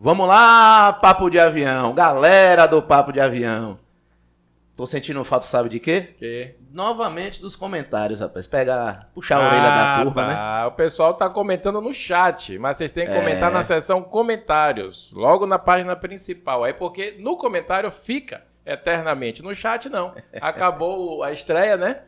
Vamos lá, Papo de Avião. Galera do Papo de Avião. Tô sentindo falta, sabe de quê? Que? Novamente dos comentários, rapaz. Puxar a orelha da turma, né? O pessoal tá comentando no chat, mas vocês têm que comentar na seção comentários, logo na página principal. Aí porque no comentário fica eternamente, no chat não. Acabou a estreia, né?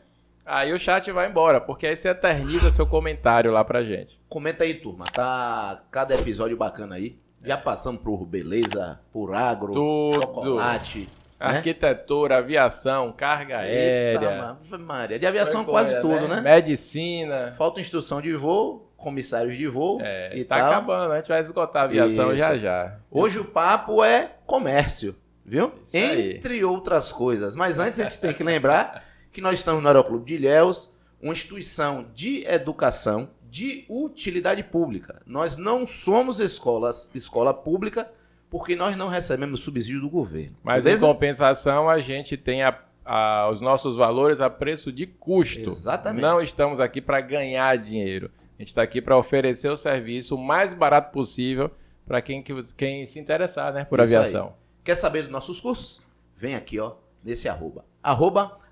Aí o chat vai embora, porque aí você eterniza seu comentário lá pra gente. Comenta aí, turma. Tá cada episódio bacana aí. Já passamos por beleza, por agro, Tudo. chocolate, né? Arquitetura, aviação, carga aérea. Eita, Maria. De aviação quase tudo, né? Medicina. Falta instrução de voo, comissários de voo e tá tal. acabando, a gente vai esgotar a aviação já. Hoje o papo é comércio, viu? Isso aí. Entre outras coisas. Mas antes a gente tem que lembrar que nós estamos no Aeroclube de Ilhéus, uma instituição de educação de utilidade pública. Nós não somos escola pública porque nós não recebemos subsídio do governo. Mas beleza? em compensação a gente tem os nossos valores a preço de custo. Exatamente. Não estamos aqui para ganhar dinheiro. A gente está aqui para oferecer o serviço o mais barato possível para quem se interessar, né, por Isso aviação. aí. Quer saber dos nossos cursos? Vem aqui, ó, nesse arroba.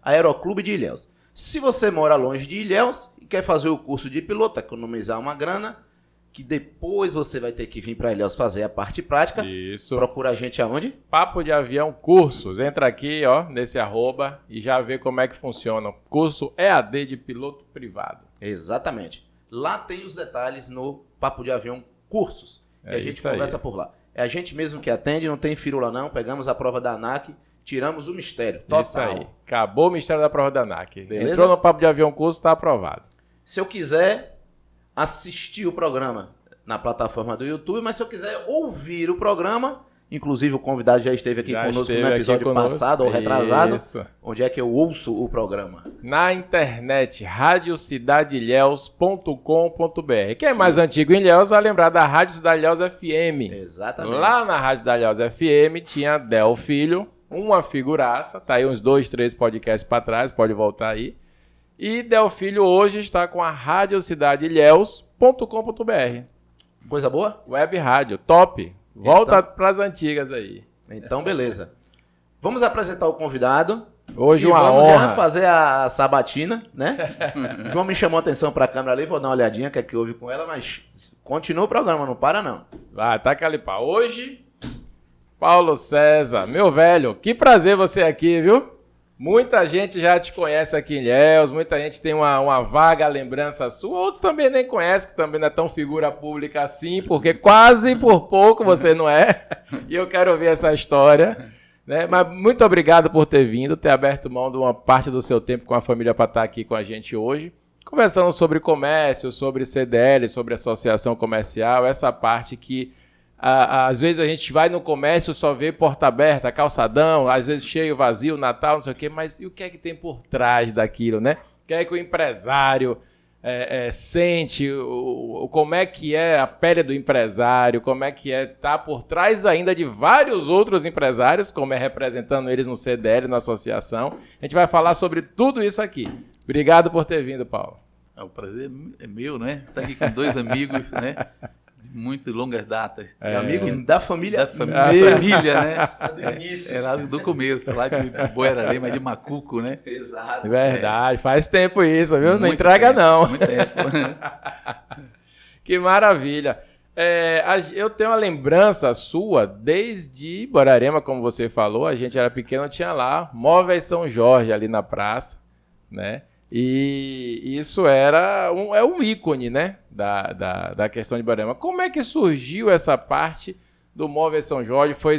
Aeroclube de Ilhéus. Se você mora longe de Ilhéus e quer fazer o curso de piloto, economizar uma grana, que depois você vai ter que vir para Ilhéus fazer a parte prática. Isso. Procura a gente aonde? Papo de Avião Cursos. Entra aqui, ó, nesse arroba e já vê como é que funciona. Curso EAD de piloto privado. Exatamente. Lá tem os detalhes no Papo de Avião Cursos. E a gente conversa por lá. É a gente mesmo que atende, não tem firula não. Pegamos a prova da ANAC, tiramos o mistério. Total. Isso aí. Acabou o mistério da prova da ANAC. Beleza? Entrou no Papo de Avião Curso, está aprovado. Se eu quiser assistir o programa na plataforma do YouTube, mas se eu quiser ouvir o programa, inclusive o convidado já esteve aqui conosco no episódio passado ou retrasado. Isso. Onde é que eu ouço o programa? Na internet, radiocidadilhéus.com.br. Quem é mais antigo em Ilhéus vai lembrar da Rádio Cidade Ilhéus FM. Exatamente. Lá na Rádio Cidade Ilhéus FM tinha Del Filho, uma figuraça, tá aí uns 2, 3 podcasts para trás, pode voltar aí. E Del Filho hoje está com a radiocidadilhéus.com.br. Coisa boa? Web rádio, top. Volta para as antigas aí. Então, beleza. Vamos apresentar o convidado. Hoje e uma vamos honra. já fazer a sabatina, né? João me chamou a atenção para a câmera ali, vou dar uma olhadinha, que é que houve com ela, mas continua o programa, não para não. Vai, taca ali pá. Hoje, Paulo César, meu velho, que prazer você aqui, viu? Muita gente já te conhece aqui em Ilhéus, muita gente tem uma vaga lembrança sua, outros também nem conhecem, que também não é tão figura pública assim, porque quase por pouco você não é, e eu quero ouvir essa história, né? Mas muito obrigado por ter vindo, ter aberto mão de uma parte do seu tempo com a família para estar aqui com a gente hoje, conversando sobre comércio, sobre CDL, sobre associação comercial, essa parte que às vezes a gente vai no comércio só vê porta aberta, calçadão, às vezes cheio, vazio, Natal, não sei o quê, mas e o que é que tem por trás daquilo, né? O que é que o empresário sente, como é que é a pele do empresário, como é que tá por trás ainda de vários outros empresários, como é representando eles no CDL, na associação. A gente vai falar sobre tudo isso aqui. Obrigado por ter vindo, Paulo. O prazer é meu, né? Estar aqui com dois amigos, né? De muito longas datas. Amigo da família. Da família, né? Do início. É lá do começo, lá de Boiararema, de Macuco, né? Exato. Verdade, faz tempo isso, viu? Não Muito entrega tempo, não. Muito tempo. Que maravilha. Eu tenho uma lembrança sua desde Borarema, como você falou, a gente era pequeno, tinha lá Móveis São Jorge ali na praça, né? E isso é um ícone, né, da questão de Borarema. Como é que surgiu essa parte do Móveis São Jorge? Foi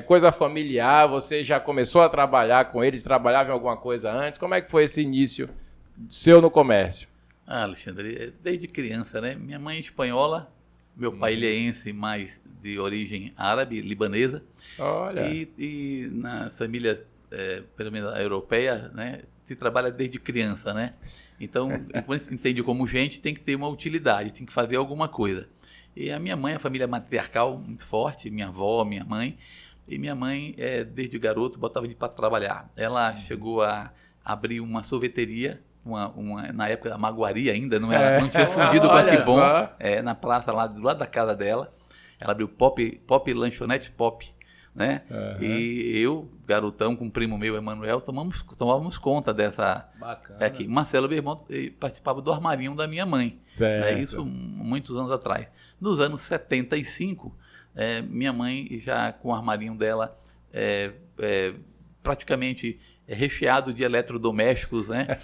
coisa familiar? Você já começou a trabalhar com eles? Trabalhava em alguma coisa antes? Como é que foi esse início seu no comércio? Alexandre, desde criança, né? Minha mãe é espanhola, meu pai ilhéense, mas de origem árabe, libanesa. Olha. E na família, pelo menos europeia, né? Se trabalha desde criança, né? Então, quando se entende como gente, tem que ter uma utilidade, tem que fazer alguma coisa. E a minha mãe, a família matriarcal muito forte, minha avó, minha mãe. E minha mãe, desde garoto, botava ele para trabalhar. Ela chegou a abrir uma sorveteria, na época da Maguari ainda, não tinha fundido com a Quibon, na praça lá do lado da casa dela. Ela abriu Pop Lanchonete Pop, né? Uhum. E eu, garotão, com um primo meu, Emanuel, tomávamos conta dessa... Bacana. Aqui. Marcelo, meu irmão, participava do armarinho da minha mãe. Certo. Né? Isso muitos anos atrás. Nos anos 75, minha mãe, já com o armarinho dela praticamente recheado de eletrodomésticos, né?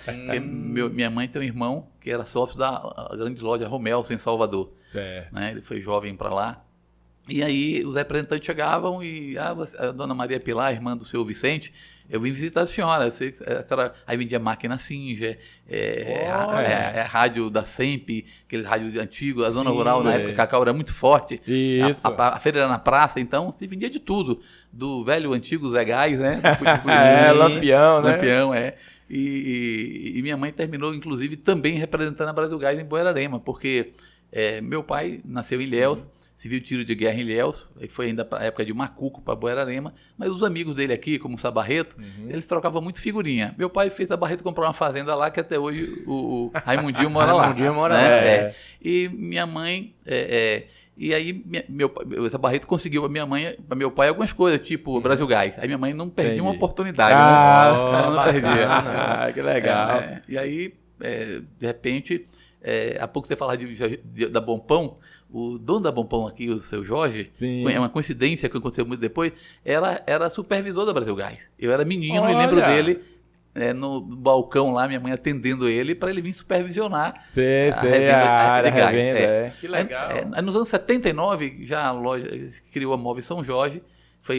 Minha mãe tem um irmão que era sócio da grande loja Romelson em Salvador. Certo. Né? Ele foi jovem para lá. E aí os representantes chegavam e a dona Maria Pilar, irmã do seu Vicente, eu vim visitar a senhora. Eu sei que aí vendia máquina Singer, rádio da Semp, aquele rádio antigo, a zona rural, na época, Cacau era muito forte. Isso. A feira era na praça, então se vendia de tudo. Do velho antigo Zé Gás, né? Lampião, né? Lampião, E minha mãe terminou, inclusive, também representando a Brasil Gás em Buerarema, porque meu pai nasceu em Ilhéus, se viu tiro de guerra em Ilhéus, e foi ainda para a época de Macuco, para Buerarema, mas os amigos dele aqui, como o Sabarreto, eles trocavam muito figurinha. Meu pai fez Sabarreto comprar uma fazenda lá, que até hoje o Raimundinho mora lá. Raimundinho mora né? lá. E minha mãe... E aí, o Barreto conseguiu para meu pai algumas coisas, tipo Brasil Gás. Aí minha mãe não perdia uma oportunidade. Ela não perdia. Que legal. E aí, de repente, há pouco você falava da Bom Pão, o dono da Bom Pão aqui, o seu Jorge, Sim. é uma coincidência que aconteceu muito depois, era supervisor da Brasil Gás. Eu era menino Olha. e lembro dele no balcão lá, minha mãe atendendo ele para ele vir supervisionar a área Gás. revenda. Que legal. Nos anos 79, já a loja criou a Móveis São Jorge,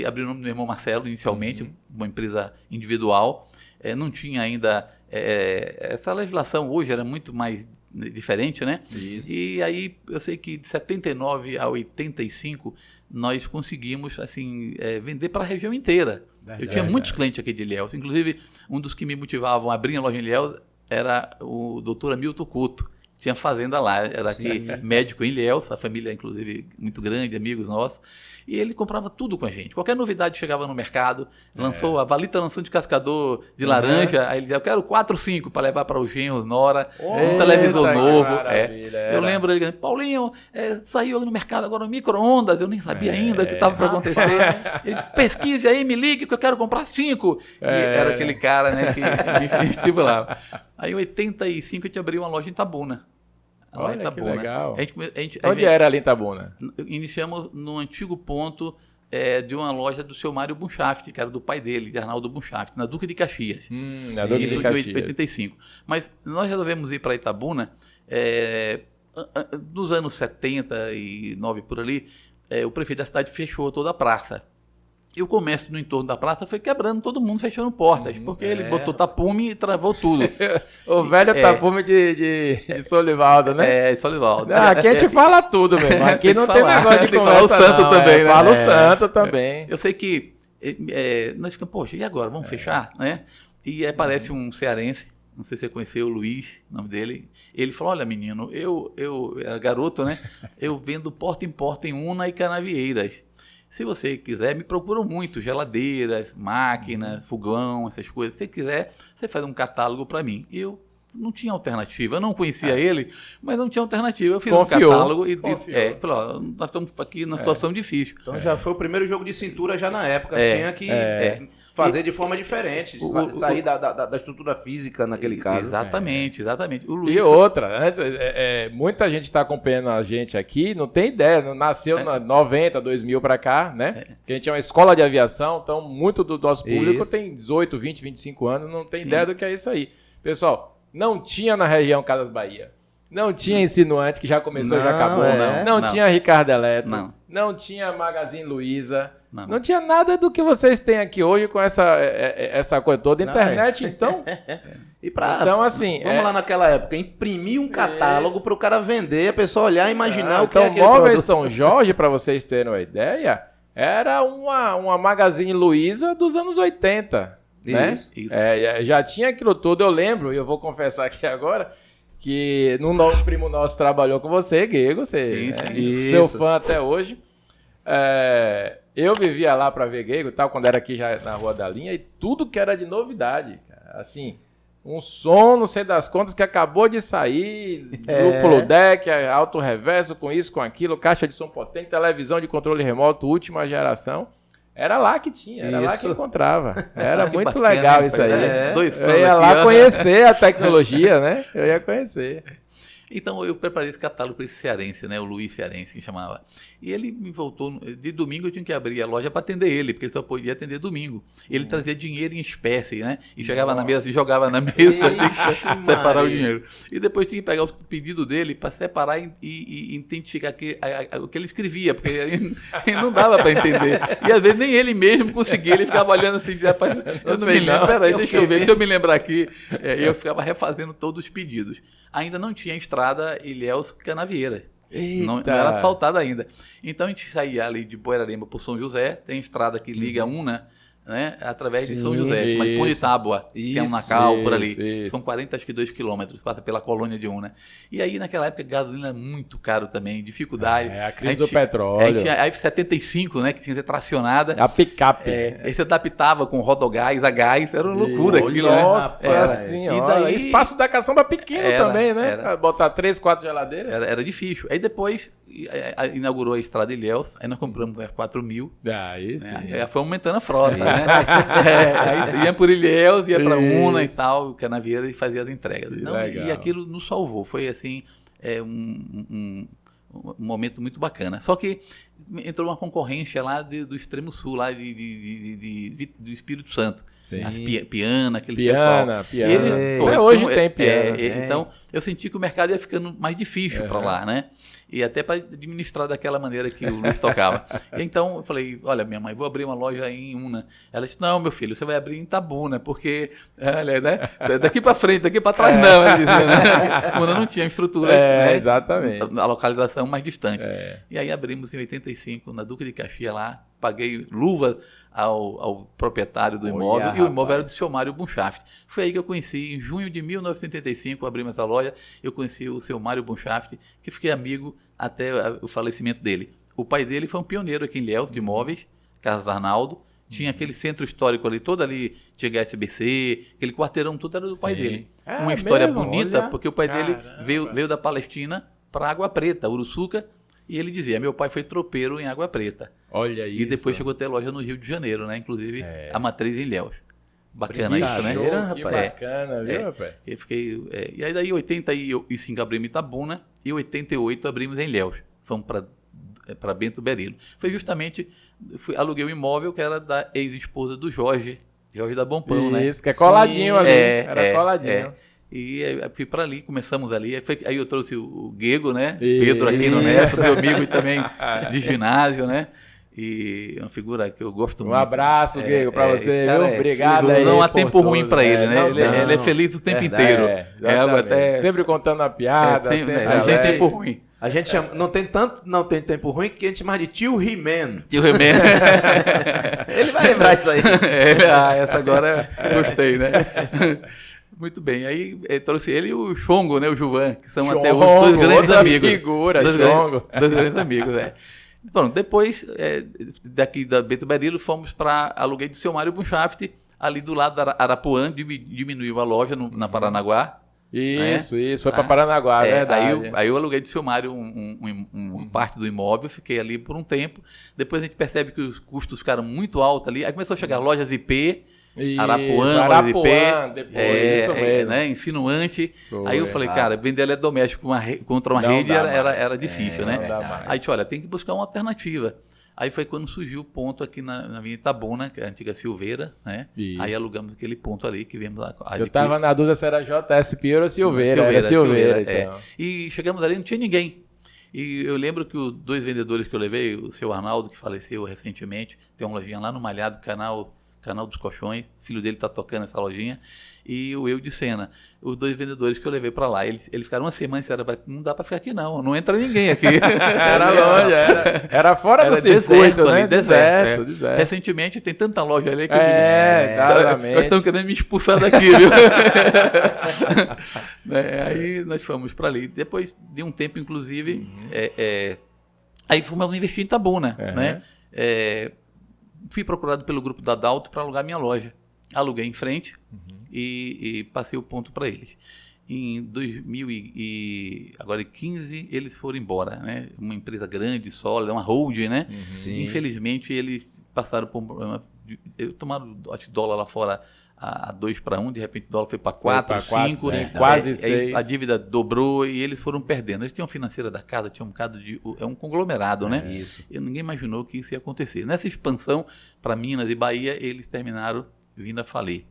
abriu o nome do meu irmão Marcelo inicialmente, uma empresa individual. Não tinha ainda essa legislação, hoje era muito mais diferente, né? Isso. E aí eu sei que de 79 a 85 nós conseguimos assim vender para a região inteira. Eu tinha muitos clientes aqui de Ilhéus, inclusive um dos que me motivavam a abrir a loja em Ilhéus era o doutor Hamilton Couto. Tinha fazenda lá, era aqui médico em Ilhéus, a família inclusive muito grande, amigos nossos, e ele comprava tudo com a gente. Qualquer novidade chegava no mercado, a Valita lançou de cascador de laranja, aí ele dizia, eu quero 4 ou 5 para levar para o genro, nora, um televisor novo. Eu lembro ele dizendo, Paulinho, saiu no mercado agora um micro-ondas, eu nem sabia ainda o que estava para acontecer. Ele, pesquise aí, me ligue que eu quero comprar 5. E era aquele cara, né, que me estimulava. Aí em 85 a gente abriu uma loja em Itabuna. Olha, que legal. A Onde era ali em Itabuna? Iniciamos no antigo ponto de uma loja do seu Mário Bunschaft, que era do pai dele, de Arnaldo Bunschaft, na Duque de Caxias. Na Duque de Caxias. Em 85. Mas nós resolvemos ir para Itabuna nos anos 79 por ali, o prefeito da cidade fechou toda a praça. E o comércio no entorno da praça foi quebrando, todo mundo fechando portas, porque ele botou tapume e travou tudo. O velho tapume de Solivaldo, né? Solivaldo. Aqui a gente fala tudo mesmo. Aqui não tem negócio de conversa, fala o santo também, né? Fala o santo também. Eu sei que nós ficamos, poxa, e agora? Vamos fechar? Né? E aí aparece um cearense, não sei se você conheceu, o Luiz, o nome dele. Ele falou, olha menino, eu era garoto, né? Eu vendo porta em porta em Una e Canavieiras. Se você quiser, me procuram muito, geladeiras, máquinas, fogão, essas coisas. Se você quiser, você faz um catálogo para mim. E eu não tinha alternativa. Eu não conhecia ele, mas não tinha alternativa. Eu fiz um catálogo e falei, ó, nós estamos aqui numa situação difícil. Então já foi o primeiro jogo de cintura já na época. Tinha que fazer de forma diferente, sair da estrutura física naquele caso. Exatamente. O Luiz outra, antes, muita gente está acompanhando a gente aqui, não tem ideia, nasceu na 90, 2000 para cá, né? Que a gente é uma escola de aviação, então muito do nosso público tem 18, 20, 25 anos, não tem ideia do que é isso aí. Pessoal, não tinha na região Casas Bahia. Não tinha Insinuante, que já começou e já acabou. Não tinha Ricardo Eletro. Não tinha Magazine Luiza. Não tinha nada do que vocês têm aqui hoje com essa coisa toda. Internet, então... Então, assim... Vamos lá naquela época. Imprimir um catálogo para o cara vender, a pessoa olhar e imaginar o que é aquele produto. Então, Móveis São Jorge, para vocês terem uma ideia, era uma Magazine Luiza dos anos 80. Né? Isso. Já tinha aquilo tudo. Eu lembro, e eu vou confessar aqui agora... que um primo nosso trabalhou com você, Guego, seu fã até hoje. Eu vivia lá para ver Guego, quando era aqui já na Rua da Linha, e tudo que era de novidade, cara. Assim, Um som, não sei das contas, que acabou de sair, duplo deck, alto reverso, com isso, com aquilo, caixa de som potente, televisão de controle remoto, última geração. Era lá que tinha, era lá que encontrava. Era muito bacana, legal hein, isso aí. Eu ia lá conhecer a tecnologia, né? Eu ia conhecer. Então eu preparei esse catálogo para esse cearense, né? O Luiz Cearense, que chamava. E ele me voltou, de domingo eu tinha que abrir a loja para atender ele, porque ele só podia atender domingo. Ele trazia dinheiro em espécie, né? E chegava na mesa e jogava na mesa, tinha que separar o dinheiro. E depois tinha que pegar o pedido dele para separar e identificar o que ele escrevia, porque aí não dava para entender. E às vezes nem ele mesmo conseguia, ele ficava olhando assim, dizia, rapaz, eu não me lembro, peraí, deixa eu ver, deixa eu me lembrar aqui. E eu ficava refazendo todos os pedidos. Ainda não tinha estrada Ilhéus Canavieira. Não era asfaltada ainda. Então a gente saía ali de Boirarema para São José, tem estrada que liga Una, né, através de São José, chama de Punitábua, que é um Nacal por ali. São 42 quilômetros, passa pela colônia de Una. E aí naquela época gasolina é muito caro também, dificuldade. A crise do petróleo. Aí tinha a F-75, né, que tinha que ser tracionada. A picape. Aí você adaptava com rodogás, a gás, era uma loucura aquilo, né? Nossa senhora. E daí, espaço da caçamba pequeno também, né? Era. Botar 3, 4 geladeiras. Era difícil. Aí depois inaugurou a estrada Ilhéus, aí nós compramos o F4000. Aí sim. Aí foi aumentando a frota, né? Aí ia por Ilhéus, ia para Una e tal, Canavieira, e fazia as entregas. E aquilo nos salvou. Foi assim, um momento muito bacana. Só que entrou uma concorrência lá do extremo sul, lá do Espírito Santo. Sim. As Piana, aquele pessoal. Piana. Hoje tem Piana. Então, eu senti que o mercado ia ficando mais difícil para lá, né? E até para administrar daquela maneira que o Luiz tocava. Então, eu falei, olha, minha mãe, vou abrir uma loja em Una. Ela disse, não, meu filho, você vai abrir em Itabuna, porque, olha, né? Daqui para frente, daqui para trás não. Ela dizia, né? Una não tinha estrutura, né? Exatamente. A localização mais distante. E aí abrimos em 85, na Duque de Caxias lá, paguei luva ao proprietário do imóvel, e o imóvel era do seu Mário Bunschaft. Foi aí que eu conheci, em junho de 1985, abrimos essa loja, eu conheci o seu Mário Bunschaft, que fiquei amigo até o falecimento dele. O pai dele foi um pioneiro aqui em Ilhéus, de imóveis, Casas Arnaldo, tinha aquele centro histórico ali, todo ali tinha HSBC, aquele quarteirão todo era do pai dele. Uma história bonita, porque o pai dele veio da Palestina para Água Preta, Uruçuca, e ele dizia, meu pai foi tropeiro em Água Preta. Olha isso. E depois chegou a ter loja no Rio de Janeiro, né? Inclusive a matriz em Ilhéus. Bacana isso, né? Que bacana, viu, rapaz? Eu fiquei, e aí daí em 85 abrimos Itabuna e em 88 abrimos em Ilhéus. Fomos para Bento Berilo. Foi justamente, aluguei um imóvel que era da ex-esposa do Jorge da Bompão, né? Isso, que é coladinho ali. Era coladinho. E fui para ali, começamos ali. Aí eu trouxe o Guego, né? Pedro aqui no Neto, meu amigo também de ginásio, né? E uma figura que eu gosto muito. Um abraço, Guego, para você, viu? Obrigado aí. Não há tempo ruim para ele, né? Ele é feliz o tempo inteiro. Sempre contando a piada. A gente tem tempo ruim. A gente chama, não tem tempo ruim, que a gente chama de tio He-Man. Tio He-Man. Ele vai lembrar disso aí. Essa agora eu gostei, né? Muito bem, aí trouxe ele e o Chongo, né, o Juvan, que são até hoje dois grandes amigos. Dois grandes amigos, Bom, depois, daqui da Bento Berilo, fomos para aluguei do seu Mário Bunschaft, ali do lado da Arapuã, diminuiu a loja na Paranaguá. Isso, foi para Paranaguá, verdade. Aí eu aluguei do seu Mário uma parte do imóvel, fiquei ali por um tempo, depois a gente percebe que os custos ficaram muito altos ali, aí começou a chegar lojas IP, Arapuã, depois, né, insinuante. Aí eu falei, cara, vender eletrodoméstico contra uma rede era difícil, né? Aí disse, olha, tem que buscar uma alternativa. Aí foi quando surgiu o ponto aqui na Avenida Itabuna, que é a antiga Silveira, né? Isso. Aí alugamos aquele ponto ali que viemos lá. Eu estava na dúvida se era JSP ou Silveira. Silveira. Então. E chegamos ali, não tinha ninguém. E eu lembro que os dois vendedores que eu levei, o seu Arnaldo, que faleceu recentemente, tem uma lojinha lá no Malhado, Canal dos Colchões, o filho dele está tocando essa lojinha, e o Eu de Sena, os dois vendedores que eu levei para lá. Eles ficaram uma semana e disseram, não dá para ficar aqui não entra ninguém aqui. Era longe, era fora do circuito, né? Deserto. Recentemente tem tanta loja ali que exatamente. Nós estamos querendo me expulsar daqui, viu? Aí nós fomos para ali. Depois de um tempo, inclusive, aí fomos investir em Itabuna, né? Fui procurado pelo grupo da Dalto para alugar minha loja. aluguei em frente e passei o ponto para eles. Em 2015, eles foram embora, né? Uma empresa grande, sólida, uma holding, né? Sim. Infelizmente, eles passaram por um problema. Tomaram, acho que dólar lá fora a 2-1, de repente o dólar foi para 4, 5, quase 6. A dívida dobrou e eles foram perdendo. Eles tinham financeira da casa, tinham um bocado de... É um conglomerado, né? Isso. E ninguém imaginou que isso ia acontecer. Nessa expansão para Minas e Bahia, eles terminaram vindo a falir.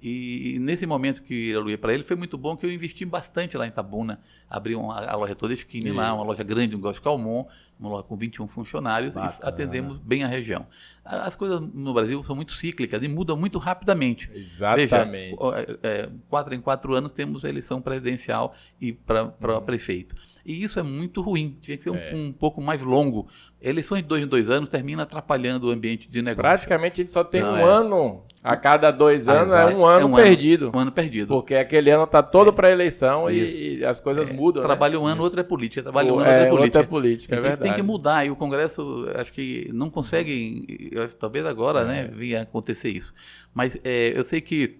E nesse momento que eu aluguei para ele, foi muito bom que eu investi bastante lá em Itabuna. Abri a loja toda esquina lá, uma loja grande, um negócio Calmon, uma loja com 21 funcionários, e atendemos bem a região. As coisas no Brasil são muito cíclicas e mudam muito rapidamente. Exatamente. Veja, 4 em 4 anos temos a eleição presidencial e para prefeito. E isso é muito ruim, tinha que ser um pouco mais longo. Eleições de 2 em 2 anos termina atrapalhando o ambiente de negócio. Praticamente a gente só tem ano a cada 2 anos, é um ano perdido. Um ano perdido. Porque aquele ano está todo para eleição e as coisas mudam. Trabalha um ano, outra é política. Trabalha um ano, outra é política. Outra é política, Eles verdade. têm que mudar e o Congresso, acho que não consegue, talvez agora, venha acontecer isso. Mas eu sei que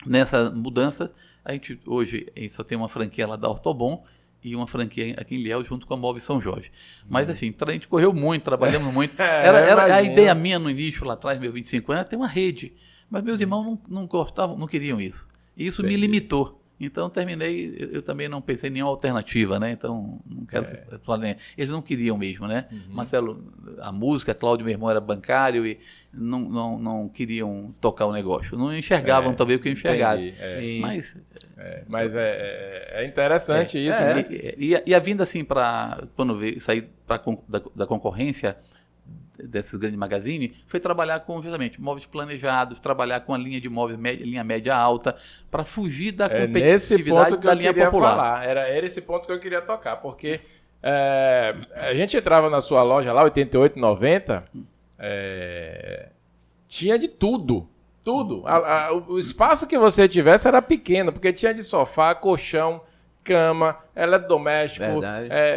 nessa mudança, a gente hoje só tem uma franquia lá da Ortobon e uma franquia aqui em Ilhéus junto com a Move São Jorge. Mas assim, a gente correu muito, trabalhamos muito. Era a ideia minha no início, lá atrás, meus 25 anos, era ter uma rede. Mas meus irmãos não gostavam, não queriam isso. E isso me limitou. Então terminei, eu também não pensei em nenhuma alternativa, né? Então não quero falar nem. Eles não queriam mesmo, né? Marcelo, a música, Cláudio, meu irmão, era bancário e não queriam tocar o negócio. Não enxergavam talvez o que eu enxergava. Sim. Mas é interessante isso, né? E a vinda assim para quando sair da concorrência desses grandes magazines, foi trabalhar com justamente móveis planejados, trabalhar com a linha de móveis linha média alta, para fugir da competitividade da linha popular. Falar. Era esse ponto que eu queria tocar, porque a gente entrava na sua loja lá, 88, 90, tinha de tudo. Tudo. O espaço que você tivesse era pequeno, porque tinha de sofá, colchão, cama, eletrodoméstico,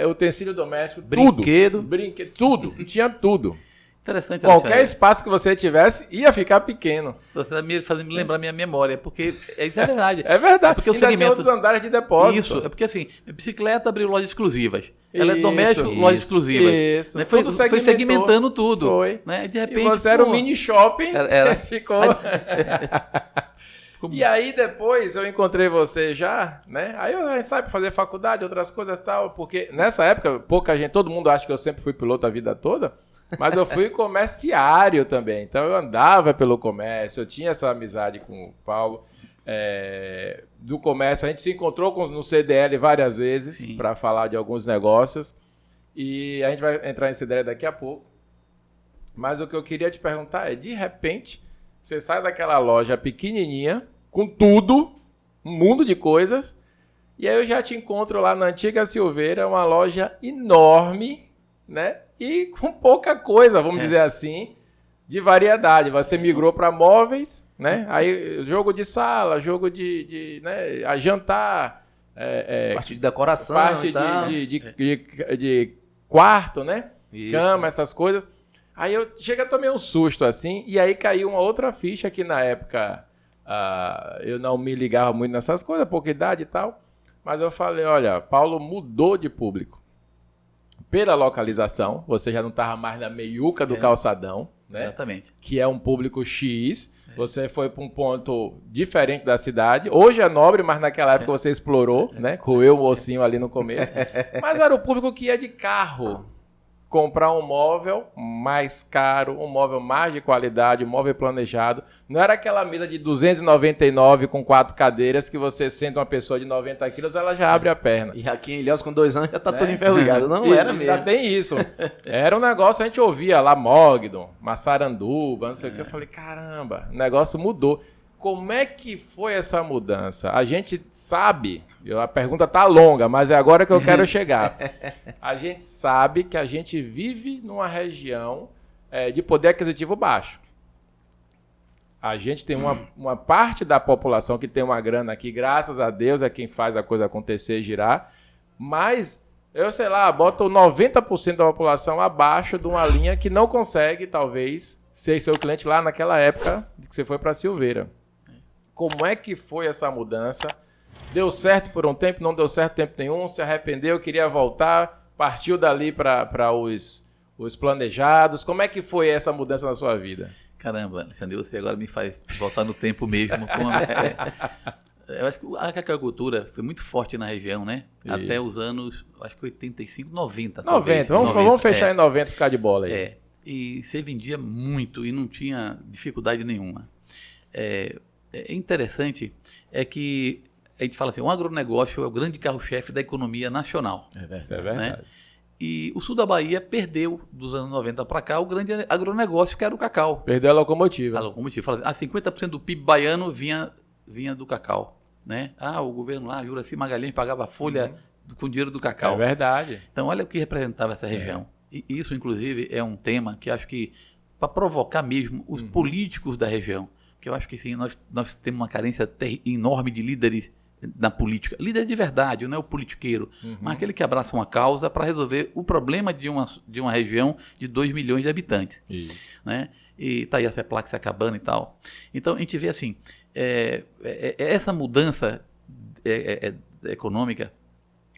utensílio doméstico, brinquedo, tudo. Tinha tudo. Interessante. Qualquer espaço que você tivesse ia ficar pequeno. Você está me fazendo me lembrar minha memória, porque isso é verdade. É verdade. Porque o segmento... tinha outros andares de depósito. Isso, é porque assim, bicicleta abriu lojas exclusivas. Eletrodoméstico, lojas exclusivas. Isso. Né? Foi segmentando tudo. Foi. Né? De repente, e você era um mini shopping. Ficou. Como... E aí depois eu encontrei você já, né? Aí eu saí para fazer faculdade, outras coisas e tal, porque nessa época, pouca gente, todo mundo acha que eu sempre fui piloto a vida toda, mas eu fui comerciário também. Então eu andava pelo comércio, eu tinha essa amizade com o Paulo. Do comércio, a gente se encontrou no CDL várias vezes para falar de alguns negócios. E a gente vai entrar nessa ideia daqui a pouco. Mas o que eu queria te perguntar é, de repente, você sai daquela loja pequenininha, com tudo, um mundo de coisas, e aí eu já te encontro lá na Antiga Silveira, uma loja enorme, né? E com pouca coisa, vamos dizer assim, de variedade. Você migrou para móveis, né? Aí jogo de sala, jogo de né? A jantar, parte de decoração, parte de quarto, né? Isso. Cama, essas coisas. Aí eu tomei um susto assim, e aí caiu uma outra ficha que na época eu não me ligava muito nessas coisas, pouca idade e tal, mas eu falei, olha, Paulo mudou de público. Pela localização, você já não estava mais na meiuca do calçadão, né? Exatamente. Que é um público X, você foi para um ponto diferente da cidade, hoje é nobre, mas naquela época você explorou, né? Roeu o ossinho ali no começo, mas era o público que ia de carro comprar um móvel mais caro, um móvel mais de qualidade, um móvel planejado. Não era aquela mesa de 299 com 4 cadeiras que você senta uma pessoa de 90 quilos, ela já abre a perna. E aqui em Ilhéus com 2 anos já tá todo enferrugado. Não isso, era mesmo. Já tem isso. Era um negócio, a gente ouvia lá Mogdon, Massaranduba, não sei o que. Eu falei, caramba, o negócio mudou. Como é que foi essa mudança? A gente sabe, a pergunta tá longa, mas é agora que eu quero chegar. A gente sabe que a gente vive numa região de poder aquisitivo baixo. A gente tem uma parte da população que tem uma grana aqui, graças a Deus, é quem faz a coisa acontecer, girar, mas, eu sei lá, boto 90% da população abaixo de uma linha que não consegue, talvez, ser seu cliente lá naquela época que você foi para Silveira. Como é que foi essa mudança? Deu certo por um tempo, não deu certo tempo nenhum, se arrependeu, queria voltar, partiu dali para os planejados. Como é que foi essa mudança na sua vida? Caramba, Alexandre, você agora me faz voltar no tempo mesmo. Eu acho que a cacaucultura foi muito forte na região, né? Isso. Até os anos, acho que 85, 90. 90, vamos fechar em 90 e ficar de bola aí. E você vendia muito e não tinha dificuldade nenhuma. É interessante que a gente fala assim, o agronegócio é o grande carro-chefe da economia nacional. Isso é verdade. Né? E o sul da Bahia perdeu, dos anos 90 para cá, o grande agronegócio que era o cacau. Perdeu a locomotiva. A locomotiva. Fala assim, 50% do PIB baiano vinha do cacau. Né? O governo lá, Juraci Magalhães, pagava folha com dinheiro do cacau. É verdade. Então, olha o que representava essa região. E isso, inclusive, é um tema que acho que, para provocar mesmo os políticos da região, que eu acho que sim, nós temos uma carência enorme de líderes na política. Líder de verdade, não é o politiqueiro, mas aquele que abraça uma causa para resolver o problema de uma região de 2 milhões de habitantes. Isso. Né? E tá aí a CEPLAC se acabando e tal. Então, a gente vê assim, essa mudança econômica,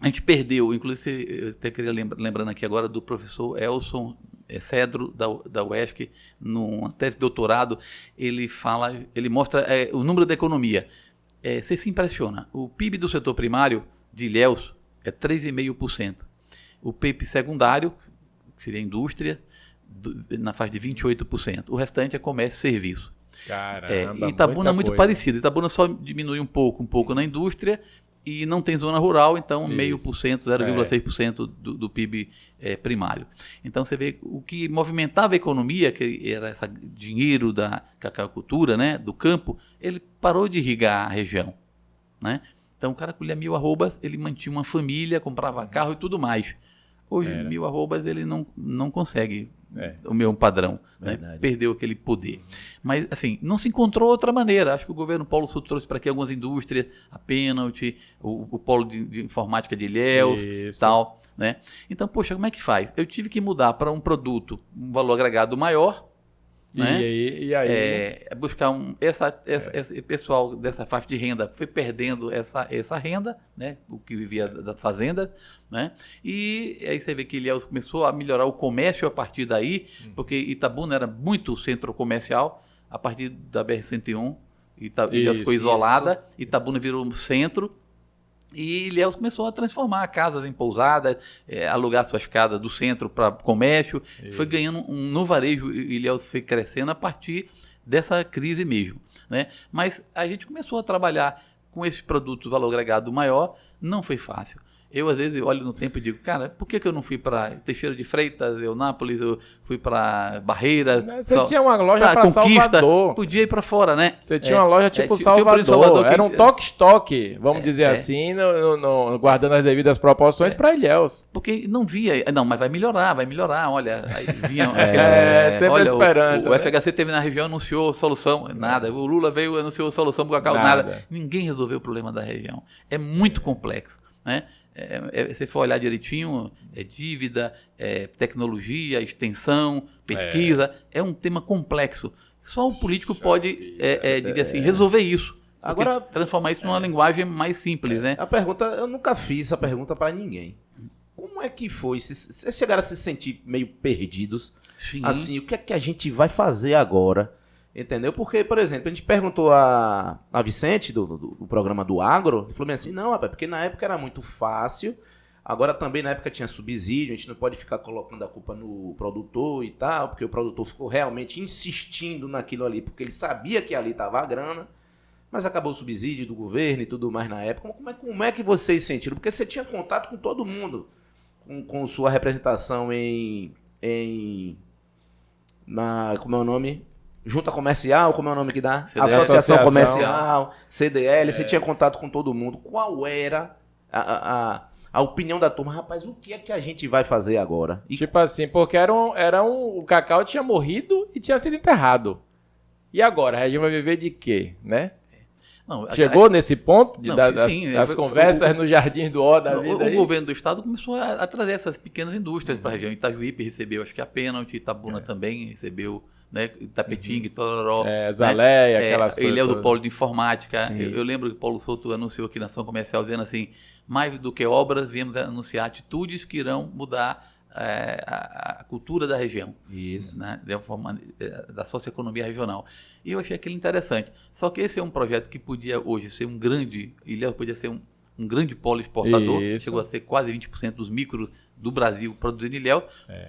a gente perdeu, inclusive, eu até queria lembrando aqui agora do professor Elson Cedro, da UESC, numa tese de doutorado, ele mostra o número da economia. Você se impressiona. O PIB do setor primário de Ilhéus é 3,5%. O PIB secundário, que seria a indústria, na faixa de 28%. O restante é comércio e serviço. Caramba, Itabuna é muito parecido. Itabuna só diminui um pouco na indústria e não tem zona rural, então 0,5%, 0,6% do PIB primário. Então você vê o que movimentava a economia, que era esse dinheiro da cacaucultura, né, do campo, ele parou de irrigar a região. Né? Então o cara colhia 1.000 arrobas, ele mantinha uma família, comprava carro e tudo mais. Hoje, 1.000 arrobas ele não consegue o mesmo padrão, né? Perdeu aquele poder. Mas, assim, não se encontrou outra maneira. Acho que o governo Paulo Sul trouxe para aqui algumas indústrias, a Penalty, o polo de informática de Ilhéus e tal. Né? Então, poxa, como é que faz? Eu tive que mudar para um produto, um valor agregado maior. Né? E aí? Buscar esse pessoal dessa faixa de renda foi perdendo essa renda, né? O que vivia das fazendas, né? E aí você vê que Ilhéus começou a melhorar o comércio a partir daí, porque Itabuna era muito centro comercial, a partir da BR-101, Ilhéus ficou isolada, Itabuna virou um centro, e Ilhéus começou a transformar casas em pousadas, alugar suas casas do centro para comércio, foi ganhando no varejo, Ilhéus foi crescendo a partir dessa crise mesmo. Né? Mas a gente começou a trabalhar com esses produtos de valor agregado maior, não foi fácil. Eu, às vezes, olho no tempo e digo, cara, por que eu não fui para Teixeira de Freitas, Eunápolis, eu fui para Barreira? Você tinha uma loja para Salvador. Podia ir para fora, né? Você tinha uma loja tipo Salvador. Era um toque-estoque, vamos dizer assim, guardando as devidas proporções para Ilhéus. Porque não via, não, mas vai melhorar, olha. Aí vinha sempre olha, esperança. O FHC teve na região, anunciou solução, nada. O Lula veio, anunciou solução para o cacau, nada. Ninguém resolveu o problema da região. É muito complexo, né? Se for olhar direitinho, dívida, tecnologia, extensão, pesquisa, é um tema complexo. Só o político pode, diria assim, resolver isso. Agora, transformar isso numa linguagem mais simples, né? A pergunta, eu nunca fiz essa pergunta para ninguém. Como é que foi? Vocês chegaram a se sentir meio perdidos? Sim. Assim, o que é que a gente vai fazer agora? Entendeu? Porque, por exemplo, a gente perguntou a Vicente, do programa do Agro, ele falou assim, não, rapaz, porque na época era muito fácil, agora também na época tinha subsídio, a gente não pode ficar colocando a culpa no produtor e tal, porque o produtor ficou realmente insistindo naquilo ali, porque ele sabia que ali estava a grana, mas acabou o subsídio do governo e tudo mais na época. Como é que vocês sentiram? Porque você tinha contato com todo mundo, com sua representação como é o nome? Junta Comercial, como é o nome que dá? Associação Comercial, CDL, você tinha contato com todo mundo. Qual era a opinião da turma? Rapaz, o que é que a gente vai fazer agora? Tipo assim, porque o cacau tinha morrido e tinha sido enterrado. E agora? A região vai viver de quê, né? Não, chegou nesse ponto das conversas nos jardins do Ó da vida? O governo do estado começou a trazer essas pequenas indústrias para a região. Itajuípe recebeu, acho que a Penalty, Itabuna também recebeu né? Tapetinga, Tororó. Zaleia, aquelas coisas. Ele é do polo de informática. Sim. Eu lembro que o Paulo Souto anunciou aqui na ação comercial dizendo assim, mais do que obras, viemos anunciar atitudes que irão mudar a cultura da região. Isso. Né? Da socioeconomia regional. E eu achei aquilo interessante. Só que esse é um projeto que podia hoje ser um grande, Ilhéus podia ser um grande polo exportador, chegou a ser quase 20% dos micros do Brasil produzindo em Ilhéus.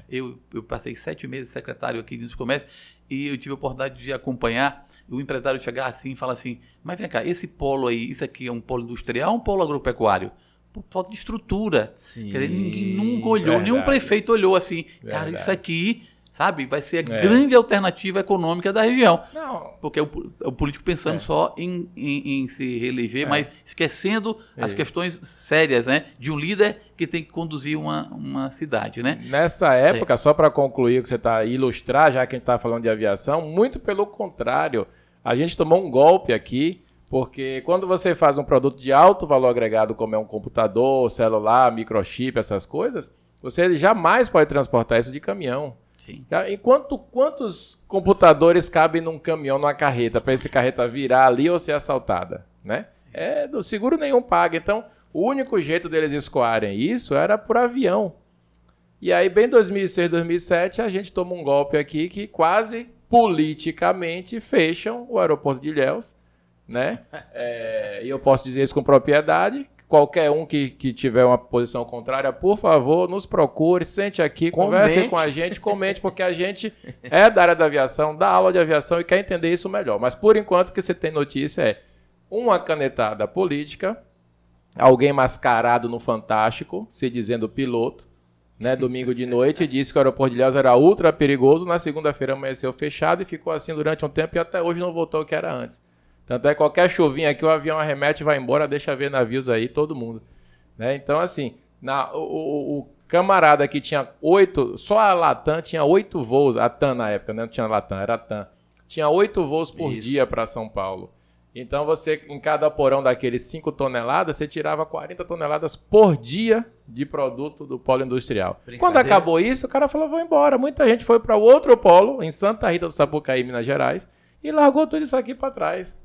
Eu passei 7 meses secretário aqui de comércio e eu tive a oportunidade de acompanhar o empresário chegar assim e falar assim, mas vem cá, esse polo aí, isso aqui é um polo industrial ou um polo agropecuário? Por falta de estrutura. Sim. Quer dizer, ninguém nunca olhou, nenhum prefeito olhou assim, cara, isso aqui, sabe, vai ser a grande alternativa econômica da região. Não. Porque é o político pensando só em se reeleger, mas esquecendo as questões sérias, né, de um líder que tem que conduzir uma cidade, né? Nessa época, só para concluir o que você está ilustrar, já que a gente está falando de aviação, muito pelo contrário, a gente tomou um golpe aqui, porque quando você faz um produto de alto valor agregado, como é um computador, celular, microchip, essas coisas, você jamais pode transportar isso de caminhão. Sim. Quantos computadores cabem num caminhão, numa carreta, para esse carreta virar ali ou ser assaltada? Né? Do seguro nenhum paga. Então, o único jeito deles escoarem isso era por avião. E aí, bem em 2006, 2007, a gente toma um golpe aqui que quase politicamente fecham o aeroporto de Ilhéus. Né? E eu posso dizer isso com propriedade. Qualquer um que tiver uma posição contrária, por favor, nos procure, sente aqui, converse com a gente, comente, porque a gente é da área da aviação, dá aula de aviação e quer entender isso melhor. Mas, por enquanto, o que você tem notícia é uma canetada política, alguém mascarado no Fantástico, se dizendo piloto, né, domingo de noite, disse que o aeroporto de Ilhéus era ultra perigoso, na segunda-feira amanheceu fechado e ficou assim durante um tempo e até hoje não voltou ao que era antes. Tanto é que qualquer chuvinha aqui, o avião arremete, vai embora, deixa ver navios aí, todo mundo. Né? Então, assim, o camarada que tinha 8, só a Latam tinha 8 voos, a TAM na época, né? Não tinha Latam, era a TAM. Tinha 8 voos por dia para São Paulo. Então, você, em cada porão daqueles 5 toneladas, você tirava 40 toneladas por dia de produto do polo industrial. Quando acabou isso, o cara falou, vou embora. Muita gente foi para o outro polo, em Santa Rita do Sapucaí, Minas Gerais, e largou tudo isso aqui para trás.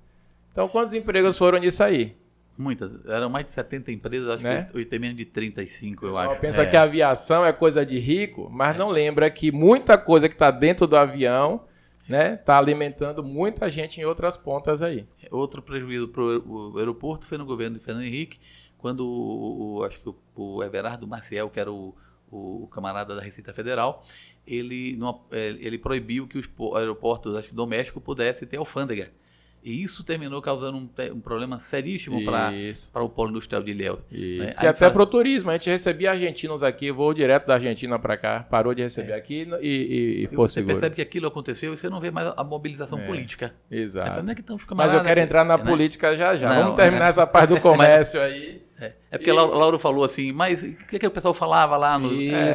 Então, quantos empregos foram nisso aí? Muitas. Eram mais de 70 empresas, acho que hoje tem menos de 35, eu acho. Pensa que a aviação é coisa de rico, mas não lembra que muita coisa que está dentro do avião, né, está alimentando muita gente em outras pontas aí. Outro prejuízo para o aeroporto foi no governo de Fernando Henrique, quando acho que o Everardo Maciel, que era o camarada da Receita Federal, ele proibiu que os aeroportos, acho que domésticos, pudessem ter alfândega. E isso terminou causando um problema seríssimo para o polo industrial de Ilhéus. Né? E até para o turismo. A gente recebia argentinos aqui, voo direto da Argentina para cá, parou de receber aqui e você percebe que aquilo aconteceu e você não vê mais a mobilização política. Exato. Onde é que estão os Mas eu quero entrar na política já. Não, vamos terminar essa parte do comércio aí. É porque Lauro falou assim, mas o que o pessoal falava lá no...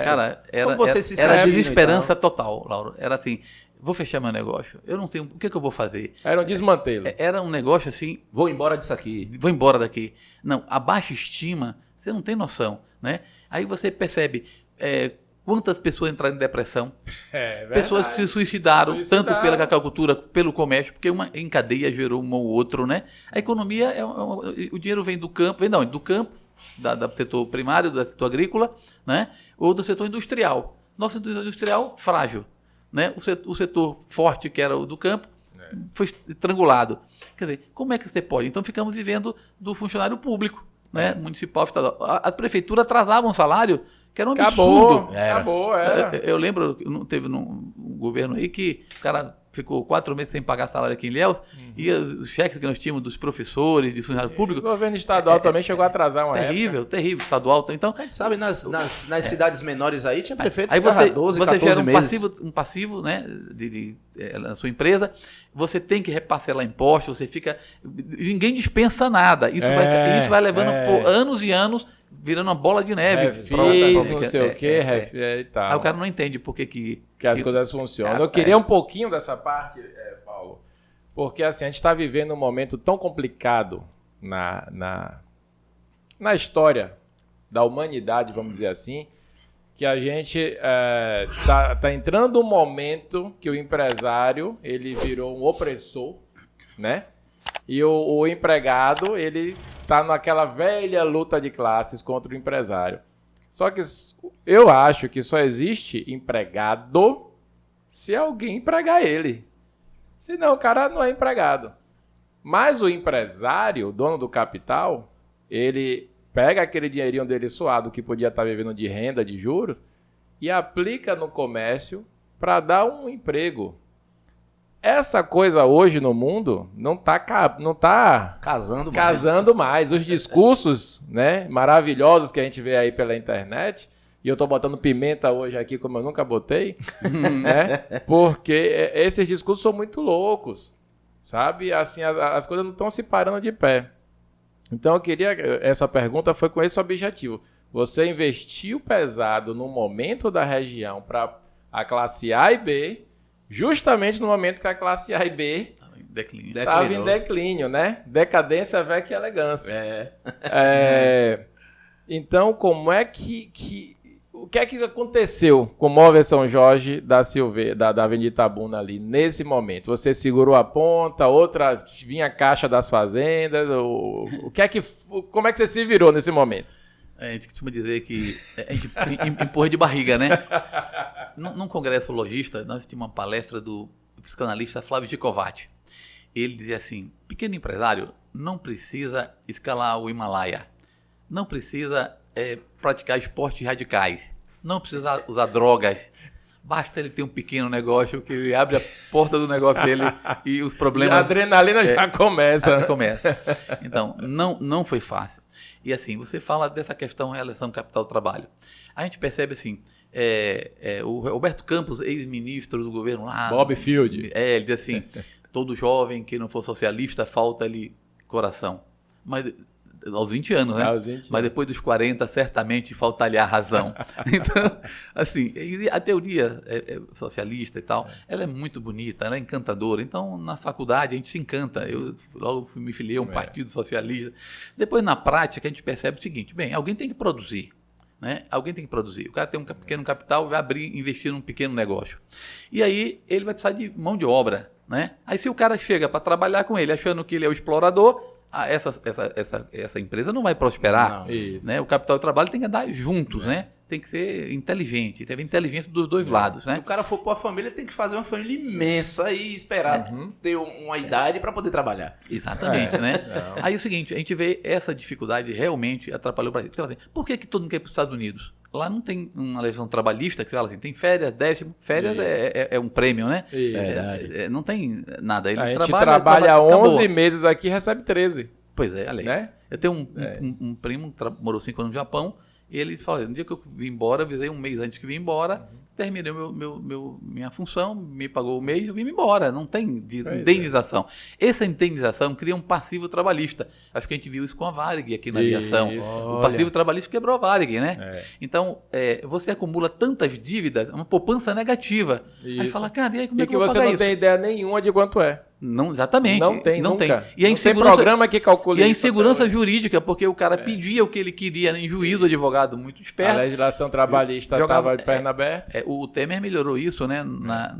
Cara, era desesperança total, Lauro. Era assim... Vou fechar meu negócio. Eu não tenho... O que eu vou fazer? Era um desmantelo. Era um negócio assim... Vou embora disso aqui. Vou embora daqui. Não, a baixa estima, você não tem noção, né? Aí você percebe quantas pessoas entraram em depressão. Pessoas que se suicidaram, tanto pela cacaucultura, pelo comércio, porque uma em cadeia gerou um ou outro, né? A economia, o dinheiro vem do campo, do campo, do setor primário, do setor agrícola, né? Ou do setor industrial. Nosso setor industrial, frágil. Né? O setor forte, que era o do campo, foi estrangulado. Quer dizer, como é que você pode? Então, ficamos vivendo do funcionário público, né? Municipal, estadual. A prefeitura atrasava um salário que era um absurdo. Acabou. Eu lembro, teve um governo aí que o cara ficou 4 meses sem pagar salário aqui em Ilhéus, e os cheques que nós tínhamos dos professores, de funcionário público... O governo estadual também chegou a atrasar uma época. Terrível, estadual. Então, a gente sabe, nas cidades menores aí, tinha prefeito aí que ficava 12, 14 gera meses. um passivo, né, na sua empresa, você tem que reparcelar impostos, você fica... Ninguém dispensa nada. Isso vai levando por anos e anos, virando uma bola de neve. Não sei o quê, e tal. Aí o cara não entende por que as coisas funcionam. Eu queria um pouquinho dessa parte, Paulo, porque assim, a gente está vivendo um momento tão complicado na história da humanidade, vamos dizer assim, que a gente tá entrando um momento que o empresário ele virou um opressor, né? E o empregado ele tá naquela velha luta de classes contra o empresário. Só que eu acho que só existe empregado se alguém empregar ele. Senão o cara não é empregado. Mas o empresário, o dono do capital, ele pega aquele dinheirinho dele suado que podia estar vivendo de renda, de juros, e aplica no comércio para dar um emprego. Essa coisa hoje no mundo não tá casando mais. Os discursos, né, maravilhosos que a gente vê aí pela internet, e eu estou botando pimenta hoje aqui como eu nunca botei, né, porque esses discursos são muito loucos, sabe? Assim, as coisas não estão se parando de pé. Então eu queria, essa pergunta foi com esse objetivo. Você investiu pesado no momento da região para a classe A e B, justamente no momento que a classe A e B estava em declínio, né? Decadência, veca e elegância. Então, como é o que é que aconteceu com o Móvel São Jorge da Avenida Itabuna ali, nesse momento? Você segurou a ponta, outra vinha a caixa das fazendas, como é que você se virou nesse momento? A gente costuma dizer que a gente empurra de barriga, né? Num congresso lojista, nós tínhamos uma palestra do psicanalista Flávio Gicovati. Ele dizia assim, pequeno empresário não precisa escalar o Himalaia, não precisa praticar esportes radicais, não precisa usar drogas, basta ele ter um pequeno negócio que ele abre a porta do negócio dele e os problemas... E a adrenalina já começa. Começa. Então, não foi fácil. E assim, você fala dessa questão relação capital-trabalho. A gente percebe assim, o Roberto Campos, ex-ministro do governo lá... Bob Field. Ele diz assim, todo jovem que não for socialista, falta-lhe coração. Mas... aos 20 anos, né? Mas depois dos 40, certamente faltar-lhe a razão. Então, assim, a teoria socialista e tal, ela é muito bonita, ela é encantadora. Então, na faculdade, a gente se encanta. Eu logo me filiei a um partido socialista. Depois, na prática, a gente percebe o seguinte, bem, alguém tem que produzir. Né? Alguém tem que produzir. O cara tem um pequeno capital, vai investir num pequeno negócio. E aí, ele vai precisar de mão de obra. Né? Aí, se o cara chega para trabalhar com ele, achando que ele é o explorador... essa empresa não vai prosperar. Não, né? O capital e o trabalho tem que andar juntos, né? Tem que ser inteligente, tem que ter inteligência dos dois lados. Né? Se o cara for para a família, tem que fazer uma família imensa e esperar ter uma idade para poder trabalhar. Exatamente, né? Aí é o seguinte, a gente vê essa dificuldade realmente atrapalhou o Brasil. Você fala assim, por que todo mundo quer ir para os Estados Unidos? Lá não tem uma legislação trabalhista que você fala assim, tem férias, décimo, férias é um prêmio, né? Não tem nada. Ele a gente trabalha 11 meses aqui e recebe 13. Pois é, olha aí. Né? Eu tenho um primo que morou 5 anos no Japão, e ele falou, no dia que eu vim embora, avisei um mês antes que vim embora, terminei minha função, me pagou o mês, eu vim embora. Não tem indenização. Essa indenização cria um passivo trabalhista. Acho que a gente viu isso com a Varig aqui na aviação. O passivo trabalhista quebrou a Varig, né? Então, você acumula tantas dívidas, uma poupança negativa. Isso. Aí fala, cara, e aí como é que eu vou pagar isso? E que você não tem ideia nenhuma de quanto é. Não, exatamente. Não tem. E a não tem programa que calcule isso. E a insegurança jurídica, porque o cara pedia o que ele queria em juízo, o advogado muito esperto. A legislação trabalhista estava de perna aberta. O Temer melhorou isso, né,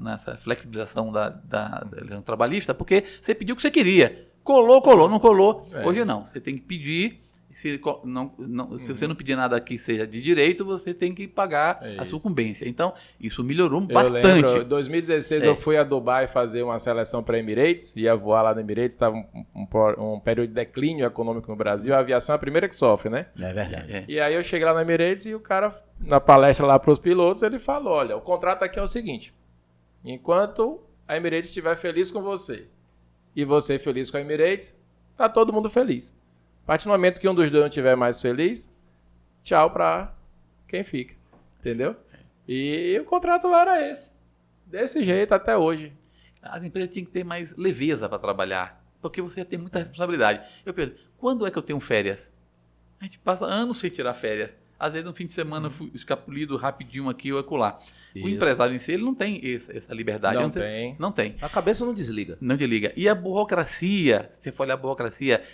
nessa flexibilização da legislação trabalhista, porque você pediu o que você queria. Colou, não colou. Hoje não. Você tem que pedir. Se você não pedir nada que seja de direito, você tem que pagar a sucumbência. Então, isso melhorou bastante. Em 2016 eu fui a Dubai fazer uma seleção para Emirates, ia voar lá no Emirates, estava um período de declínio econômico no Brasil, a aviação é a primeira que sofre, né? É verdade. E aí eu cheguei lá no Emirates e o cara, na palestra lá para os pilotos, ele falou, olha, o contrato aqui é o seguinte, enquanto a Emirates estiver feliz com você e você feliz com a Emirates, tá todo mundo feliz. A partir do momento que um dos dois não estiver mais feliz, tchau para quem fica. Entendeu? E o contrato lá era esse. Desse jeito até hoje. As empresas tinham que ter mais leveza para trabalhar. Porque você tem muita responsabilidade. Eu penso, quando é que eu tenho férias? A gente passa anos sem tirar férias. Às vezes no fim de semana eu fui escapulido rapidinho aqui ou acolá. O empresário em si, ele não tem essa liberdade. Não tem. A cabeça não desliga. Não desliga. E a burocracia, se você for olhar a burocracia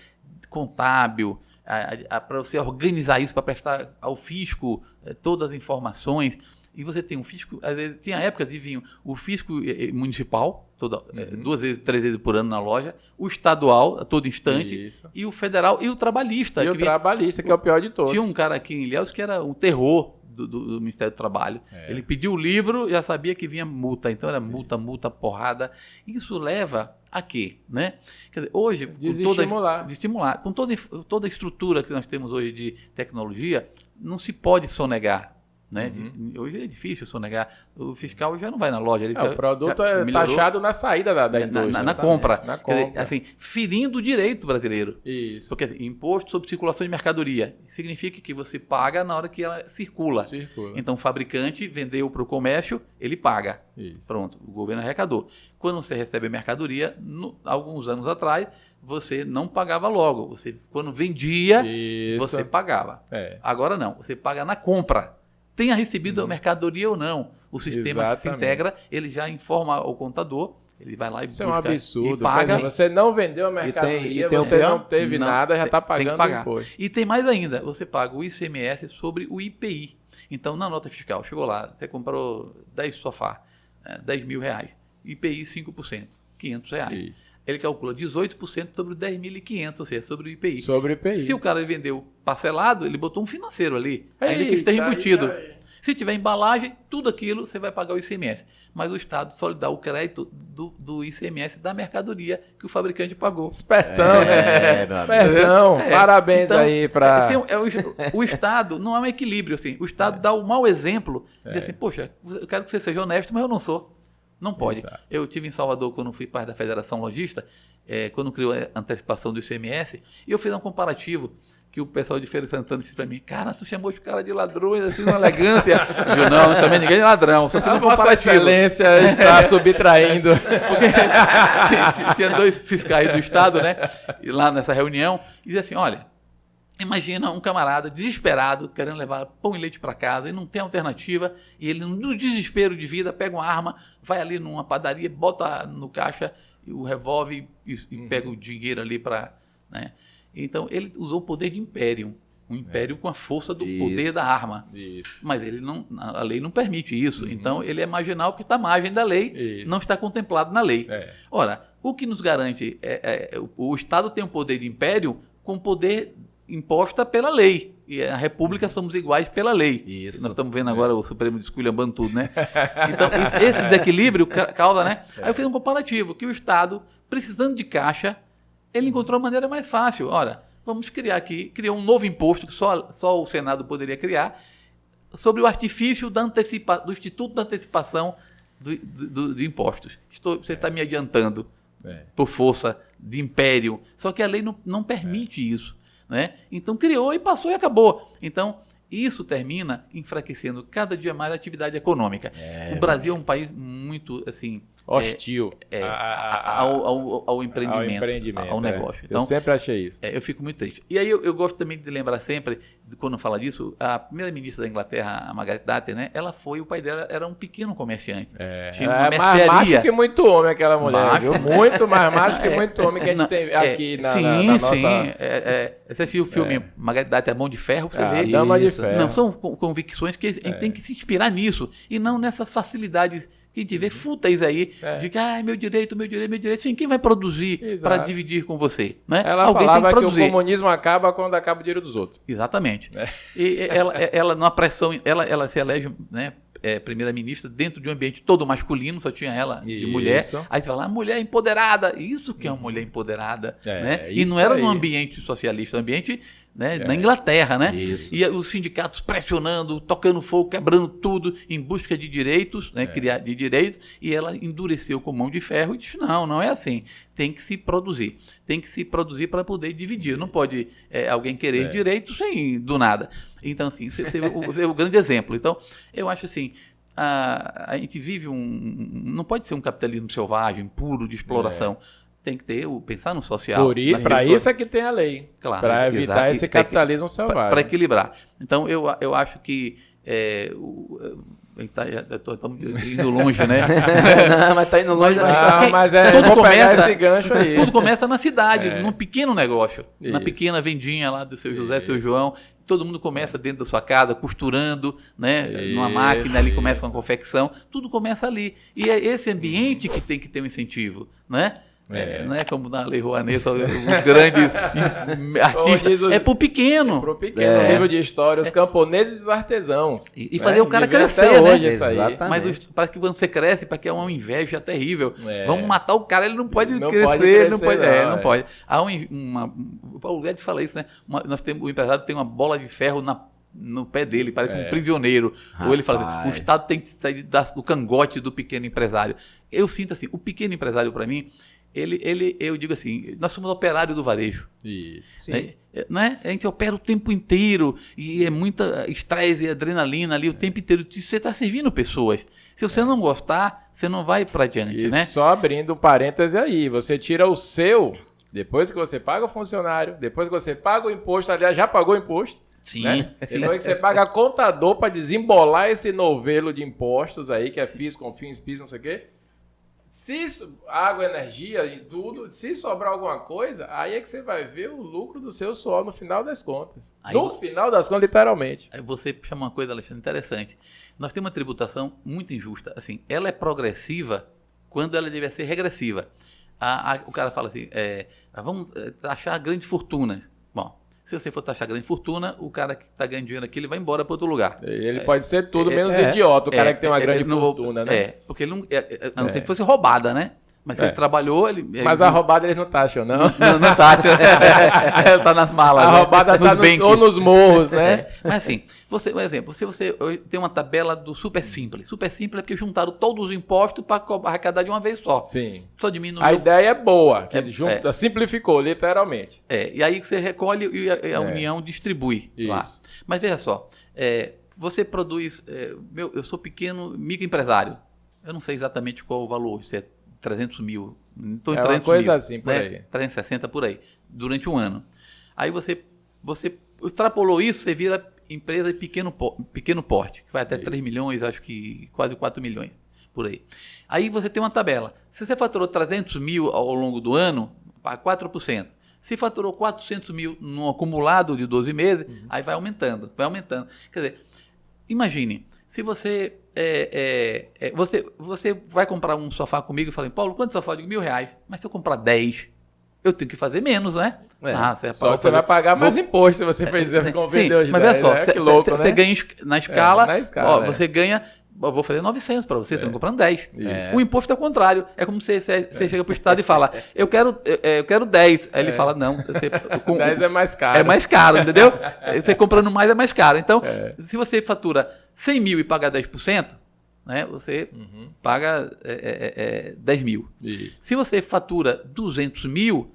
contábil, para você organizar isso, para prestar ao fisco todas as informações. E você tem um fisco, às vezes, tinha épocas que vinha o fisco municipal, 2 vezes, 3 vezes por ano na loja, o estadual, a todo instante, e o federal e o trabalhista. E o trabalhista, que é o pior de todos. Tinha um cara aqui em Ilhéus que era um terror do Ministério do Trabalho. Ele pediu o livro, já sabia que vinha multa, então era multa, porrada. Isso leva a quê? Né? Quer dizer, hoje, estimular. Com toda a estrutura que nós temos hoje de tecnologia, não se pode sonegar. Né? Hoje é difícil sonegar. O fiscal já não vai na loja. O produto é taxado na saída da indústria. Na compra. Na compra. Quer dizer, assim, ferindo o direito brasileiro. Isso. Porque assim, imposto sobre circulação de mercadoria significa que você paga na hora que ela circula. Então o fabricante vendeu para o comércio, ele paga. Isso. Pronto, o governo arrecadou. Quando você recebe a mercadoria, alguns anos atrás, você não pagava logo. Quando vendia, você pagava. Agora não, você paga na compra. Tenha recebido a mercadoria ou não. O sistema se integra, ele já informa ao contador, ele vai lá e busca. Isso é um absurdo. E paga. Você não vendeu a mercadoria, você não teve nada, já está pagando o imposto. E tem mais ainda, você paga o ICMS sobre o IPI. Então, na nota fiscal, chegou lá, você comprou 10 sofá, 10 mil reais. IPI 5%, 500 reais. Isso. Ele calcula 18% sobre os 10.500, ou seja, sobre o IPI. Sobre o IPI. Se o cara vendeu parcelado, ele botou um financeiro ali, ainda que esteja embutido. Se tiver embalagem, tudo aquilo você vai pagar o ICMS. Mas o Estado só lhe dá o crédito do ICMS da mercadoria que o fabricante pagou. Espertão, né? Espertão. Parabéns então, aí para... Assim, o Estado não é um equilíbrio. Assim. O Estado dá o mau exemplo de assim, poxa, eu quero que você seja honesto, mas eu não sou. Não pode. Exato. Eu estive em Salvador quando fui parte da Federação Logista, quando criou a antecipação do ICMS, e eu fiz um comparativo que o pessoal de Feira de Santana disse para mim, cara, tu chamou os caras de ladrões, assim, uma elegância. Eu não chamei ninguém de ladrão, só fiz um comparativo. Vossa Excelência está subtraindo. Porque tinha 2 fiscais do Estado, né, e lá nessa reunião, e dizia assim, olha, imagina um camarada desesperado, querendo levar pão e leite para casa e não tem alternativa, e ele, no desespero de vida, pega uma arma, vai ali numa padaria, bota no caixa o revólver e pega o dinheiro ali para... Né? Então, ele usou o poder de império, um império com a força do poder da arma. Mas a lei não permite isso. Então, ele é marginal porque está à margem da lei, não está contemplado na lei. Ora, o que nos garante o Estado tem um poder de império com poder imposta pela lei. E a República somos iguais pela lei. Isso. Nós estamos vendo agora o Supremo desculhambando tudo, né? Então, esse desequilíbrio causa, né? Aí eu fiz um comparativo, que o Estado, precisando de caixa, ele encontrou a maneira mais fácil. Ora, vamos criou um novo imposto que só o Senado poderia criar, sobre o artifício do Instituto da Antecipação de Impostos. Você está me adiantando por força de império, só que a lei não permite isso. Né? Então criou e passou e acabou. Então isso termina enfraquecendo cada dia mais a atividade econômica. O Brasil é um país muito assim hostil ao empreendimento, ao negócio. Então, eu sempre achei isso. Eu fico muito triste. E aí eu gosto também de lembrar sempre, quando fala disso, a primeira-ministra da Inglaterra, a Margaret Thatcher, né? O pai dela era um pequeno comerciante. Tinha uma mercearia. Mais macho que muito homem aquela mulher, viu? Muito mais macho que muito homem que a gente tem aqui na nossa... Sim. Você assistiu o filme Margaret Thatcher, A Mão de Ferro, pra você ver. Dama de Ferro. Não, são convicções que a gente tem que se inspirar nisso, e não nessas facilidades que a gente vê fúteis aí, de que, meu direito. Sim, quem vai produzir para dividir com você? Né? Ela Alguém falava tem que produzir. Que o comunismo acaba quando acaba o dinheiro dos outros. Exatamente. E ela, numa pressão, ela se elege, né, primeira-ministra dentro de um ambiente todo masculino, só tinha ela de mulher. Aí você fala, mulher empoderada. Isso que é uma mulher empoderada. Né? E não era num ambiente socialista, um ambiente... Né, na Inglaterra, né? Isso. E os sindicatos pressionando, tocando fogo, quebrando tudo em busca de direitos, né, criar de direitos, e ela endureceu com mão de ferro e disse, não é assim, tem que se produzir para poder dividir, não pode alguém querer direitos sem do nada. Então assim, você é o grande exemplo. Então eu acho assim, a gente vive não pode ser um capitalismo selvagem, puro, de exploração. Tem que pensar no social. Para isso é que tem a lei. Claro. Para evitar esse capitalismo selvagem. Para equilibrar. Então, eu acho que Estamos indo longe, né? Não, mas tá indo longe. Mas tudo vou pegar começa, esse gancho aí. Tudo começa na cidade, num pequeno negócio. Na Isso. pequena vendinha lá do seu José, seu João. Todo mundo começa dentro da sua casa, costurando, né? Numa máquina, ali começa uma confecção. Tudo começa ali. E é esse ambiente que tem que ter um incentivo, né? Não é como na Lei Rouanet, só os grandes artistas. É pro pequeno. Pro pequeno livro de história, os camponeses e os artesãos. E fazer o cara Viver crescer, até né? hoje isso aí. Exatamente. Mas para que você cresce, para que é uma inveja terrível. É. Vamos matar o cara, ele não pode Não crescer. pode crescer, não pode. não, Não pode. Há o Paulo Guedes fala isso, né? O empresário tem uma bola de ferro no pé dele, parece um prisioneiro. Ou ele fala assim, o Estado tem que sair do cangote do pequeno empresário. Eu sinto assim, o pequeno empresário, para mim, eu digo assim, nós somos operários do varejo. Isso. Sim. Né? A gente opera o tempo inteiro e é muita estresse e adrenalina ali o tempo inteiro. Você está servindo pessoas. Se você não gostar, você não vai para adiante, E né? só abrindo um parêntese aí, você tira o seu, depois que você paga o funcionário, depois que você paga o imposto, aliás, já pagou o imposto. Sim. Né? Depois que você paga contador para desembolar esse novelo de impostos aí, que é FIS, CONFINS, PIS, não sei o quê. Se água, energia e tudo, se sobrar alguma coisa, aí é que você vai ver o lucro do seu suor no final das contas. Final das contas, literalmente. Aí você chama uma coisa, Alexandre, interessante. Nós temos uma tributação muito injusta. Assim, ela é progressiva quando ela deve ser regressiva. O cara fala assim, vamos taxar grandes fortunas. Bom, se você for taxar grande fortuna, o cara que está ganhando dinheiro aqui, ele vai embora para outro lugar. Ele pode ser tudo menos idiota, o cara que tem uma grande fortuna, né? Porque ele não, a não ser que fosse roubada, né? Mas se ele trabalhou, Mas a roubada eles não taxam, não? Não taxa. Tá nas malas. A roubada tá ou nos morros, né? Mas assim, por exemplo, se você tem uma tabela do Super Simples. Super Simples é porque juntaram todos os impostos para arrecadar de uma vez só. Sim. Só diminuiu. A ideia é boa, que simplificou, literalmente. E aí você recolhe e a União distribui lá. Mas veja só, você produz... eu sou pequeno microempresário. Eu não sei exatamente qual o valor, se é 300 mil, estou em 300 uma coisa mil, assim, por aí. 360 por aí, durante um ano. Aí você extrapolou isso, você vira empresa de pequeno porte, que vai até 3 milhões, acho que quase 4 milhões, por aí. Aí você tem uma tabela. Se você faturou 300 mil ao longo do ano, paga 4%. Se faturou 400 mil no acumulado de 12 meses, aí vai aumentando. Quer dizer, imagine, se você... você vai comprar um sofá comigo e fala, Paulo, quanto sofá? Eu digo R$1.000. Mas se eu comprar 10, eu tenho que fazer menos, né? Só que você vai pagar mais imposto se você vendeu os 10. Mas veja só, que louco, você ganha na escala, você ganha... Eu vou fazer 900 para você, você não comprando 10. Isso. O imposto é o contrário. É como você chega para o Estado e fala, eu quero 10. Aí ele fala, não. 10 é mais caro. É mais caro, entendeu? Você comprando mais é mais caro. Então, se você fatura 100 mil e paga 10%, né, você paga 10 mil. Isso. Se você fatura 200 mil,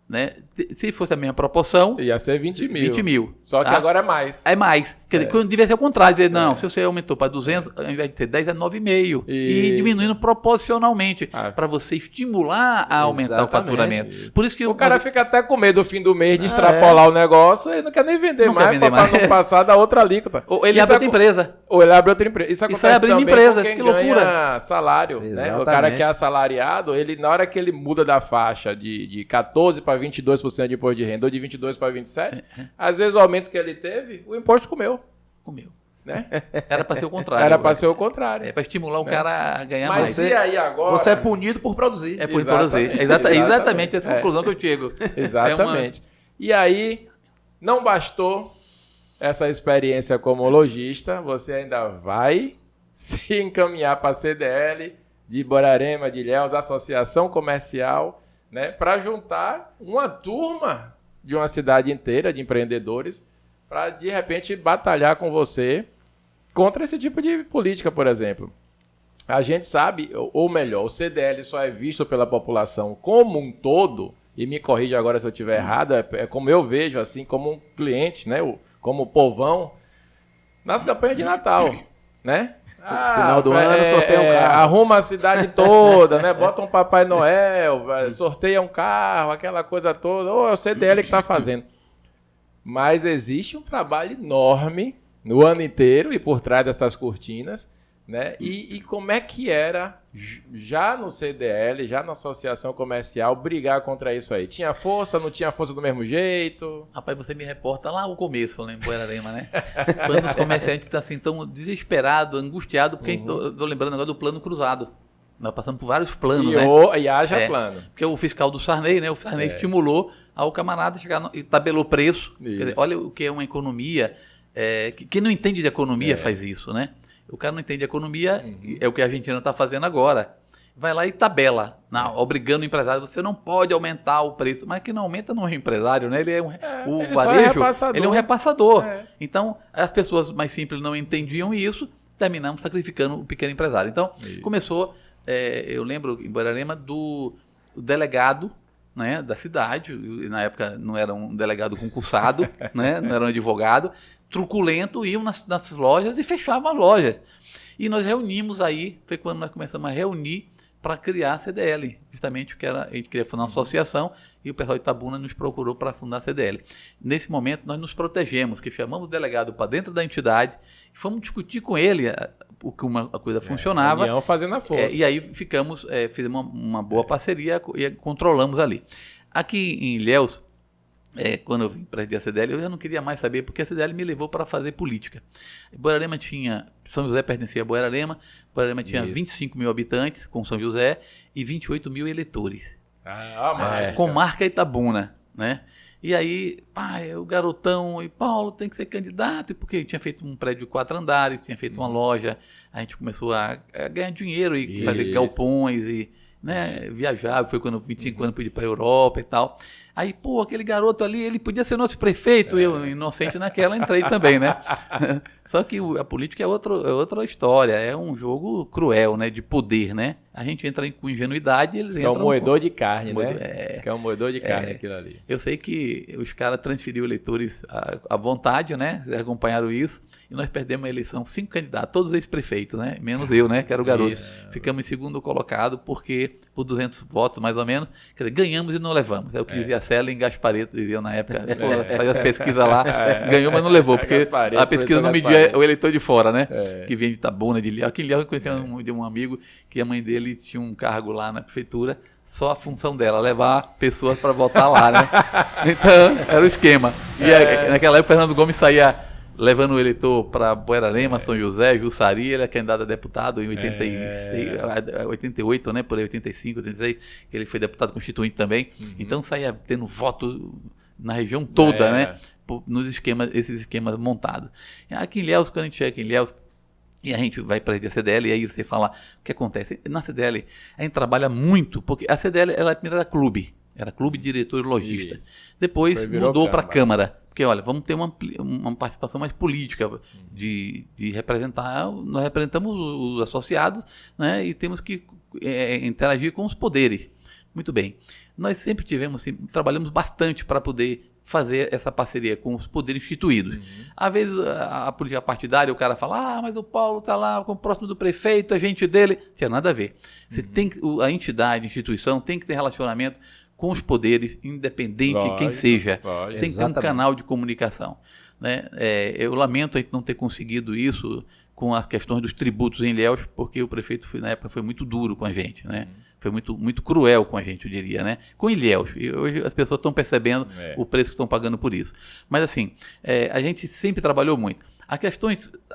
né, se fosse a mesma proporção... Ia ser 20 mil. 20 mil. Só que agora é mais. É mais. Quer dizer, quando devia ser o contrário. Dizer, não, se você aumentou para 200, ao invés de ser 10, é 9,5. E diminuindo proporcionalmente. Para você estimular a aumentar o faturamento. Por isso que o cara fica até com medo no fim do mês de extrapolar o negócio e não quer nem vender mais para não passar da outra alíquota. Ou ele abre outra empresa. Ou ele abre outra empresa. Isso acontece abrindo também empresas, com quem que loucura. ganha salário. Né? O cara que é assalariado, ele, na hora que ele muda da faixa de 14% para 22% de imposto de renda ou de 22% para 27%, às vezes o aumento que ele teve, o imposto comeu. Né? Era para ser o contrário. Era para ser o contrário. É para estimular o cara a ganhar mais. Mas e aí agora? Você é punido por produzir. É por produzir. Exatamente essa conclusão que eu chego. Exatamente. E aí, não bastou essa experiência como lojista, você ainda vai se encaminhar para a CDL de Borarema, de Ilhéus, Associação Comercial, né, para juntar uma turma de uma cidade inteira de empreendedores para, de repente, batalhar com você contra esse tipo de política, por exemplo. A gente sabe, ou melhor, o CDL só é visto pela população como um todo, e me corrija agora se eu estiver errado, é como eu vejo, assim, como um cliente, né, como povão, nas campanhas de Natal, né? Final do ano, sorteia um carro. Arruma a cidade toda, né? Bota um Papai Noel, sorteia um carro, aquela coisa toda. Ou é o CDL que está fazendo. Mas existe um trabalho enorme no ano inteiro e por trás dessas cortinas né? E como é que era, já no CDL, já na associação comercial, brigar contra isso aí? Tinha força, não tinha força do mesmo jeito? Rapaz, você me reporta lá o começo, né, em Buerarema, né? Quando os comerciantes estão assim, tão desesperados, angustiados, porque tô lembrando agora do plano cruzado. Nós passamos por vários planos, né? E haja É, plano. Porque o fiscal do Sarney, né? O Sarney estimulou ao camarada chegar e tabelou preço. Quer dizer, olha o que é uma economia. Quem não entende de economia faz isso, né? O cara não entende de economia, é o que a Argentina está fazendo agora. Vai lá e tabela, obrigando o empresário, você não pode aumentar o preço. Mas quem não aumenta não é um empresário, né? Ele é o varejo, ele é um repassador. Então, as pessoas mais simples não entendiam isso, terminamos sacrificando o pequeno empresário. Então, começou, eu lembro em Buerarema, do delegado, né, da cidade, e na época não era um delegado concursado, né, não era um advogado, truculento, iam nas lojas e fechavam as lojas. E nós reunimos aí, foi quando nós começamos a reunir para criar a CDL, justamente porque a gente queria fundar uma associação e o pessoal de Itabuna nos procurou para fundar a CDL. Nesse momento nós nos protegemos, que chamamos o delegado para dentro da entidade e fomos discutir com ele o que uma coisa funcionava. União fazendo a força. E aí fizemos uma boa parceria e controlamos ali. Aqui em Ilhéus, quando eu vim presidir a CDL, eu já não queria mais saber, porque a CDL me levou para fazer política. Buerarema tinha, São José pertencia a Buerarema tinha 25 mil habitantes, com São José, e 28 mil eleitores. Com marca Itabuna, né? E aí, o garotão, e Paulo tem que ser candidato, porque eu tinha feito um prédio de 4 andares, tinha feito uma loja, a gente começou a ganhar dinheiro e fazer galpões e, né, viajar, foi quando eu 25 anos pude ir para a Europa e tal. Aí, aquele garoto ali, ele podia ser nosso prefeito, eu, inocente naquela, entrei também, né? Só que a política é outra história, é um jogo cruel, né, de poder, né? A gente entra com ingenuidade e eles entram... É um moedor de carne, né? Isso que é um moedor de carne aquilo ali. Eu sei que os caras transferiram eleitores à vontade, né? Vocês acompanharam isso. E nós perdemos a eleição com 5 candidatos, todos ex-prefeitos, né? Menos eu, né? Que era o garoto. Ficamos em segundo colocado porque, por 200 votos mais ou menos, quer dizer, ganhamos e não levamos. É o que dizia Cela em Gaspareto, diziam na época. Fazia as pesquisas lá, ganhou, mas não levou, porque a pesquisa não media o eleitor de fora, né? Que vinha de Itabuna, de Ilhéus. Aqui em Ilhéus eu conhecia de um amigo que a mãe dele tinha um cargo lá na prefeitura, só a função dela, levar pessoas para votar lá, né? Então, era o esquema. E naquela época o Fernando Gomes saía levando o eleitor para Buerarema, São José, Jussari, ele é candidato a deputado em 88, né? Por aí, 85, 86, que ele foi deputado constituinte também. Então saía tendo voto na região toda, né? Esses esquemas montados. Aqui em Ilhéus, quando a gente chega aqui em Ilhéus, e a gente vai para a CDL, e aí você fala o que acontece. Na CDL, a gente trabalha muito, porque a CDL primeiro era clube diretor e lojista. Isso. Depois mudou para Câmara. Porque, olha, vamos ter uma participação mais política, de representar, nós representamos os associados, né, e temos que interagir com os poderes. Muito bem. Nós sempre trabalhamos bastante para poder fazer essa parceria com os poderes instituídos. Às vezes, a política partidária, o cara fala, mas o Paulo está lá próximo do prefeito, é gente dele. Não tinha nada a ver. Você a entidade, a instituição, tem que ter relacionamento com os poderes, independente de quem seja. Tem que ter um canal de comunicação. Né? Eu lamento a gente não ter conseguido isso com as questões dos tributos em Ilhéus, porque o prefeito, na época, foi muito duro com a gente, né? Foi muito, muito cruel com a gente, eu diria, né? Com Ilhéus. E hoje as pessoas estão percebendo o preço que estão pagando por isso. Mas, assim, a gente sempre trabalhou muito.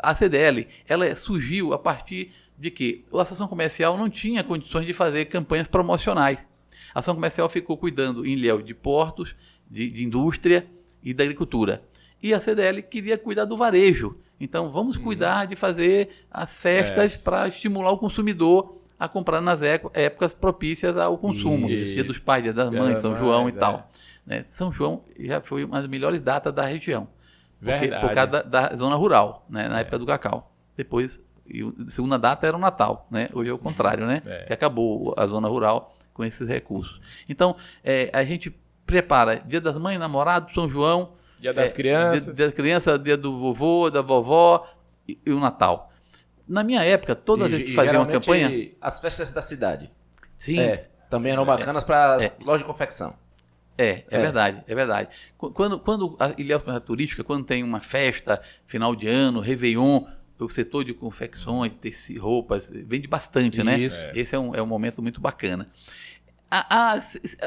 A CDL, ela surgiu a partir de que a Associação Comercial não tinha condições de fazer campanhas promocionais. A Ação Comercial ficou cuidando em Ilhéus de portos, de indústria e da agricultura. E a CDL queria cuidar do varejo. Então, vamos cuidar de fazer as festas para estimular o consumidor a comprar nas épocas propícias ao consumo. Dia dos Pais, Dia das Mães, São João e tal. Né? São João já foi uma das melhores datas da região. Por causa da zona rural, né? Na época do cacau. Depois, a segunda data era o Natal. Né? Hoje é o contrário, né? Que acabou a zona rural com esses recursos. Então, a gente prepara Dia das Mães, Namorado, São João, Dia das Crianças, Dia das Crianças, Dia do vovô, da vovó e o Natal. Na minha época, toda vez que fazia uma campanha... As festas da cidade. Sim. Também eram bacanas para as lojas de confecção. Verdade, é verdade. Quando a Ilhéus turística, quando tem uma festa, final de ano, Réveillon, o setor de confecções, roupas, vende bastante, né? Isso. Esse é um momento muito bacana.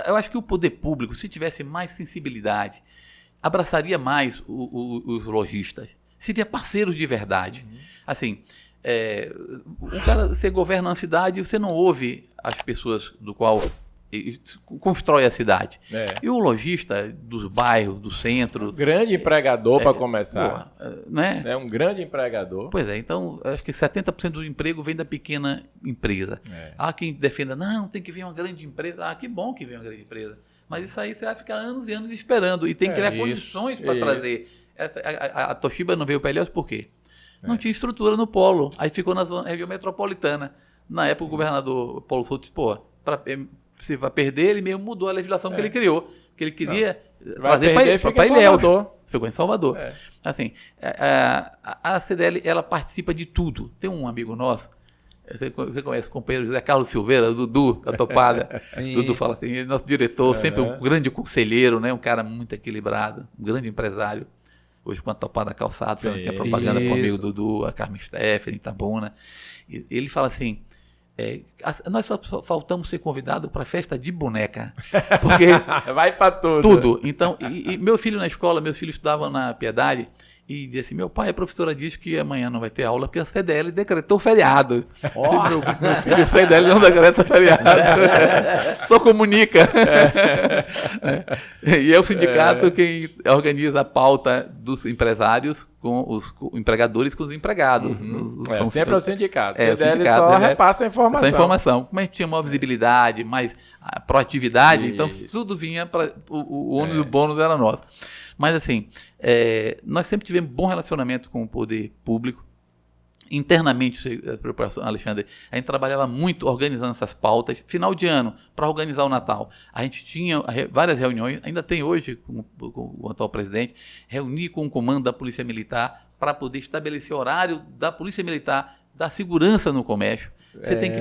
Eu acho que o poder público, se tivesse mais sensibilidade, abraçaria mais os lojistas, seria parceiros de verdade. Assim, o cara, você governa uma cidade, você não ouve as pessoas do qual constrói a cidade. E o lojista dos bairros, do centro... Grande empregador para começar. Né? É um grande empregador. Pois é, então acho que 70% do emprego vem da pequena empresa. Há quem defenda, não, tem que vir uma grande empresa. Que bom que vem uma grande empresa. Mas isso aí você vai ficar anos e anos esperando. E tem que criar condições para trazer. A Toshiba não veio para Ilhéus por quê? Não tinha estrutura no polo. Aí ficou na região metropolitana. Na época o governador Paulo Souto disse, você vai perder, ele mesmo mudou a legislação que ele criou. Que ele queria trazer para Ilhéus. Ficou em Salvador. Assim, a CDL, ela participa de tudo. Tem um amigo nosso, você conhece o companheiro José Carlos Silveira, o Dudu, da Topada. Dudu fala assim, ele é nosso diretor, sempre um grande conselheiro, né? Um cara muito equilibrado, um grande empresário. Hoje com a Topada Calçados, que é propaganda para o amigo Dudu, a Carmen Stephanie, Itabuna. Ele fala assim, nós só faltamos ser convidados para festa de boneca. Porque vai para tudo. Tudo. Então, e meu filho na escola, meus filhos estudavam na Piedade, e disse assim, meu pai, a professora disse que amanhã não vai ter aula porque a CDL decretou feriado. Meu filho, a CDL não decreta feriado. Só comunica. E é o sindicato quem organiza a pauta dos empresários com os empregadores com os empregados. Sempre é o sindicato. O CDL só repassa a informação. Essa informação. Como a gente tinha maior visibilidade, mais proatividade, então tudo vinha para o ônus e o bônus era nosso. Mas assim, nós sempre tivemos bom relacionamento com o poder público. Internamente, Alexandre, a gente trabalhava muito organizando essas pautas. Final de ano, para organizar o Natal, a gente tinha várias reuniões, ainda tem hoje com o atual presidente, reunir com o comando da Polícia Militar para poder estabelecer horário da Polícia Militar, da segurança no comércio. Você tem que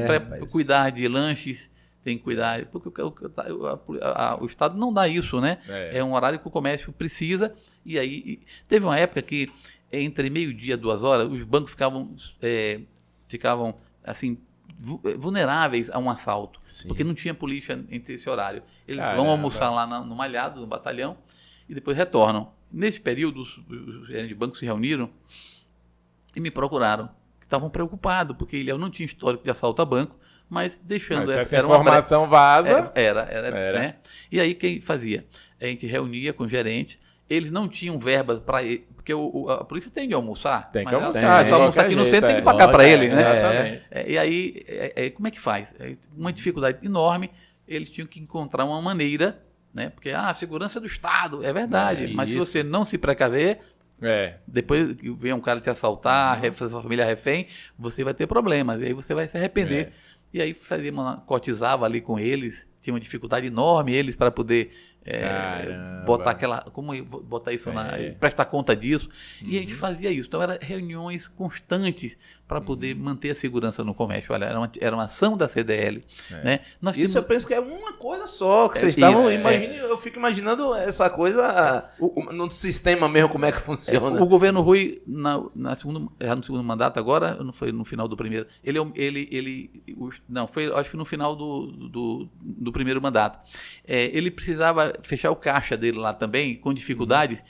cuidar de lanches, tem que cuidar, porque o Estado não dá isso, né? É um horário que o comércio precisa, e aí teve uma época que entre meio-dia e 2 horas, os bancos ficavam assim, vulneráveis a um assalto, porque não tinha polícia entre esse horário. Eles vão almoçar lá no Malhado, no batalhão, e depois retornam. Nesse período, os gerentes de banco se reuniram e me procuraram, que estavam preocupados, porque ele não tinha histórico de assalto a banco, mas deixando essa informação vaza. Né? E aí quem fazia? A gente reunia com o gerente, eles não tinham verba para... Porque a polícia tem de almoçar. Tem que almoçar. Para almoçar aqui no centro tem que pagar para ele, né? Exatamente. E aí, como é que faz? Uma dificuldade enorme, eles tinham que encontrar uma maneira, né? Porque a segurança é do Estado, é verdade. Mas se você não se precaver, depois que vem um cara te assaltar, fazer sua família refém, você vai ter problemas. E aí você vai se arrepender. E aí cotizava ali com eles, tinha uma dificuldade enorme eles para poder botar isso prestar conta disso. E a gente fazia isso. Então eram reuniões constantes para poder manter a segurança no comércio. Olha, era uma ação da CDL. Né? Isso eu penso que é uma coisa só, que vocês estavam... Eu fico imaginando essa coisa no sistema mesmo, como é que funciona. O governo Rui, já no segundo mandato agora, não foi no final do primeiro, acho que no final do primeiro mandato. Ele precisava fechar o caixa dele lá também, com dificuldade,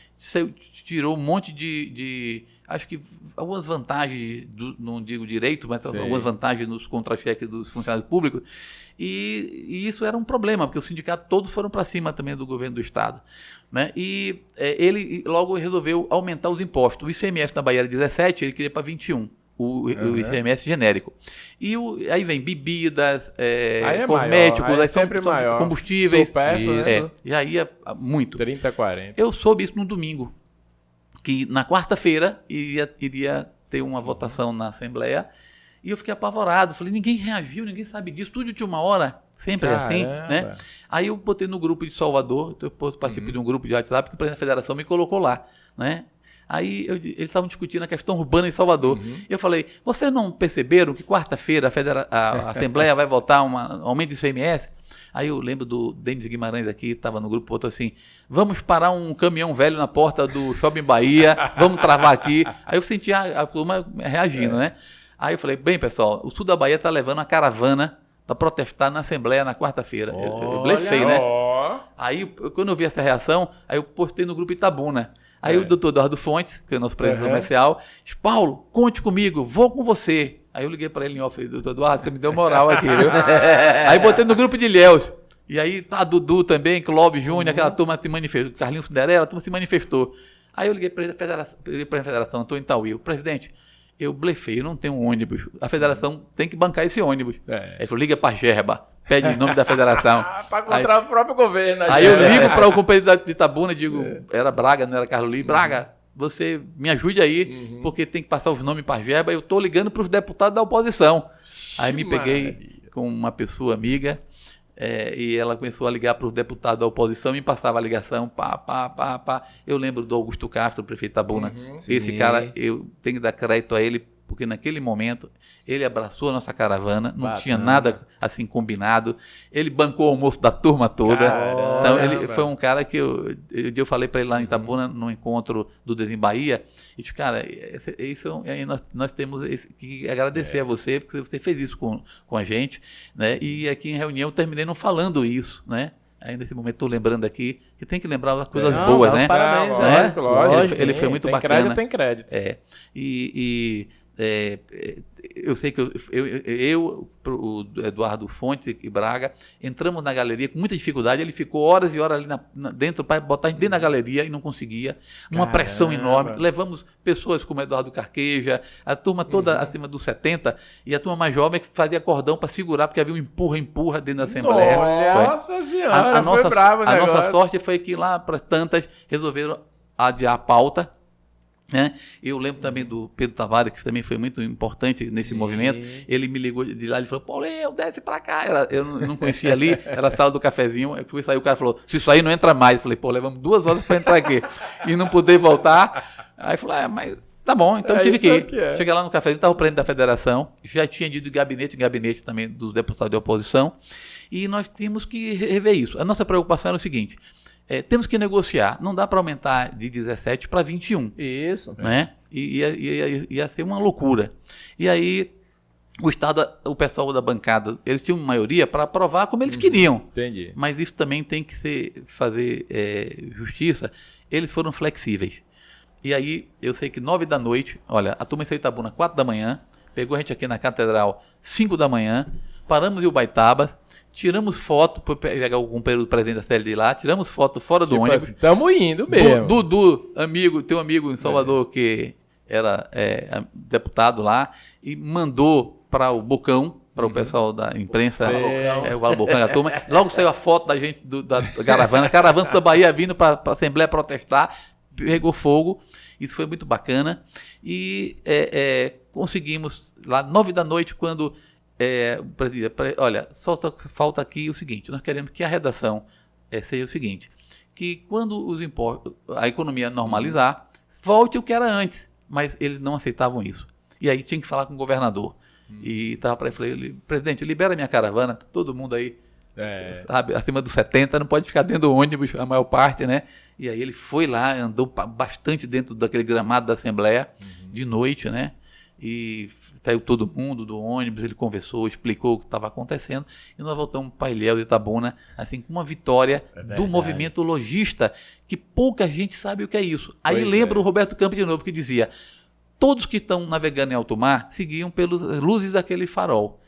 tirou um monte de acho que algumas vantagens, não digo direito, mas algumas vantagens nos contra-cheques dos funcionários públicos, e isso era um problema, porque os sindicatos todos foram para cima também do governo do Estado. Né? E ele logo resolveu aumentar os impostos. O ICMS na Bahia era 17, ele queria para 21. O ICMS genérico. E aí vem bebidas, cosméticos, maior, são combustíveis. Supérfluo, já ia muito. 30, 40. Eu soube isso no domingo, que na quarta-feira iria ter uma votação na Assembleia, e eu fiquei apavorado. Falei, ninguém reagiu, ninguém sabe disso, tudo de última hora. Sempre é assim, né? Aí eu botei no grupo de Salvador, eu participei de um grupo de WhatsApp que o presidente da federação me colocou lá, né? Aí eles estavam discutindo a questão urbana em Salvador. Eu falei, vocês não perceberam que quarta-feira a Assembleia vai votar um aumento do ICMS? Aí eu lembro do Denis Guimarães aqui, estava no grupo, outro assim, vamos parar um caminhão velho na porta do Shopping Bahia, vamos travar aqui. Aí eu senti a turma reagindo, né? Aí eu falei, bem, pessoal, o sul da Bahia está levando uma caravana para protestar na Assembleia na quarta-feira. Eu blefei, né? Aí, quando eu vi essa reação, aí eu postei no grupo Itabuna. Aí o doutor Eduardo Fontes, que é o nosso presidente comercial, disse, Paulo, conte comigo, vou com você. Aí eu liguei para ele em off, doutor Eduardo, você me deu moral aqui, viu? Aí botei no grupo de Ilhéus. E aí tá Dudu também, Clóvis Júnior, aquela turma se manifestou, Carlinhos Cinderela, a turma se manifestou. Aí eu liguei para a federação, Antônio Tauil, presidente, eu blefei, eu não tenho um ônibus, a federação tem que bancar esse ônibus. Ele falou, liga para Gerba, pede o nome da federação. Para contra o próprio governo. Aí eu ligo para o companheiro de Itabuna e digo, era Braga, não era Carlos Lee, Braga, você me ajude aí, porque tem que passar os nomes para Gerba, eu estou ligando para os deputados da oposição. Aí me peguei com uma pessoa amiga, e ela começou a ligar para os deputados da oposição, me passava a ligação, pá. Eu lembro do Augusto Castro, prefeito de Itabuna. Esse cara, eu tenho que dar crédito a ele, porque naquele momento ele abraçou a nossa caravana, não tinha nada assim combinado, ele bancou o almoço da turma toda. Caramba. Então ele foi um cara que eu falei para ele lá em Itabuna, no encontro do Desim Bahia, e disse, cara, isso nós temos que agradecer a você, porque você fez isso com a gente, né? E aqui em reunião eu terminei não falando isso, né? Aí nesse momento estou lembrando aqui que tem que lembrar as coisas boas, né? Parabéns, né? Lógico, ele foi muito bacana. Tem crédito. Eu sei que o Eduardo Fontes e Braga entramos na galeria com muita dificuldade. Ele ficou horas e horas ali dentro para botar a gente dentro da galeria e não conseguia. Uma pressão enorme. Levamos pessoas como Eduardo Carqueja, a turma toda acima dos 70 e a turma mais jovem que fazia cordão para segurar, porque havia um empurra dentro da Assembleia. Nossa Senhora, nossa, foi bravo o a negócio. nossa sorte foi que lá para tantas resolveram adiar a pauta. Né? Eu lembro também do Pedro Tavares, que também foi muito importante nesse movimento. Ele me ligou de lá e falou, Paulinho, desce pra cá. Eu não conhecia ali, era a sala do cafezinho. Eu fui sair, o cara falou, se isso aí não entra mais. Eu falei, levamos 2 horas para entrar aqui e não poder voltar. Aí falou, mas tá bom, então tive que ir. Cheguei lá no cafezinho, estava o presidente da federação, já tinha ido de gabinete em gabinete também dos deputados de oposição, e nós tínhamos que rever isso. A nossa preocupação era o seguinte, temos que negociar, não dá para aumentar de 17 para 21. Isso. Né? Ia ser uma loucura. E aí o pessoal da bancada, eles tinham maioria para aprovar como eles queriam. Entendi. Mas isso também tem que fazer justiça. Eles foram flexíveis. E aí eu sei que 9 da noite, olha, a turma saiu de Itabuna 4 da manhã, pegou a gente aqui na Catedral 5 da manhã, paramos em Ubaitabas, tiramos foto, para pegar algum período do presidente da CLD lá, tiramos foto fora do ônibus. Estamos indo mesmo. Dudu, teu amigo em Salvador, que era deputado lá, e mandou para o Bocão, para o pessoal da imprensa, o Bocão da turma. Logo saiu a foto da gente, da caravana, caravana da Bahia vindo para a Assembleia protestar, pegou fogo, isso foi muito bacana. E conseguimos, lá 9 da noite, quando... olha, só falta aqui o seguinte, nós queremos que a redação seja o seguinte, que quando a economia normalizar, volte o que era antes, mas eles não aceitavam isso. E aí tinha que falar com o governador. E estava para ele, falei, presidente, libera minha caravana, todo mundo aí, sabe, acima dos 70, não pode ficar dentro do ônibus, a maior parte, né? E aí ele foi lá, andou bastante dentro daquele gramado da Assembleia, de noite, né? E saiu todo mundo do ônibus, ele conversou, explicou o que estava acontecendo, e nós voltamos para Ilhéus e Itabuna, assim, com uma vitória do movimento lojista, que pouca gente sabe o que é isso. Aí lembra o Roberto Campos de novo, que dizia, todos que estão navegando em alto mar seguiam pelas luzes daquele farol.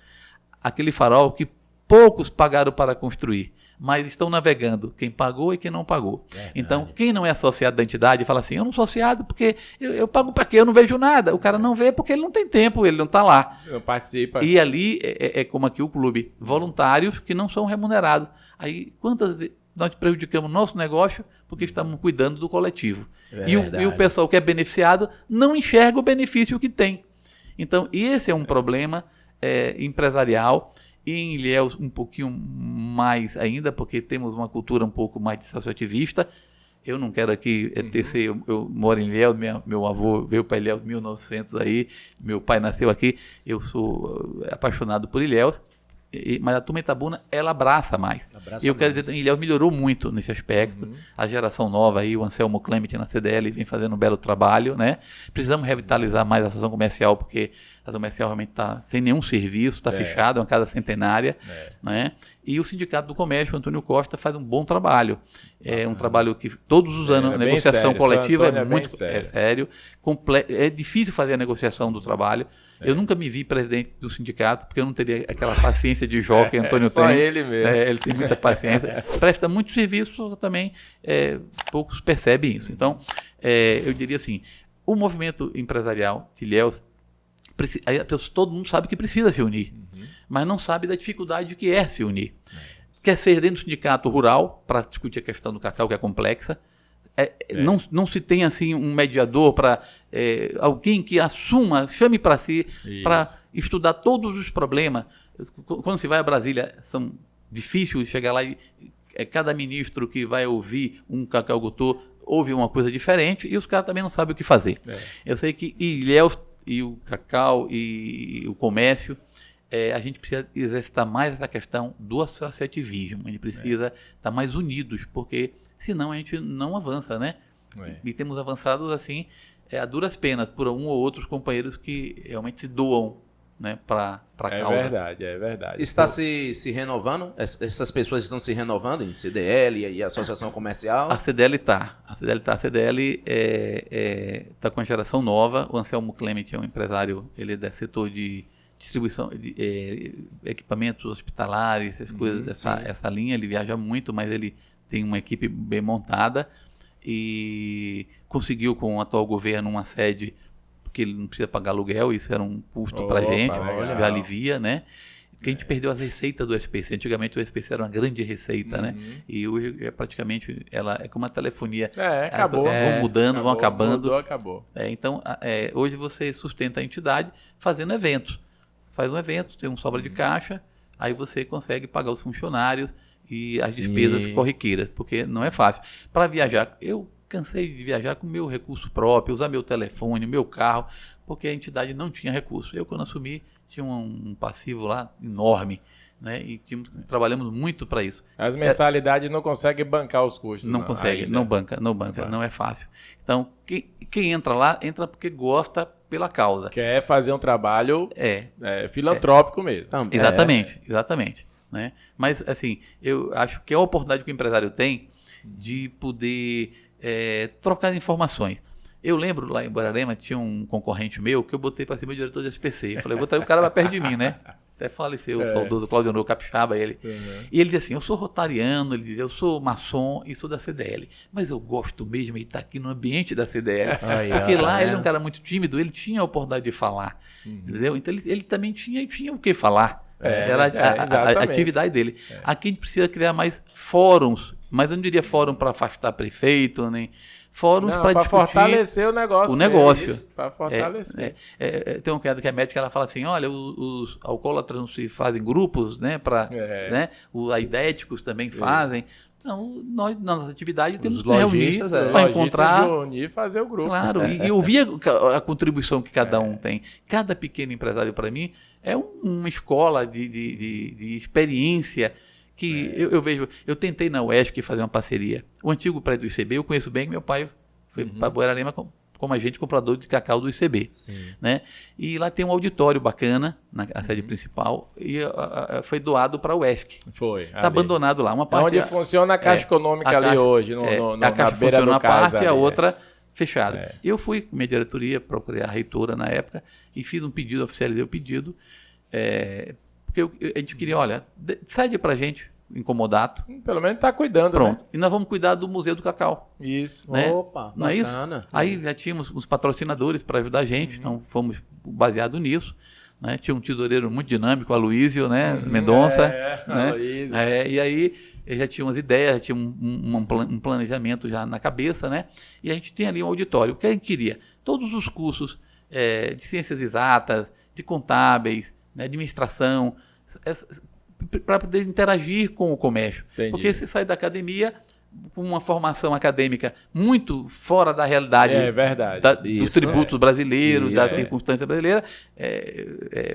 Aquele farol que poucos pagaram para construir, mas estão navegando quem pagou e quem não pagou. Então, quem não é associado da entidade fala assim, eu não sou associado porque eu pago para quê? Eu não vejo nada. O cara não vê porque ele não tem tempo, ele não está lá. Não participa. E ali é como aqui o clube, voluntários que não são remunerados. Aí, quantas vezes nós prejudicamos nosso negócio porque estamos cuidando do coletivo. E o pessoal que é beneficiado não enxerga o benefício que tem. Então, esse é um problema empresarial. E em Ilhéus um pouquinho mais ainda, porque temos uma cultura um pouco mais associativista. Eu não quero aqui tecer, eu moro em Ilhéus, meu avô veio para Ilhéus em 1900 aí, meu pai nasceu aqui, eu sou apaixonado por Ilhéus. mas a turma Itabuna, ela abraça mais. E eu quero dizer, Ilhéus melhorou muito nesse aspecto. A geração nova aí, o Anselmo Clement na CDL, vem fazendo um belo trabalho, né? Precisamos revitalizar mais a associação comercial, porque a associação comercial realmente está sem nenhum serviço, está fechada, é uma casa centenária, né? E o Sindicato do Comércio, o Antônio Costa, faz um bom trabalho. É um trabalho que todos os anos, a negociação coletiva é muito sério. É difícil fazer a negociação do trabalho. Eu nunca me vi presidente do sindicato, porque eu não teria aquela paciência de Jó que Antônio tem. Só ele mesmo. Ele tem muita paciência. Presta muito serviço também, poucos percebem isso. Então, eu diria assim, o movimento empresarial de Ilhéus, todo mundo sabe que precisa se unir, mas não sabe da dificuldade que é se unir. Quer ser dentro do sindicato rural, para discutir a questão do cacau, que é complexa. Não se tem assim um mediador para alguém que assuma, chame para si, para estudar todos os problemas. Quando se vai a Brasília, são difíceis chegar lá e cada ministro que vai ouvir um cacaucultor ouve uma coisa diferente e os caras também não sabem o que fazer. Eu sei que Ilhéus e o cacau e o comércio, a gente precisa exercitar mais essa questão do associativismo. A gente precisa estar mais unidos, porque senão a gente não avança, né? E temos avançado assim, a duras penas, por um ou outros companheiros que realmente se doam, né, para a causa. É verdade. Está se renovando? Essas pessoas estão se renovando em CDL e Associação Comercial? A CDL está. A CDL está com uma geração nova. O Anselmo Clement é um empresário, ele é do setor de distribuição de equipamentos hospitalares, essas coisas, essa linha. Ele viaja muito, mas ele tem uma equipe bem montada e conseguiu com o atual governo uma sede que ele não precisa pagar aluguel, isso era um custo para a gente, já alivia, né? Porque a gente perdeu as receitas do SPC. Antigamente o SPC era uma grande receita, né? E hoje praticamente ela é como a telefonia. Acabou. Vão mudando, vão acabando. Acabou. Então, hoje você sustenta a entidade fazendo eventos. Faz um evento, tem um sobra de caixa, aí você consegue pagar os funcionários e as despesas corriqueiras, porque não é fácil. Para viajar, eu cansei de viajar com meu recurso próprio, usar meu telefone, meu carro, porque a entidade não tinha recurso. Eu, quando assumi, tinha um passivo lá enorme, né? E trabalhamos muito para isso. As mensalidades não conseguem bancar os custos. Não consegue, ainda. não banca, não é fácil. Então, quem entra lá, entra porque gosta pela causa. Quer fazer um trabalho filantrópico mesmo. Exatamente. Né? Mas, assim, eu acho que é a oportunidade que o empresário tem de poder trocar informações. Eu lembro lá em Borarema, tinha um concorrente meu que eu botei para ser meu diretor de SPC. Eu falei, vou trazer o cara para perto de mim, né? Até faleceu o saudoso Cláudio Honor Capixaba, ele. E ele dizia assim, eu sou rotariano, ele dizia, eu sou maçom e sou da CDL. Mas eu gosto mesmo de estar aqui no ambiente da CDL. Porque lá ele é um cara muito tímido, ele tinha a oportunidade de falar. Entendeu? Então ele também tinha o que falar. Era a atividade dele. Aqui a gente precisa criar mais fóruns, mas eu não diria fórum para afastar prefeito, nem fóruns para discutir fortalecer o negócio. Para fortalecer. Tem uma piada que é médica, ela fala assim, olha, os alcoólatras não se fazem grupos, né? Né, os aidéticos também fazem. Então, nós, na nossa atividade, temos que reunir para encontrar. E fazer o grupo. Claro, e ouvir a contribuição que cada um tem. Cada pequeno empresário, para mim, é uma escola de experiência que eu vejo. Eu tentei na UESC fazer uma parceria. O antigo prédio do ICB, eu conheço bem, meu pai foi para Borarema como agente comprador de cacau do ICB. Né? E lá tem um auditório bacana, na sede principal, e foi doado para a UESC. Está abandonado lá. Uma parte, onde funciona a Caixa Econômica ali hoje, a Caixa funciona uma parte e a outra fechada. Eu fui com minha diretoria, procurei a reitora na época, e fiz um pedido, oficializei o pedido, porque a gente queria, olha, cede para a gente, incomodato. Pelo menos está cuidando, pronto. Né? E nós vamos cuidar do Museu do Cacau. Isso. Né? Opa, não é isso? Aí já tínhamos os patrocinadores para ajudar a gente, então fomos baseados nisso. Né? Tinha um tesoureiro muito dinâmico, a Aloysio, né? Mendonça. Né? E aí já tinha umas ideias, já tinha um planejamento já na cabeça, né? E a gente tem ali um auditório. O que a gente queria? Todos os cursos de ciências exatas, de contábeis, né? Administração, para poder interagir com o comércio. Entendi. Porque você sai da academia, com uma formação acadêmica muito fora da realidade verdade. dos tributos brasileiros, da circunstância brasileira,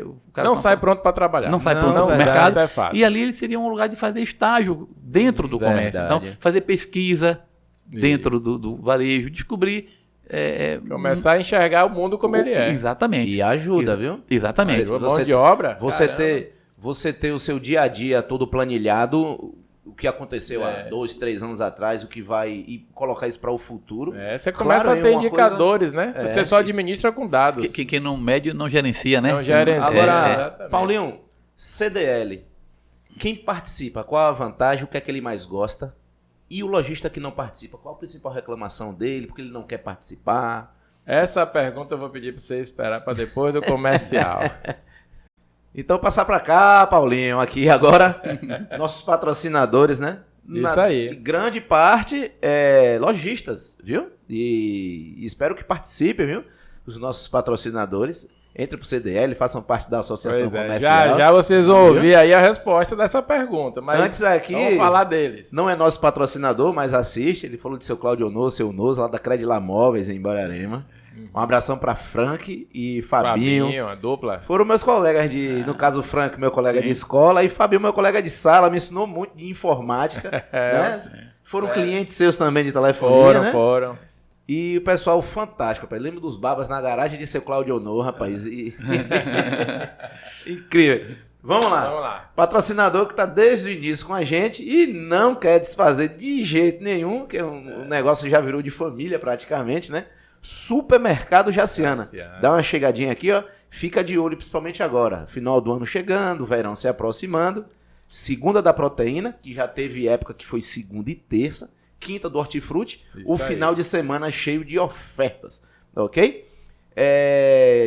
o cara não sai pronto para trabalhar. Não sai pronto para o mercado. Isso é fato. E ali ele seria um lugar de fazer estágio dentro do comércio. Então, fazer pesquisa dentro do varejo, descobrir... começar a enxergar o mundo como ele é. Exatamente. E ajuda, viu? Exatamente. Mão de obra. Você ter o seu dia a dia todo planilhado, o que aconteceu há 2, 3 anos atrás, o que vai, e colocar isso para o futuro. Você começa a ter indicadores, né? Você só administra com dados. Quem não mede não gerencia, né? Não gerencia. Agora, Paulinho, CDL, quem participa, qual a vantagem, o que é que ele mais gosta? E o lojista que não participa, qual a principal reclamação dele, porque ele não quer participar? Essa pergunta eu vou pedir para você esperar para depois do comercial. Então passar para cá, Paulinho, aqui agora, nossos patrocinadores, né? Isso aí. Grande parte lojistas, viu? E espero que participem, viu? Os nossos patrocinadores. Entre pro CDL, façam parte da associação comercial. Já vocês vão ouvir aí a resposta dessa pergunta. Mas antes aqui, vamos falar deles. Não é nosso patrocinador, mas assiste. Ele falou de seu Claudio Ono, seu Noso, lá da Credilar Móveis, em Borarema. Um abração para Frank e Fabinho. A dupla. Foram meus colegas no caso, Frank, meu colega de escola, e Fabinho, meu colega de sala, me ensinou muito de informática. Né? Foram clientes seus também de telefonia, Foram. E o pessoal fantástico, rapaz. Lembro dos babas na garagem de seu Claudio Honor, rapaz. Incrível. Vamos lá. Patrocinador que está desde o início com a gente e não quer desfazer de jeito nenhum, que o negócio já virou de família praticamente, né? Supermercado Jaciana. Dá uma chegadinha aqui, ó. Fica de olho, principalmente agora. Final do ano chegando, verão se aproximando. Segunda da proteína, que já teve época que foi segunda e terça. Quinta do hortifruti, o final de semana cheio de ofertas, ok?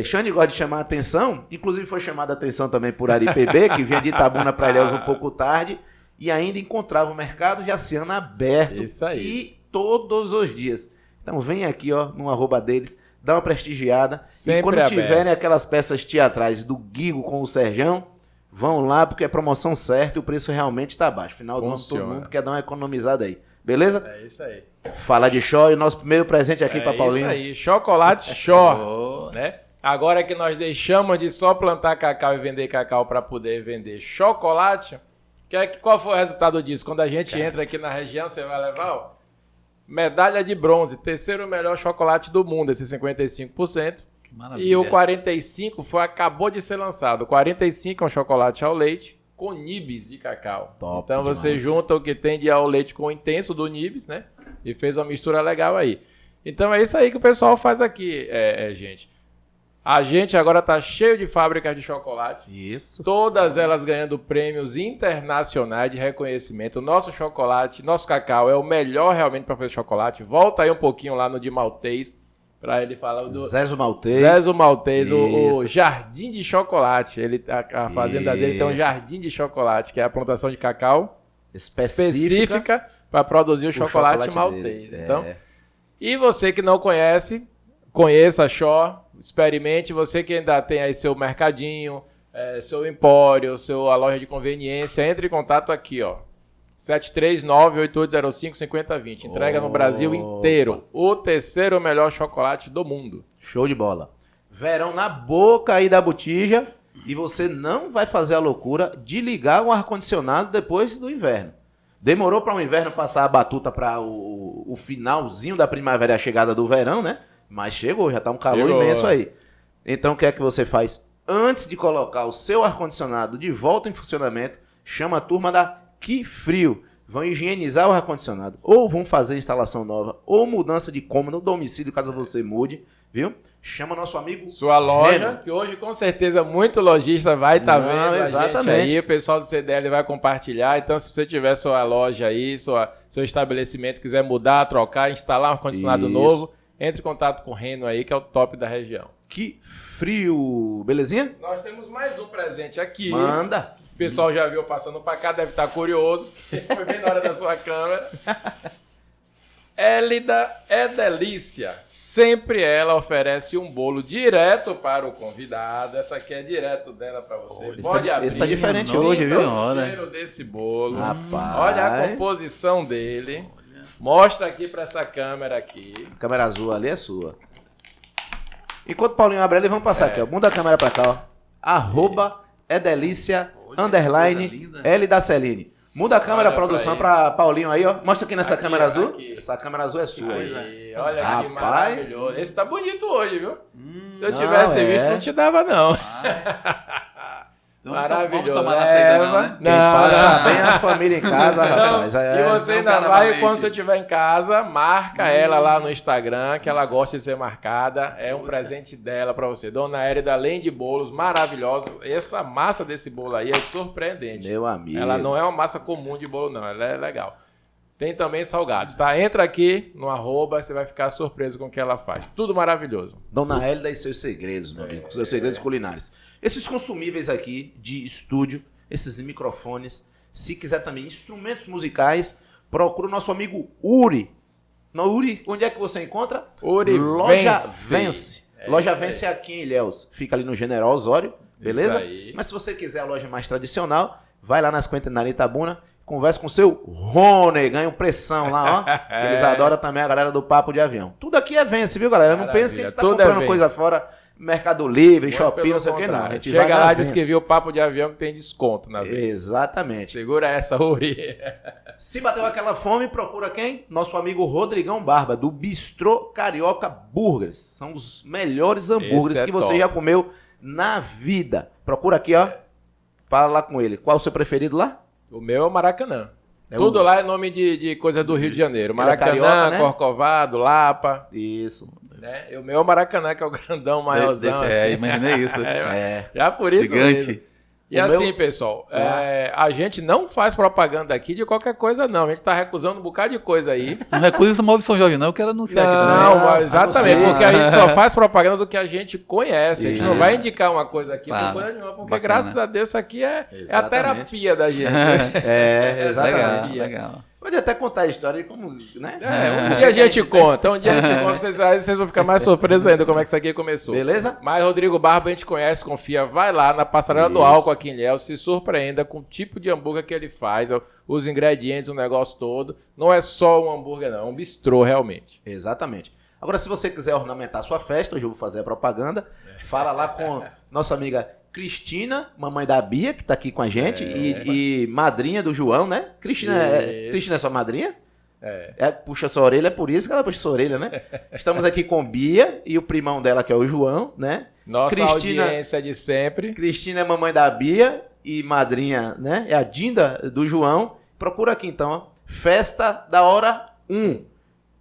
Xande gosta de chamar a atenção, inclusive foi chamada a atenção também por Ari PB, que vinha de Itabuna para Ilhéus um pouco tarde, e ainda encontrava o mercado Jaciana aberto e todos os dias. Então vem aqui, ó, no @ deles, dá uma prestigiada, sempre e quando aberto. tiverem aquelas peças teatrais do Guigo com o Serjão, vão lá, porque é promoção certa e o preço realmente está baixo. Final do ano todo mundo quer dar uma economizada aí. Beleza? É isso aí. Fala de Shaw e o nosso primeiro presente aqui para Paulinho. É isso aí, chocolate Shaw, né? Agora que nós deixamos de só plantar cacau e vender cacau para poder vender chocolate, qual foi o resultado disso? Quando a gente entra aqui na região, você vai levar, ó, medalha de bronze, terceiro melhor chocolate do mundo, esse 55%. Que maravilha. E o 45 acabou de ser lançado. O 45 é um chocolate ao leite com nibs de cacau. Top então demais. Você junta o que tem de ao leite com o intenso do nibs, né? E fez uma mistura legal aí. Então é isso aí que o pessoal faz aqui, gente. A gente agora tá cheio de fábricas de chocolate. Isso. Todas elas ganhando prêmios internacionais de reconhecimento. Nosso chocolate, nosso cacau é o melhor realmente para fazer chocolate. Volta aí um pouquinho lá no de Maltês. Pra ele falar do Zezo Maltês, o jardim de chocolate. A fazenda dele tem um jardim de chocolate, que é a plantação de cacau específica para produzir o chocolate maltês. Então, e você que não conhece, conheça a Shaw, experimente. Você que ainda tem aí seu mercadinho, seu empório, a loja de conveniência, entre em contato aqui, ó. 739-8805-5020. Entrega no Brasil inteiro. O terceiro melhor chocolate do mundo. Show de bola. Verão na boca aí da botija e você não vai fazer a loucura de ligar o ar-condicionado depois do inverno. Demorou para o inverno passar a batuta para o finalzinho da primavera e a chegada do verão, né? Mas chegou, já tá um calor imenso aí. Então o que é que você faz? Antes de colocar o seu ar-condicionado de volta em funcionamento, chama a turma da Que Frio. Vão higienizar o ar-condicionado, ou vão fazer instalação nova, ou mudança de cômodo, domicílio, caso você mude, viu? Chama nosso amigo sua loja, Reno. Que hoje com certeza muito lojista vai estar vendo exatamente. A gente aí, o pessoal do CDL vai compartilhar. Então se você tiver sua loja aí, seu estabelecimento, quiser mudar, trocar, instalar um ar-condicionado novo, entre em contato com o Reno aí, que é o top da região. Que Frio, belezinha? Nós temos mais um presente aqui. Manda! O pessoal já viu passando para cá, deve estar curioso. Foi bem na hora da sua câmera. Élida é delícia. Sempre ela oferece um bolo direto para o convidado. Essa aqui é direto dela para você. Pode abrir. Esse tá diferente hoje, viu? O cheiro desse bolo. Rapaz. Olha a composição dele. Mostra aqui pra essa câmera aqui. A câmera azul ali é sua. Enquanto o Paulinho abre ali, vamos passar aqui, ó. Muda a câmera pra cá, ó. @edelícia, _ L da Celine. Muda a câmera, Olha produção, pra pra Paulinho aí, ó. Mostra aqui nessa Aqui, câmera azul. aqui. Essa câmera azul é sua aí. Aí, olha que Rapaz. maravilhoso. Esse tá bonito hoje, viu? Se eu não, tivesse visto, não te dava, não. Então, Maravilhoso. Vamos tomar na saída não, né? Quem passa bem a família em casa, rapaz. E você não, ainda vai, carnavamente. quando você estiver em casa, marca ela lá no Instagram, que ela gosta de ser marcada. É um presente dela pra você. Dona Érida, além de bolos maravilhosos, essa massa desse bolo aí é surpreendente. Meu amigo. Ela não é uma massa comum de bolo, não. Ela é legal. Tem também salgados, tá? Entra aqui no @ você vai ficar surpreso com o que ela faz. Tudo maravilhoso. Dona Hélida e seus segredos, meu amigo. Seus segredos culinários. Esses consumíveis aqui de estúdio, esses microfones, se quiser também instrumentos musicais, procura o nosso amigo Uri. No Uri, onde é que você encontra? Uri Loja Vence. Vence. É Loja isso Vence aqui em Ilhéus. Fica ali no General Osório, beleza? aí. Mas se você quiser a loja mais tradicional, vai lá nas Quentas na Itabuna, conversa com o seu Rony, ganha um pressão lá, ó. Que eles adoram também a galera do Papo de Avião. Tudo aqui é Vence, viu, galera? Não pensa que a gente tá Tudo é comprando Vence. coisa fora, Mercado Livre, Muito Shopee, pelo não sei o que, não. A contrário. gente vai Chega na lá e diz Vence. que viu o papo de avião que tem desconto na vez. Exatamente. Segura essa, Uri. Se bateu aquela fome, procura quem? Nosso amigo Rodrigão Barba, do Bistrô Carioca Burgers. São os melhores hambúrgueres Esse é que você top. já comeu na vida. Procura aqui, ó. Fala lá com ele. Qual o seu preferido lá? O meu é o Maracanã. É Tudo o- lá é nome de coisa do Rio de Janeiro. Ele é Maracanã, carioca, né? Corcovado, Lapa. Isso. Né? E o meu é o Maracanã, que é o grandão, maiorzão. assim. Imaginei isso. É. Já por isso Gigante. mesmo. E O assim, meu- pessoal, a gente não faz propaganda aqui de qualquer coisa, não. A gente tá recusando um bocado de coisa aí. Não recusa esse Móvel São Jorge, não. Eu quero anunciar aqui também. Não, também. exatamente, Anuncia. porque a gente só faz propaganda do que a gente conhece. A gente não Isso. vai indicar uma coisa aqui por Claro. coisa nenhuma, porque Bacana. graças a Deus isso aqui é a Exatamente. terapia da gente. né? É, exatamente. Legal, legal. Pode até contar a história de como, né? Um dia a gente conta, vocês vão ficar mais surpresos ainda como é que isso aqui começou. Beleza? Mas Rodrigo Barba a gente conhece, confia, vai lá na Passarela do Isso. Álcool aqui em Ilhéus, se surpreenda com o tipo de hambúrguer que ele faz, os ingredientes, o negócio todo. Não é só um hambúrguer não, é um bistrô realmente. Exatamente. Agora, se você quiser ornamentar a sua festa, hoje eu vou fazer a propaganda, fala lá com nossa amiga Cristina, mamãe da Bia, que tá aqui com a gente, e madrinha do João, né? Cristina é sua madrinha? Puxa sua orelha, é por isso que ela puxa sua orelha, né? Estamos aqui com Bia e o primão dela, que é o João, né? Nossa Cristina- audiência de sempre. Cristina é mamãe da Bia e madrinha, né? É a Dinda do João. Procura aqui então, ó. Festa da hora 1.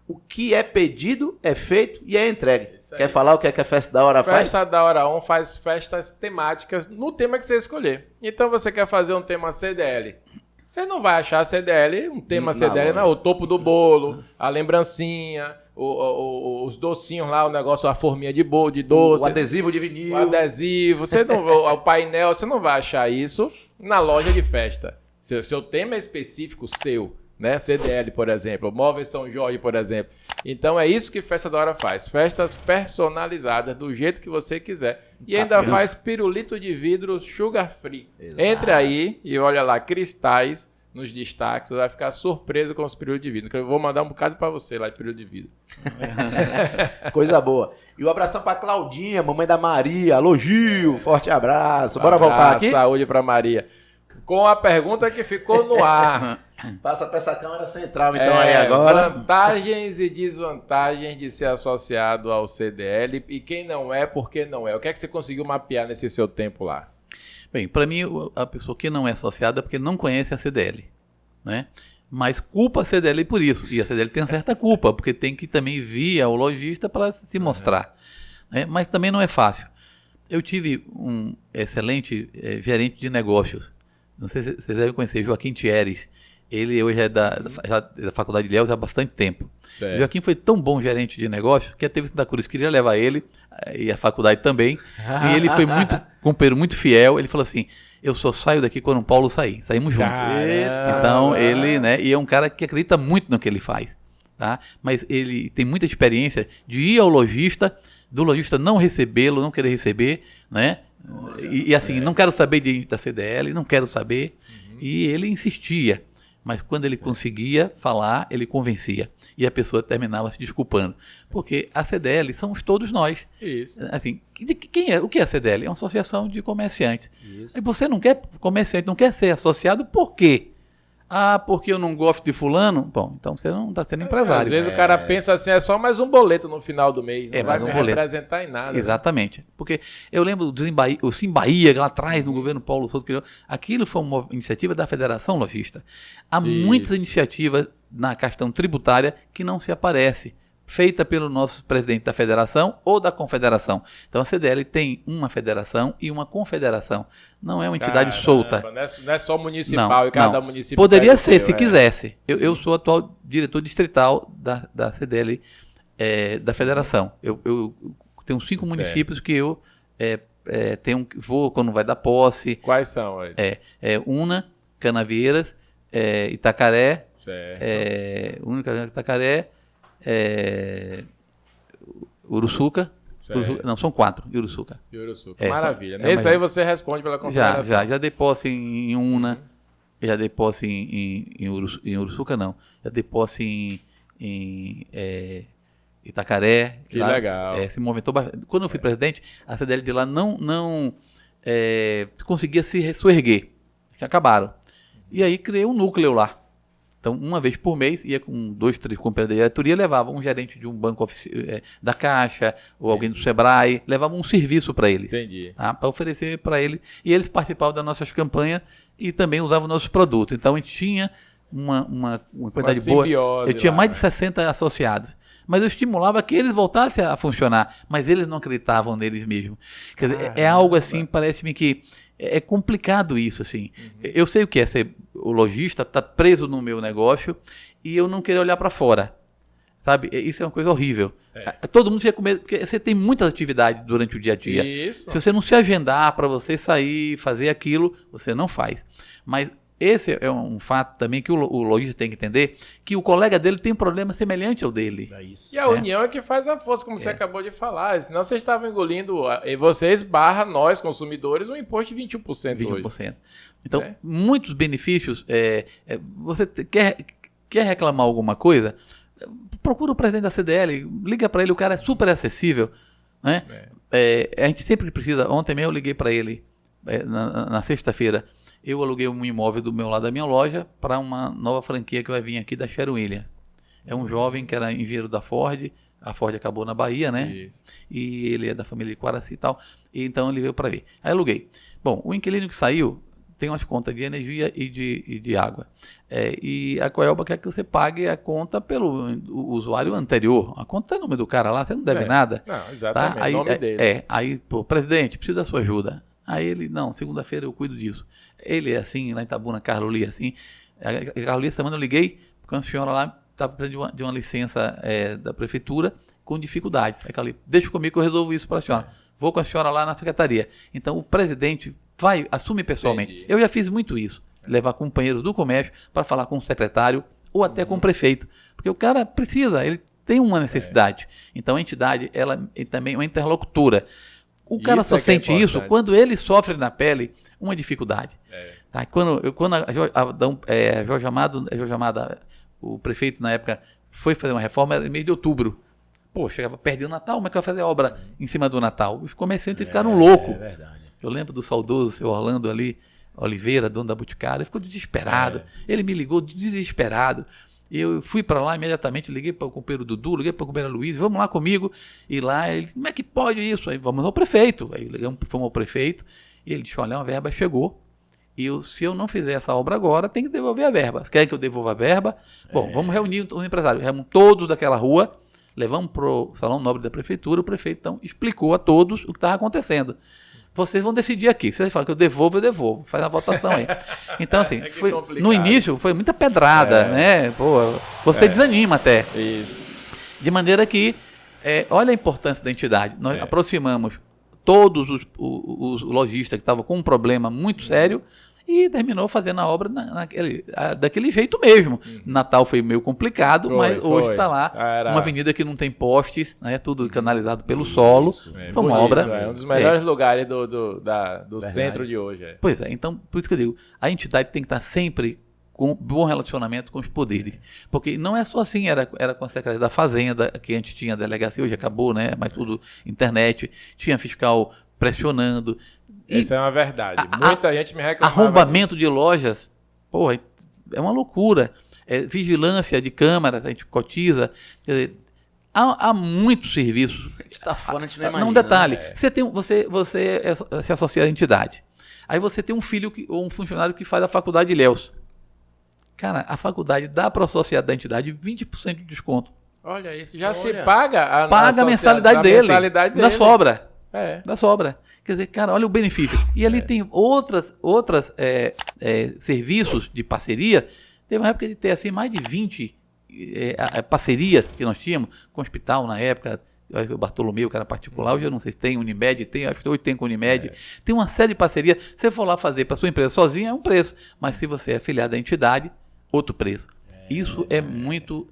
O que é pedido é feito e é entregue. Isso aí. Quer falar o que é que a festa da hora faz? Festa da Hora 1 faz festas temáticas no tema que você escolher. Então você quer fazer um tema CDL. Você não vai achar CDL, um tema Na CDL, hora. não, o topo do bolo, a lembrancinha, os docinhos lá, o negócio, a forminha de bolo, de doce, O adesivo de vinil. o adesivo, você não, o painel, você não vai achar isso na loja de festa. Seu tema é específico seu, né? CDL, por exemplo, Móveis São Jorge, por exemplo. Então é isso que Festa da Hora faz. Festas personalizadas do jeito que você quiser. E ainda Tá. faz pirulito de vidro sugar free. Exato. Entre aí e olha lá, cristais nos destaques. Você vai ficar surpreso com os pirulitos de vidro. Que eu vou mandar um bocado pra você lá de pirulito de vidro. Coisa boa. E um abração pra Claudinha, mamãe da Maria. Alô, Gil. Forte abraço. Bora voltar aqui? Saúde pra Maria. Com a pergunta que ficou no ar. Passa pra essa câmera central, então, aí agora. Vantagens e desvantagens de ser associado ao CDL e quem não é, por que não é. O que é que você conseguiu mapear nesse seu tempo lá? Bem, para mim, a pessoa que não é associada é porque não conhece a CDL, né? Mas culpa a CDL por isso. E a CDL tem uma certa culpa, porque tem que também vir ao lojista para se mostrar, né? Mas também não é fácil. Eu tive um excelente gerente de negócios. Não sei se vocês devem conhecer, Joaquim Thieres. Ele hoje é da Faculdade de Ilhéus há bastante tempo. Certo. Joaquim foi tão bom gerente de negócios que a TV Santa Cruz queria levar ele, e a faculdade também. E ele foi muito companheiro, muito fiel. Ele falou assim: eu só saio daqui quando o Paulo sair. Saímos juntos. Caramba! Então ele, né? E é um cara que acredita muito no que ele faz, tá? Mas ele tem muita experiência de ir ao lojista, do lojista não recebê-lo, não querer receber, né? E assim, não quero saber da CDL, não quero saber. E ele insistia. mas quando ele conseguia falar, ele convencia. E a pessoa terminava se desculpando. Porque a CDL somos todos nós. Isso. Assim, o que é a CDL? É uma associação de comerciantes. Isso. E você não quer comerciante, não quer ser associado, por quê? Ah, porque eu não gosto de fulano? Bom, então você não está sendo empresário. Às vezes o cara pensa assim, é só mais um boleto no final do mês. Não vai mais um me boleto. representar em nada. Exatamente. Porque eu lembro do o Simbahia, lá atrás, no governo Paulo Souto, criou. Aquilo foi uma iniciativa da Federação Logista. Há muitas iniciativas na questão tributária que não se aparece, feita pelo nosso presidente da federação ou da confederação. Então a CDL tem uma federação e uma confederação. Não é uma entidade solta. Não é só municipal e cada município. Poderia ser, se quisesse. Eu sou atual diretor distrital da CDL, da federação. Eu tenho 5 municípios que eu vou quando vai dar posse. Quais são? Una, Canavieiras, Itacaré, Itacaré, Uruçuca. Não, são 4, Uruçuca. Maravilha. Nesse aí você responde pela confederação. Já dei posse em Una, já dei posse em Uruçuca, não. Já dei posse em Itacaré. Que lá, legal. Se movimentou bastante. Quando eu fui presidente, a CDL de lá não conseguia se erguer. Acabaram. E aí criei um núcleo lá. Então, uma vez por mês, ia com 2, 3 companheiros da diretoria, levava um gerente de um banco da Caixa, ou alguém do Sebrae, levava um serviço para ele. Entendi. Tá? Para oferecer para ele. E eles participavam das nossas campanhas e também usavam nossos produtos. Então, a gente tinha uma quantidade boa. Eu tinha mais de 60 associados. Mas eu estimulava que eles voltassem a funcionar, mas eles não acreditavam neles mesmos. Quer dizer, é algo assim, parece-me que é complicado isso, assim. Eu sei o que é ser o lojista, tá preso no meu negócio e eu não querer olhar para fora, sabe? Isso é uma coisa horrível. Todo mundo fica com medo, porque você tem muitas atividades durante o dia a dia. Isso. Se você não se agendar para você sair, fazer aquilo, você não faz. Mas esse é um fato também que o lojista tem que entender, que o colega dele tem um problema semelhante ao dele. E a união é que faz a força, como você acabou de falar. Senão vocês estavam engolindo, vocês / nós, consumidores, um imposto de 21% 21%. hoje. Então, muitos benefícios. Você quer reclamar alguma coisa? Procura o presidente da CDL, liga para ele, o cara é super acessível. Né? A gente sempre precisa. Ontem mesmo eu liguei para ele, na sexta-feira. Eu aluguei um imóvel do meu lado da minha loja para uma nova franquia que vai vir aqui da Sherwin-Williams. É um jovem que era engenheiro da Ford. A Ford acabou na Bahia, né? Isso. E ele é da família de Quaraci e tal. E então ele veio para ver. Aí aluguei. Bom, o inquilino que saiu tem umas contas de energia e de água. E a Coelba quer que você pague a conta pelo usuário anterior. A conta é o nome do cara lá, você não deve nada. Não, exatamente, tá? Aí, o nome dele. Aí, pô, presidente, preciso da sua ajuda. Aí ele, não, segunda-feira eu cuido disso. Ele é assim, lá em Itabuna, Carloli, assim. A Carloli, essa semana eu liguei, porque uma senhora lá estava precisando de uma licença da prefeitura com dificuldades. Aí Carloli, deixa comigo que eu resolvo isso para a senhora. Vou com a senhora lá na secretaria. Então o presidente assume pessoalmente. Entendi. Eu já fiz muito isso. Levar companheiros do comércio para falar com o secretário ou até com o prefeito. Porque o cara precisa, ele tem uma necessidade. Então a entidade, ela também é uma interlocutora. O cara só sente isso quando ele sofre na pele uma dificuldade. Tá? Quando Jorge Amado, o prefeito na época, foi fazer uma reforma, era mês de outubro. Pô, chegava perto do Natal, como é que vai fazer obra em cima do Natal? Os comerciantes ficaram loucos. Eu lembro do saudoso seu Orlando ali, Oliveira, dono da Boticária, ele ficou desesperado. Ele me ligou desesperado. Eu fui para lá imediatamente, liguei para o companheiro Dudu, liguei para o companheiro Luiz, vamos lá comigo. E lá, ele, como é que pode isso? Aí vamos ao prefeito. Aí fomos ao prefeito, e ele disse, olha, uma verba chegou. E se eu não fizer essa obra agora, tem que devolver a verba. Querem que eu devolva a verba? Bom, vamos reunir os empresários. Reunimos todos daquela rua, levamos para o Salão Nobre da Prefeitura, o prefeito então explicou a todos o que estava acontecendo. Vocês vão decidir aqui. Se vocês falam que eu devolvo. Faz a votação aí. Então, assim, no início foi muita pedrada, né? Pô, você desanima até. Isso. De maneira que, olha a importância da entidade. Nós aproximamos todos os lojistas que estavam com um problema muito sério e terminou fazendo a obra daquele jeito mesmo. Natal foi meio complicado, mas hoje está lá. Uma avenida que não tem postes, né, tudo canalizado pelo solo. Foi uma obra. É um dos melhores lugares do centro de hoje. Pois é, então, por isso que eu digo, a entidade tem que estar sempre com bom relacionamento com os poderes. Porque não é só assim, era com a Secretaria da Fazenda, que antes tinha delegacia, hoje acabou, né? Mas tudo internet, tinha fiscal pressionando. Isso é uma verdade. Muita gente me reclamava. Arrombamento de lojas, porra, é uma loucura. Vigilância de câmaras, a gente cotiza. Quer dizer, há muito serviço. Está fora, a gente não imagina. Um detalhe, Né? você se associa à entidade. Aí você tem um filho ou um funcionário que faz a faculdade de Ilhéus. Cara, a faculdade dá para o associado da entidade 20% de desconto. Olha isso, já se paga a mensalidade dele. Da sobra. Da sobra. Quer dizer, cara, olha o benefício. E ali tem outras serviços de parceria. Teve uma época de ter assim, mais de 20 parcerias que nós tínhamos com o hospital na época. O Bartolomeu, que era particular, hoje eu não sei se tem, Unimed, acho que hoje tem com Unimed. Tem uma série de parcerias. Se você for lá fazer para sua empresa sozinha, é um preço. Mas se você é afiliado à entidade, outro preço. Isso é muito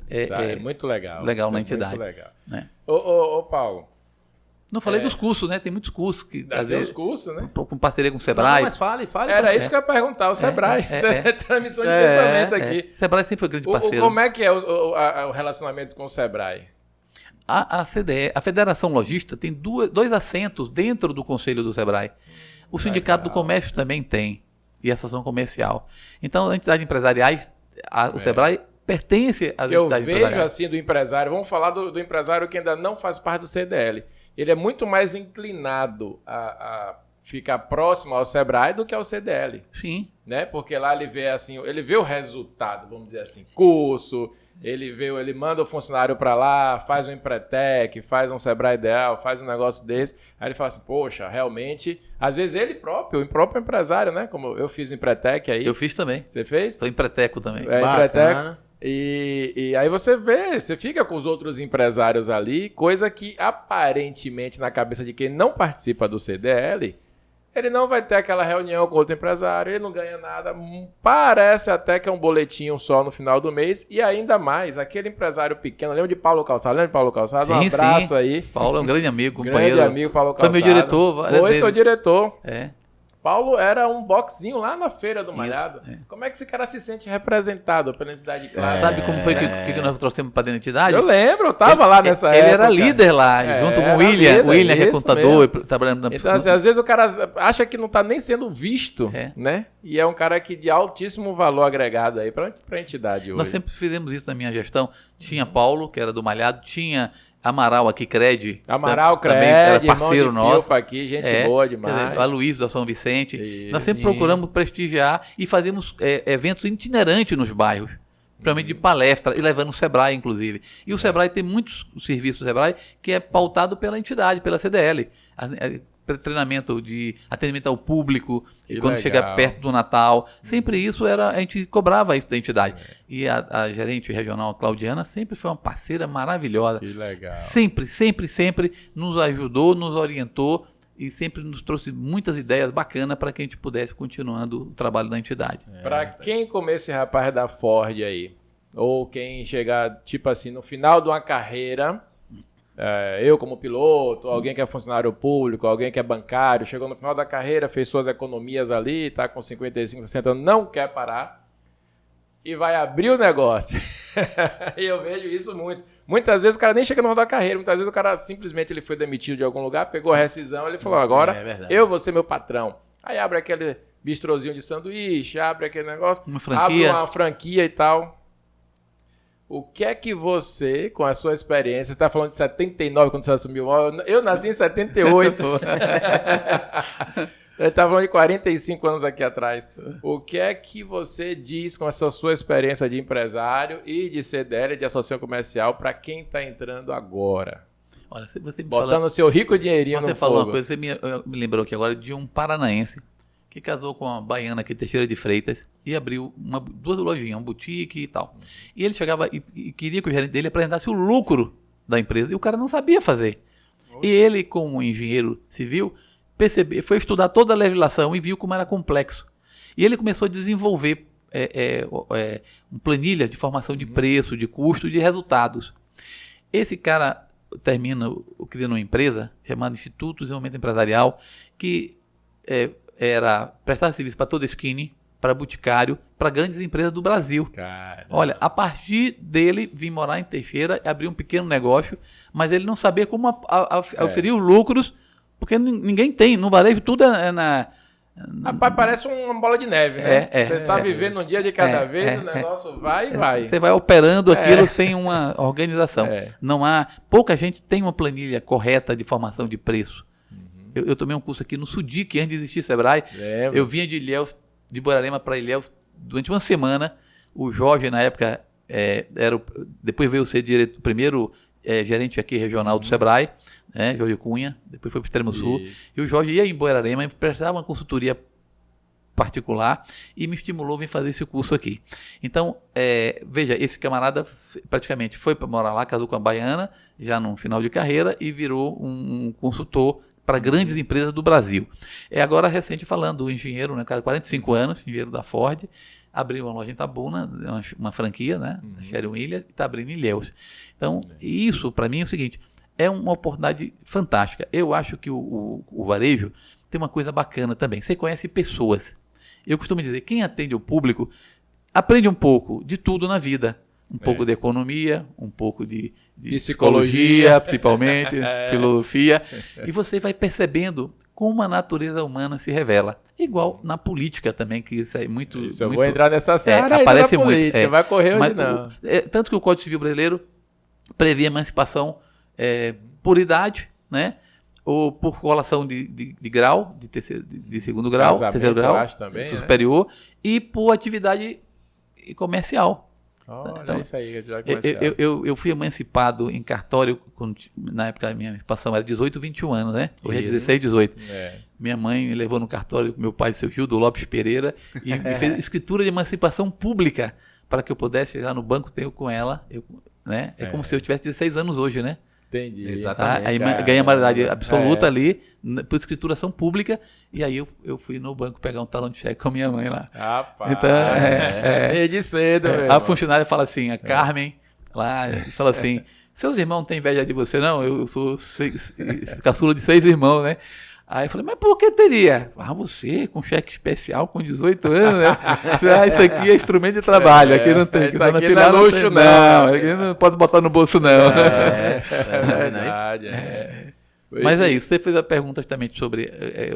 muito legal. Legal na entidade. Muito legal. Né? Ô, Paulo. Não falei dos cursos, né? Tem muitos cursos que tem os cursos, né? Com parceria com o Sebrae. Não, mas fale. Era isso que eu ia perguntar, o Sebrae. Transmissão de pensamento aqui. Sebrae sempre foi grande parceiro. Como é que é o relacionamento com o Sebrae? A CDE, a Federação Logista, tem dois assentos dentro do Conselho do Sebrae. O Sindicato do Comércio também tem, e a Associação Comercial. Então, as entidades empresariais, o Sebrae pertence às entidades empresariais. Eu vejo assim do empresário, vamos falar do empresário que ainda não faz parte do CDL. Ele é muito mais inclinado a ficar próximo ao Sebrae do que ao CDL. Sim. Né? Porque lá ele vê o resultado, vamos dizer assim, curso, ele manda o funcionário para lá, faz um Empretec, faz um Sebrae Ideal, faz um negócio desse, aí ele fala assim, poxa, realmente, às vezes ele próprio, o próprio empresário, né? Como eu fiz Empretec aí. Eu fiz também. Você fez? Sou empreteco também. Empretec. E aí você fica com os outros empresários ali, coisa que aparentemente na cabeça de quem não participa do CDL, ele não vai ter aquela reunião com outro empresário, ele não ganha nada, parece até que é um boletinho só no final do mês, e ainda mais, aquele empresário pequeno, lembra de Paulo Calçado? Sim, Um abraço aí. Paulo é um grande amigo, companheiro. Grande amigo, Paulo Calçado. Foi meu diretor várias vezes. Foi seu diretor. Paulo era um boxinho lá na Feira do Malhado. Como é que esse cara se sente representado pela entidade de classe? Sabe como foi que nós trouxemos para dentro da entidade? Eu lembro, eu tava lá nessa época. Ele era líder lá, junto com o William. O William, que é contador, trabalhando na... Então, assim, às vezes o cara acha que não tá nem sendo visto, né? E é um cara que de altíssimo valor agregado aí para a entidade hoje. Nós sempre fizemos isso na minha gestão. Tinha Paulo, que era do Malhado, tinha Amaral aqui, Cred. Amaral Cred, também era parceiro nosso. Aqui, gente boa demais. A Luiz da São Vicente. Isso, nós sempre procuramos prestigiar e fazemos eventos itinerantes nos bairros. Principalmente de palestra, e levando o Sebrae, inclusive. E o Sebrae tem muitos serviços do Sebrae que é pautado pela entidade, pela CDL. Treinamento de atendimento ao público, quando chega perto do Natal. Sempre isso a gente cobrava isso da entidade. E a gerente regional, Claudiana, sempre foi uma parceira maravilhosa. Que legal. Sempre nos ajudou, nos orientou e sempre nos trouxe muitas ideias bacanas para que a gente pudesse continuando o trabalho da entidade. Para quem comer esse rapaz da Ford aí, ou quem chegar, tipo assim, no final de uma carreira... eu como piloto, alguém que é funcionário público, alguém que é bancário, chegou no final da carreira, fez suas economias ali, está com 55, 60 anos, não quer parar e vai abrir o negócio. E eu vejo isso muito. Muitas vezes o cara nem chega no final da carreira, muitas vezes o cara simplesmente ele foi demitido de algum lugar, pegou a rescisão, ele falou, agora eu vou ser meu patrão. Aí abre aquele bistrozinho de sanduíche, abre aquele negócio, abre uma franquia e tal. O que é que você, com a sua experiência, você está falando de 79 quando você assumiu? Eu nasci em 78. Ele está falando de 45 anos aqui atrás. O que é que você diz com a sua experiência de empresário e de CDL, de associação comercial, para quem está entrando agora? Olha, você me botando o seu rico dinheirinho no fogo. Você falou uma coisa, você me lembrou aqui agora de um paranaense que casou com uma baiana aqui, Teixeira de Freitas, e abriu duas lojinhas, um boutique e tal. E ele chegava e queria que o gerente dele apresentasse o lucro da empresa, e o cara não sabia fazer. E ele, como engenheiro civil, foi estudar toda a legislação e viu como era complexo. E ele começou a desenvolver uma planilha de formação de preço, de custo e de resultados. Esse cara termina criando uma empresa chamada Instituto de Desenvolvimento Empresarial, que prestava serviço para toda a Skinny, para Boticário, para grandes empresas do Brasil. Caramba. Olha, a partir dele, vim morar em Teixeira, abrir um pequeno negócio, mas ele não sabia como oferir os lucros, porque ninguém tem. No varejo tudo é na... Rapaz, parece uma bola de neve, né? Você está vivendo um dia de cada vez, o negócio vai e vai. Você vai operando aquilo sem uma organização. Não há... Pouca gente tem uma planilha correta de formação de preço. Eu tomei um curso aqui no Sudic, antes de existir Sebrae. Eu vinha de Ilhéus, de Borborema para Ilhéus, durante uma semana. O Jorge, na época, depois veio ser o primeiro gerente aqui regional do Sebrae, né, Jorge Cunha, depois foi para o Extremo Sul. E o Jorge ia em Borborema e prestava uma consultoria particular e me estimulou a vir fazer esse curso aqui. Então, veja, esse camarada praticamente foi para morar lá, casou com a baiana, já no final de carreira, e virou um consultor para grandes empresas do Brasil. Agora recente falando, o engenheiro, né, cara, 45 anos, engenheiro da Ford, abriu uma loja em Itabuna, uma franquia, né, Sherwin Williams, e está abrindo em Ilhéus. Então, isso para mim é o seguinte, é uma oportunidade fantástica. Eu acho que o varejo tem uma coisa bacana também, você conhece pessoas. Eu costumo dizer, quem atende o público aprende um pouco de tudo na vida. Um pouco de economia, um pouco de psicologia, principalmente, filosofia. E você vai percebendo como a natureza humana se revela. Igual na política também, que isso é muito... Eu vou entrar nessa seara aparece da política, muito. Vai correr hoje não. Tanto que o Código Civil brasileiro prevê emancipação por idade, né? Ou por colação de grau, de segundo grau, terceiro grau, acho também, superior, e por atividade comercial. Olha, então, isso aí, eu fui emancipado em cartório, na época a minha emancipação era 18, 21 anos, né? Hoje é 16, 18. Minha mãe me levou no cartório, meu pai, seu Gildo Lopes Pereira, e me fez escritura de emancipação pública, para que eu pudesse ir lá no banco, ter com ela, né? Como se eu tivesse 16 anos hoje, né? Entendi. Exatamente. Aí ganhei a maioridade absoluta ali, por escrituração pública, e aí eu fui no banco pegar um talão de cheque com a minha mãe lá. Rapaz, então, desde cedo. A funcionária fala assim, a Carmen, lá, fala assim, seus irmãos não têm inveja de você, não? Eu sou caçula de 6 irmãos, né? Aí eu falei, mas por que teria? Você, com cheque especial, com 18 anos, né? Isso aqui é instrumento de trabalho, aqui não tem. Isso aqui não é luxo, não. Aqui não pode botar no bolso, não. É verdade. Mas é isso, você fez a pergunta justamente sobre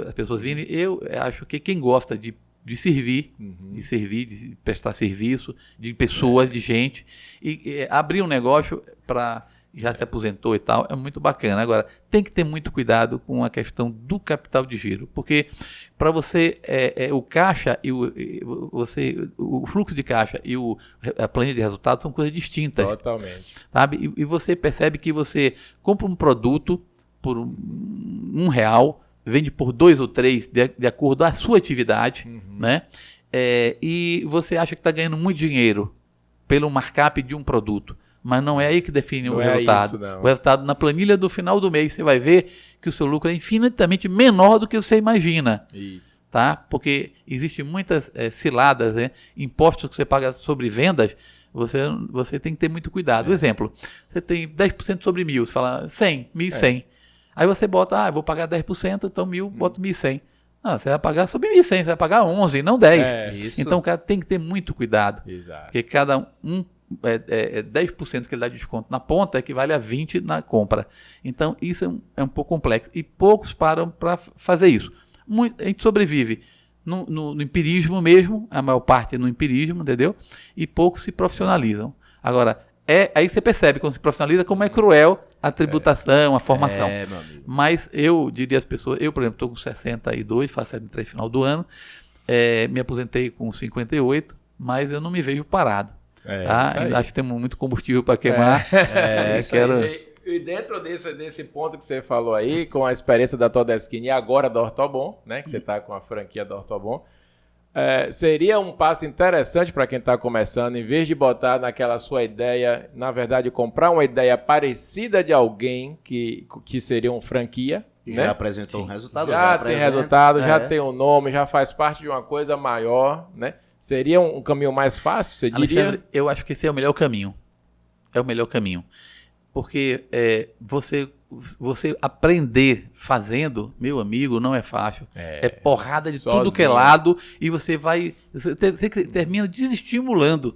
as pessoas virem. Eu acho que quem gosta de servir, de prestar serviço, de pessoas, de gente, e abrir um negócio para... já se aposentou e tal, é muito bacana. Agora, tem que ter muito cuidado com a questão do capital de giro, porque para você, o caixa e o fluxo de caixa e a planilha de resultados são coisas distintas. Totalmente. Sabe? E você percebe que você compra um produto por R$1, vende por 2 ou 3, de acordo com a sua atividade, né? E você acha que está ganhando muito dinheiro pelo markup de um produto. Mas não é aí que define o resultado. Isso, o resultado, na planilha do final do mês, você vai ver que o seu lucro é infinitamente menor do que você imagina. Isso. Tá? Porque existem muitas ciladas, né? Impostos que você paga sobre vendas, você tem que ter muito cuidado. Exemplo, você tem 10% sobre 1.000, você fala 100, 1.100. Aí você bota, eu vou pagar 10%, então 1.000, boto 1.100. Você vai pagar sobre 1.100, você vai pagar 11, não 10. Então o cara tem que ter muito cuidado. Exato. Porque cada 10% que ele dá de desconto na ponta equivale a 20% na compra. Então isso é um pouco complexo. E poucos param para fazer isso. A gente sobrevive no empirismo mesmo, a maior parte é no empirismo, entendeu? E poucos se profissionalizam. Agora, aí você percebe quando se profissionaliza como é cruel a tributação, a formação. Mas eu diria às pessoas, eu por exemplo estou com 62, faço 73 no final do ano, me aposentei com 58, mas eu não me vejo parado. Acho que temos muito combustível para queimar. E dentro desse ponto que você falou aí, com a experiência da Todeskine e agora da Ortobon, né, que você está com a franquia da Ortobon, seria um passo interessante para quem está começando, em vez de botar naquela sua ideia, na verdade, comprar uma ideia parecida de alguém que seria uma franquia. Já apresentou um resultado. Já tem resultado, já tem um nome, já faz parte de uma coisa maior, né? Seria um caminho mais fácil, você diria? Alexandre, eu acho que esse é o melhor caminho. É o melhor caminho. Porque você você aprender fazendo, meu amigo, não é fácil. É porrada de sozinho. tudo que é lado e você termina desestimulando.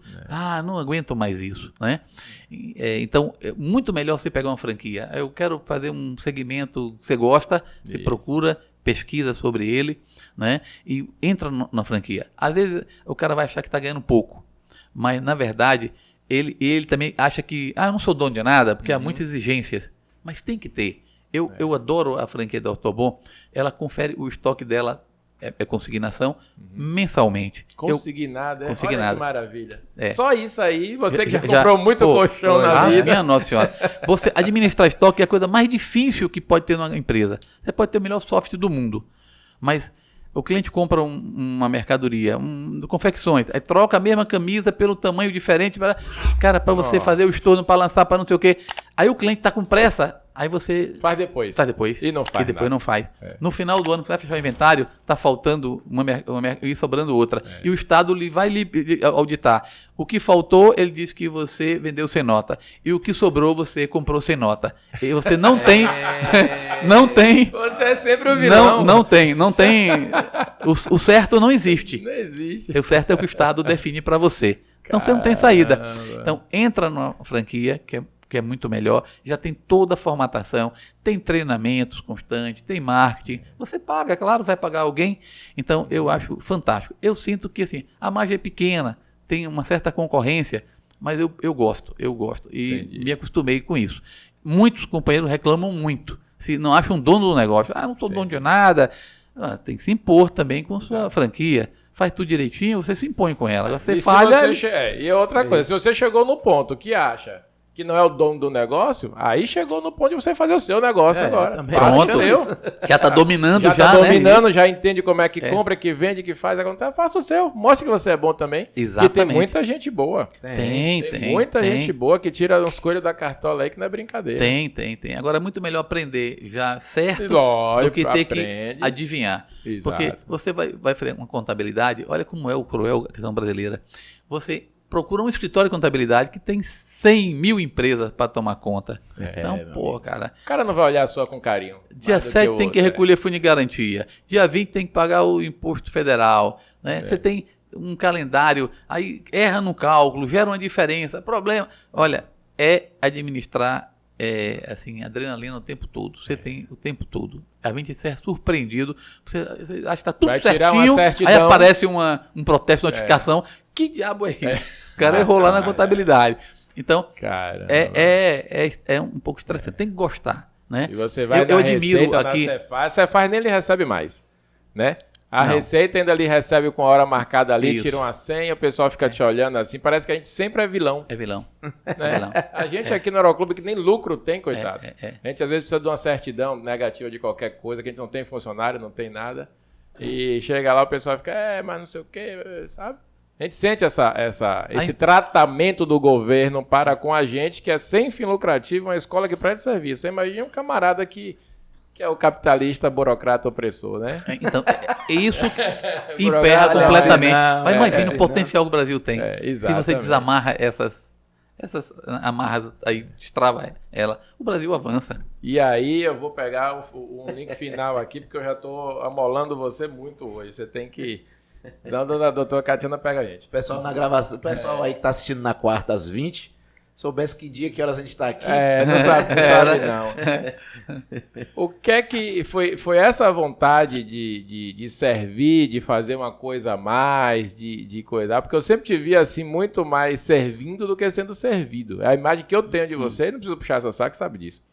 Não aguento mais isso, né? Então, é muito melhor você pegar uma franquia. Eu quero fazer um segmento que você gosta, você procura, pesquisa sobre ele, né? E entra na franquia. Às vezes o cara vai achar que está ganhando pouco, mas na verdade ele também acha que eu não sou dono de nada, porque há muitas exigências, mas tem que ter. Eu adoro a franquia da Ortobon, ela confere o estoque dela, é consignação, mensalmente. Consignado, Consignado. Que maravilha. É. Só isso aí, você que já comprou muito colchão na vida. Minha Nossa Senhora. Você administrar estoque é a coisa mais difícil que pode ter numa empresa. Você pode ter o melhor software do mundo, mas o cliente compra uma mercadoria, confecções, aí troca a mesma camisa pelo tamanho diferente, para você fazer o estorno, para lançar, para não sei o quê. Aí o cliente está com pressa, aí você faz depois. E não faz. E depois nada. não faz. No final do ano, você vai fechar o inventário, está faltando e sobrando outra. E o Estado vai lhe auditar. O que faltou, ele disse que você vendeu sem nota. E o que sobrou, você comprou sem nota. E você não tem... não tem... Você é sempre o vilão. Não tem. O certo não existe. Não existe. O certo é o que o Estado define para você. Então você não tem saída. Então entra numa franquia, que é muito melhor, já tem toda a formatação, tem treinamentos constantes, tem marketing, você paga, claro, vai pagar alguém. Então eu acho fantástico. Eu sinto que assim, a margem é pequena, tem uma certa concorrência, mas eu gosto e Entendi. me acostumei com isso. Muitos companheiros reclamam muito, se não acham um dono do negócio, não sou dono de nada, tem que se impor também com sua franquia. Faz tudo direitinho, você se impõe com ela. Você E falha... E outra coisa, se você chegou no ponto que acha que não é o dono do negócio, aí chegou no ponto de você fazer o seu negócio agora. Pronto, o seu. Já está dominando, Já está né? dominando, já entende como é que compra, que vende, que faz, acontece. Faça o seu. Mostre que você é bom também. Exatamente. E tem muita gente boa. Tem Muita gente boa que tira uns coelhos da cartola aí que não é brincadeira. Tem. Agora é muito melhor aprender já certo Lógico, do que ter aprende. que adivinhar. Exato. Porque você vai fazer uma contabilidade, olha como é o cruel a questão brasileira. Você procura um escritório de contabilidade que tem 100 mil empresas para tomar conta. Então, cara... O cara não vai olhar só com carinho. Dia 7 tem que recolher fundo de garantia. Dia 20 tem que pagar o imposto federal. Né? Você tem um calendário, aí erra no cálculo, gera uma diferença, problema. Olha, administrar assim, adrenalina o tempo todo. Você tem o tempo todo. A gente é surpreendido. Você acha que está tudo vai tirar certinho, uma certidão. aí aparece um protesto, notificação. Que diabo é isso? O cara errou lá na contabilidade. Então, é um pouco estressante. Tem que gostar. Né? E você vai na Receita, aqui... na Cefaz nem ele recebe mais. Né? A Receita ainda lhe recebe com a hora marcada ali, Isso. tira uma senha, o pessoal fica te olhando assim, parece que a gente sempre é vilão. É vilão. Né? É vilão. A gente aqui no Aeroclube que nem lucro tem, coitado. A gente às vezes precisa de uma certidão negativa de qualquer coisa, que a gente não tem funcionário, não tem nada. E chega lá, o pessoal fica, mas não sei o quê, sabe? A gente sente esse tratamento do governo para com a gente, que é sem fim lucrativo, uma escola que presta serviço. Você imagina um camarada que é o capitalista burocrata opressor, né? Então, isso emperra completamente. Mas imagina o potencial que o Brasil tem. Se você desamarra essas amarras aí, destrava ela, o Brasil avança. E aí eu vou pegar um link final aqui, porque eu já estou amolando você muito hoje. Você tem que... Não, a doutora Catiana pega a gente. O pessoal na gravação, o pessoal aí que tá assistindo na quarta às 20, soubesse que dia, que horas a gente tá aqui. Não sabe não. O que é que foi essa vontade de servir, de fazer uma coisa a mais, de cuidar? Porque eu sempre te vi assim muito mais servindo do que sendo servido. A imagem que eu tenho de você, não preciso puxar seu saco, sabe disso.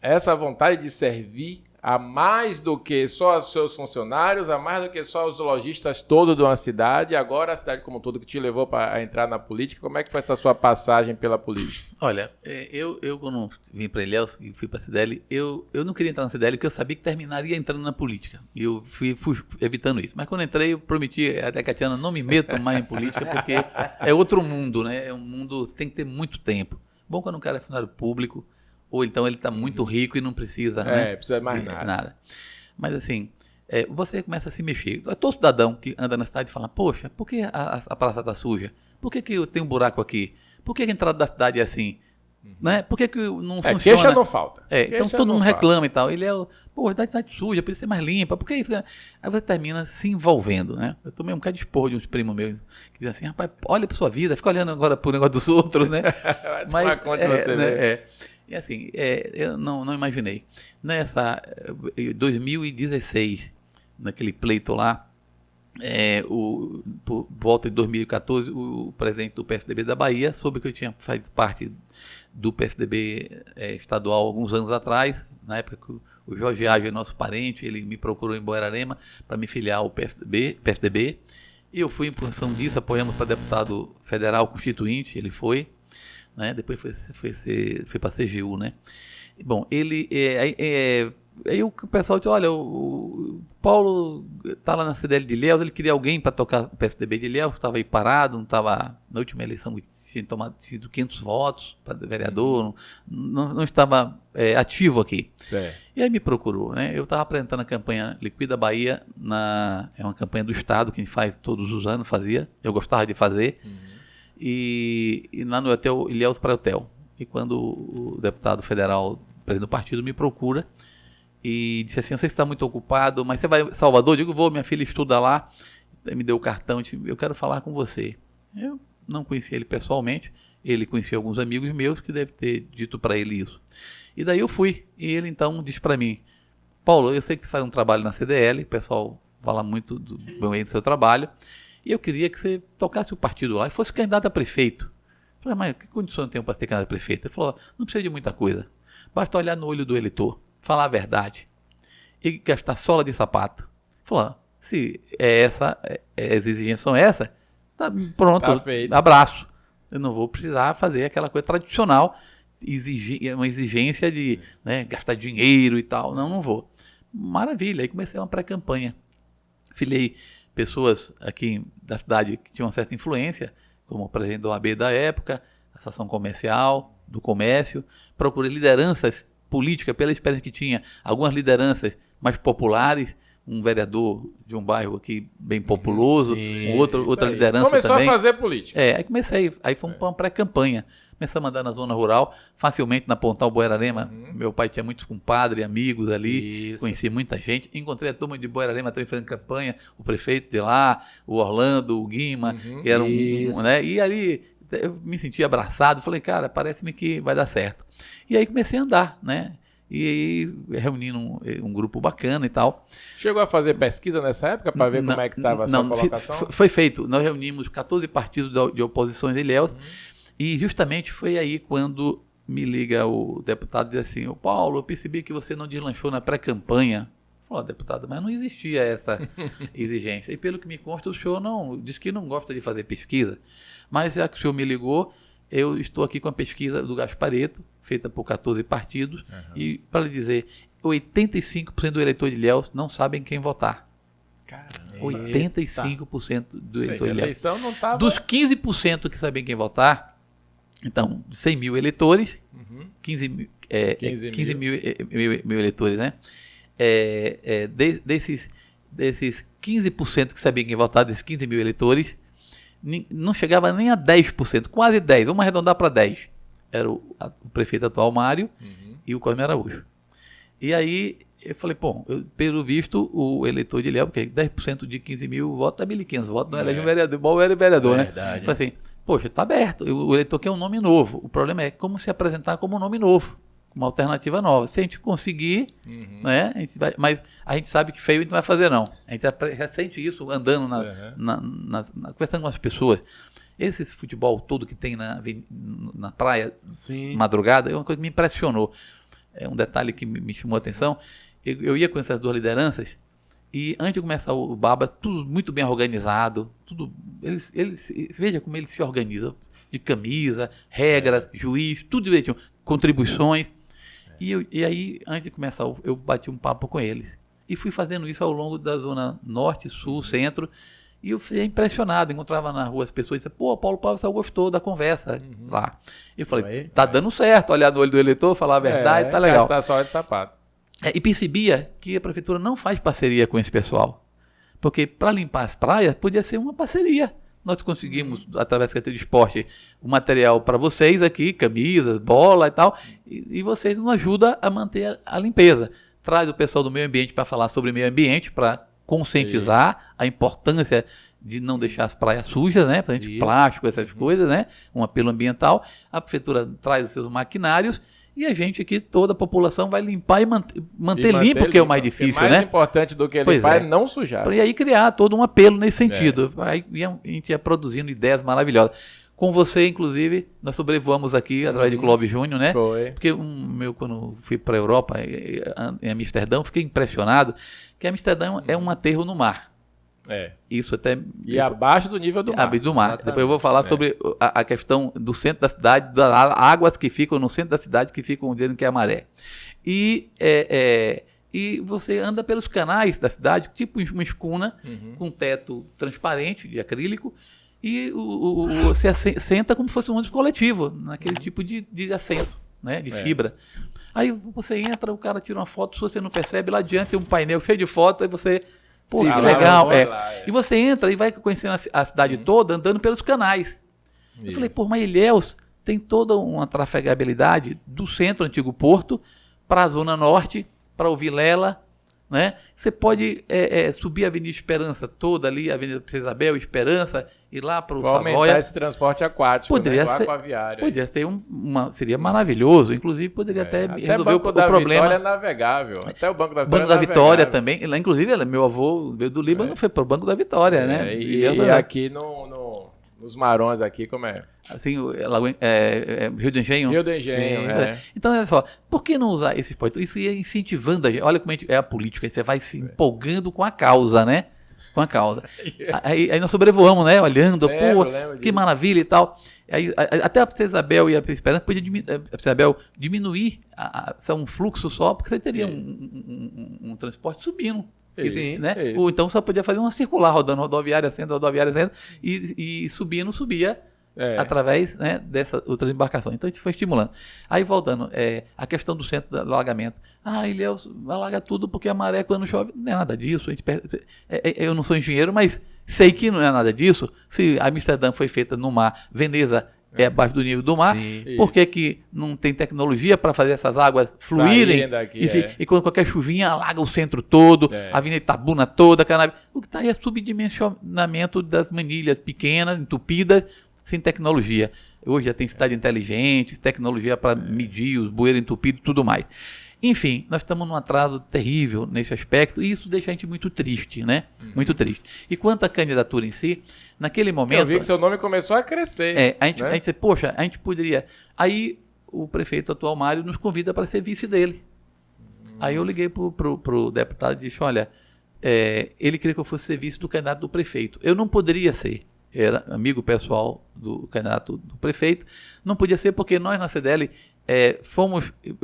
Essa vontade de servir a mais do que só os seus funcionários, a mais do que só os lojistas todos de uma cidade, agora a cidade como um todo que te levou para entrar na política. Como é que foi essa sua passagem pela política? Olha, eu quando vim para Ilhéus e fui para a Cideli, eu não queria entrar na Cideli porque eu sabia que terminaria entrando na política. E eu fui evitando isso. Mas quando entrei, eu prometi a Catiana, não me meto mais em política porque é outro mundo, né? É um mundo, tem que ter muito tempo. Bom quando um cara é funcionário público, ou então ele está muito rico e não precisa, né? Precisa mais nada. Mas assim, você começa a se mexer. Todo cidadão que anda na cidade fala, poxa, por que a praça está suja? Por que eu tenho um buraco aqui? Por que a entrada da cidade é assim? Né? Por que não funciona? Queixa não falta. Então todo mundo reclama e tal. Ele pô, a cidade suja, precisa ser mais limpa. Por que isso? Aí você termina se envolvendo, né? Eu tomei um bocado de esporro de uns primos meus que dizem assim, rapaz, olha pra sua vida, fica olhando agora pro negócio dos outros, né? Mas você né? E assim, eu não imaginei. Nessa 2016, naquele pleito lá, por volta de 2014, o presidente do PSDB da Bahia soube que eu tinha feito parte do PSDB estadual alguns anos atrás, na época que o Jorge Ágio é nosso parente, ele me procurou em Buerarema para me filiar ao PSDB, e eu fui em função disso, apoiamos para deputado federal constituinte, ele foi, né? Depois foi para a CGU, né? Bom, ele aí o pessoal disse, olha, o Paulo está lá na CDL de Ilhéus, ele queria alguém para tocar o PSDB de Ilhéus, estava aí parado, não estava, na última eleição tinha sido 500 votos para vereador, não estava ativo aqui. Certo. E aí me procurou, né? Eu estava apresentando a campanha Liquida Bahia, é uma campanha do Estado que a gente faz todos os anos, eu gostava de fazer, e lá no hotel Ilhéus para Hotel. E quando o deputado federal, presidente do partido, me procura, e disse assim, eu sei que você está muito ocupado, mas você vai a Salvador? Eu digo, vou, minha filha estuda lá. Ele me deu o cartão, disse, eu quero falar com você. Eu não conhecia ele pessoalmente, ele conhecia alguns amigos meus que deve ter dito para ele isso. E daí eu fui, e ele então disse para mim, Paulo, eu sei que você faz um trabalho na CDL, o pessoal fala muito do seu trabalho, e eu queria que você tocasse o partido lá e fosse candidato a prefeito. Eu falei, mas que condição eu tenho para ser candidato a prefeito? Ele falou, não precisa de muita coisa, basta olhar no olho do eleitor, falar a verdade e gastar sola de sapato. Falou, se as exigências são essas, tá pronto, Tá abraço. Eu não vou precisar fazer aquela coisa tradicional, uma exigência de gastar dinheiro e tal. Não vou. Maravilha, aí comecei uma pré-campanha. Filiei pessoas aqui da cidade que tinham uma certa influência, como o presidente da OAB da época, a Associação Comercial, do Comércio, procurei lideranças política, pela experiência que tinha, algumas lideranças mais populares, um vereador de um bairro aqui bem populoso, outra liderança Começou também. A fazer política. Aí fomos para uma pré-campanha. Começamos a andar na zona rural, facilmente na Pontal Buerarema. Meu pai tinha muitos compadres, amigos ali, conheci muita gente. Encontrei a turma de Buerarema também fazendo campanha, o prefeito de lá, o Orlando, o Guima, que era e ali eu me senti abraçado, falei, cara, parece-me que vai dar certo. E aí comecei a andar, né? E aí reunindo um grupo bacana e tal. Chegou a fazer pesquisa nessa época para ver como é que estava a sua colocação? Foi feito. Nós reunimos 14 partidos de oposições de Ilhéus e justamente foi aí quando me liga o deputado e diz assim, Paulo, eu percebi que você não deslanchou na pré-campanha. Falou, deputado, mas não existia essa exigência. E pelo que me consta, o senhor diz que não gosta de fazer pesquisa. Mas já que o senhor me ligou, eu estou aqui com a pesquisa do Gaspareto, feita por 14 partidos, e para lhe dizer, 85% do eleitor de Ilhéus não sabem quem votar. Caramba. 85% do eleitor de Ilhéus. Tava... Dos 15% que sabem quem votar, então, 100 mil eleitores, 15 mil eleitores, né? Desses 15% que sabiam quem votar, desses 15 mil eleitores, não chegava nem a 10%, quase 10%, vamos arredondar para 10%. Era o prefeito atual, Mário, e o Cosme Araújo. E aí eu falei, pelo visto, o eleitor de Ilhéus, porque 10% de 15 mil votos é 1.500 votos, não elege um vereador, igual era vereador, né? Falei assim, poxa, está aberto, o eleitor quer um nome novo. O problema é como se apresentar como um nome novo, uma alternativa nova. Se a gente conseguir, né, mas a gente sabe que feio a gente não vai fazer, não. A gente já sente isso andando, conversando com as pessoas. Esse futebol todo que tem na praia, madrugada, é uma coisa que me impressionou. É um detalhe que me chamou a atenção. Eu ia com essas duas lideranças e antes de começar o Baba, tudo muito bem organizado. Veja como eles se organizam. De camisa, regras, juiz, tudo direitinho. Contribuições. E aí, antes de começar, eu bati um papo com eles. E fui fazendo isso ao longo da zona norte, sul, centro. E eu fiquei impressionado. Encontrava na rua as pessoas e diziam, Paulo Pavel gostou da conversa lá. E eu falei, tá dando certo. Olhar no olho do eleitor, falar a verdade, tá legal. Gastar só de sapato. E percebia que a prefeitura não faz parceria com esse pessoal. Porque para limpar as praias, podia ser uma parceria. nós conseguimos, através da Secretaria de Esporte, o material para vocês aqui, camisas, bola e tal, e vocês nos ajudam a manter a limpeza. Traz o pessoal do meio ambiente para falar sobre meio ambiente, para conscientizar a importância de não deixar as praias sujas, né? Para gente plástico, essas coisas, né? Um apelo ambiental. A prefeitura traz os seus maquinários e a gente aqui, toda a população, vai limpar e manter limpo, que é o mais difícil, né? Mais importante do que limpar é não sujar. E aí criar todo um apelo nesse sentido. Aí a gente ia produzindo ideias maravilhosas. Com você, inclusive, nós sobrevoamos aqui através de Clóvis Júnior, né? Foi. Porque quando fui para a Europa, em Amsterdã, fiquei impressionado que Amsterdã é um aterro no mar. Isso até... E abaixo do nível do mar. Abaixo do mar. Exatamente. Depois eu vou falar sobre a questão do centro da cidade, das águas que ficam no centro da cidade, que ficam dizendo que é a maré. E você anda pelos canais da cidade, tipo uma escuna, com teto transparente de acrílico, e você senta como se fosse um ônibus coletivo, naquele tipo de assento, né, de fibra. Aí você entra, o cara tira uma foto, se você não percebe, lá adiante tem um painel cheio de fotos, aí você... Pô, que legal. E você entra e vai conhecendo a cidade toda, andando pelos canais. Eu falei, pô, mas Ilhéus tem toda uma trafegabilidade do centro, antigo porto, para a zona norte, para o Vilela, né? Você pode subir a Avenida Esperança toda ali, a Avenida Princesa Isabel, Esperança, ir lá para o Savoia. Aumentar esse transporte aquático, poderia né? ser, aquaviário. poderia ter seria maravilhoso, inclusive poderia até resolver o problema. Vitória é navegável. Até o Banco da Vitória. Banco da Vitória também. Lá, inclusive, meu avô veio do Líbano, foi para o Banco da Vitória, né? E aqui nos Marões aqui, como é? Assim, Rio do Engenho. Rio do Engenho, Então, olha só, por que não usar esses pontos? Isso ia incentivando a gente. Olha como é a política, você vai se empolgando com a causa, né? Com a causa. Aí nós sobrevoamos, né? Olhando, que maravilha e tal. Aí, até a Princesa Isabel e a Esperança podia diminuir um fluxo só, porque você teria um transporte subindo. Sim, né? Ou então só podia fazer uma circular, rodando rodoviária centro, e subia através, né, dessa outras embarcações. Então a gente foi estimulando. Aí voltando, a questão do centro do alagamento. Ilhéus alaga tudo porque a maré quando chove, não é nada disso. Eu não sou engenheiro, mas sei que não é nada disso. Se Amsterdã foi feita no mar, Veneza é abaixo do nível do mar, por que não tem tecnologia para fazer essas águas fluírem? E quando qualquer chuvinha alaga o centro todo, a Avenida Itabuna toda, Canavial. O que está aí é subdimensionamento das manilhas pequenas, entupidas, sem tecnologia. Hoje já tem cidade inteligente, tecnologia para medir os bueiros entupidos e tudo mais. Enfim, nós estamos num atraso terrível nesse aspecto e isso deixa a gente muito triste, né? Muito triste. E quanto à candidatura em si, naquele momento... Eu vi que seu nome começou a crescer. A gente disse, poxa, a gente poderia... Aí o prefeito atual, Mário, nos convida para ser vice dele. Aí eu liguei pro deputado e disse, olha, ele queria que eu fosse ser vice do candidato do prefeito. Eu não poderia ser. Era amigo pessoal do candidato do prefeito. Não podia ser porque nós na CDL...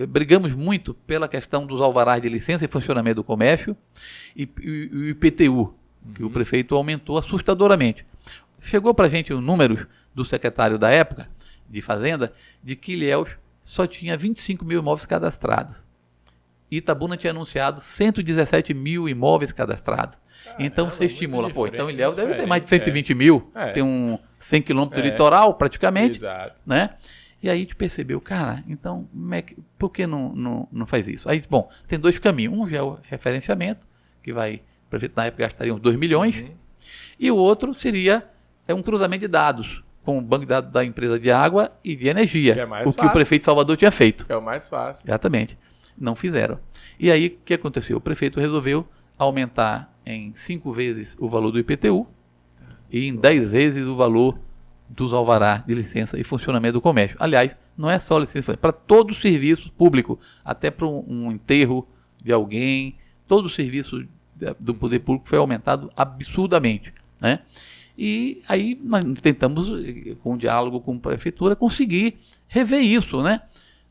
brigamos muito pela questão dos alvarás de licença e funcionamento do comércio e o IPTU, que o prefeito aumentou assustadoramente. Chegou para a gente os números do secretário da época, de Fazenda, de que Ilhéus só tinha 25 mil imóveis cadastrados. Itabuna tinha anunciado 117 mil imóveis cadastrados. Então você estimula, então Ilhéus deve ter mais de 120 mil, tem 100 quilômetros de litoral praticamente, né? E aí a gente percebeu, cara, então por que não faz isso? Aí, bom, tem dois caminhos. Um já é o referenciamento, que o prefeito na época gastaria uns 2 milhões, e o outro seria um cruzamento de dados com o banco de dados da empresa de água e de energia, que o prefeito de Salvador tinha feito. Que é o mais fácil. Exatamente. Não fizeram. E aí, o que aconteceu? O prefeito resolveu aumentar em 5 vezes o valor do IPTU e em 10 vezes o valor dos alvarás de licença e funcionamento do comércio. Aliás, não é só licença, para todo o serviço público, até para um enterro de alguém, todo o serviço do poder público foi aumentado absurdamente, né? E aí nós tentamos, com um diálogo com a prefeitura, conseguir rever isso, né?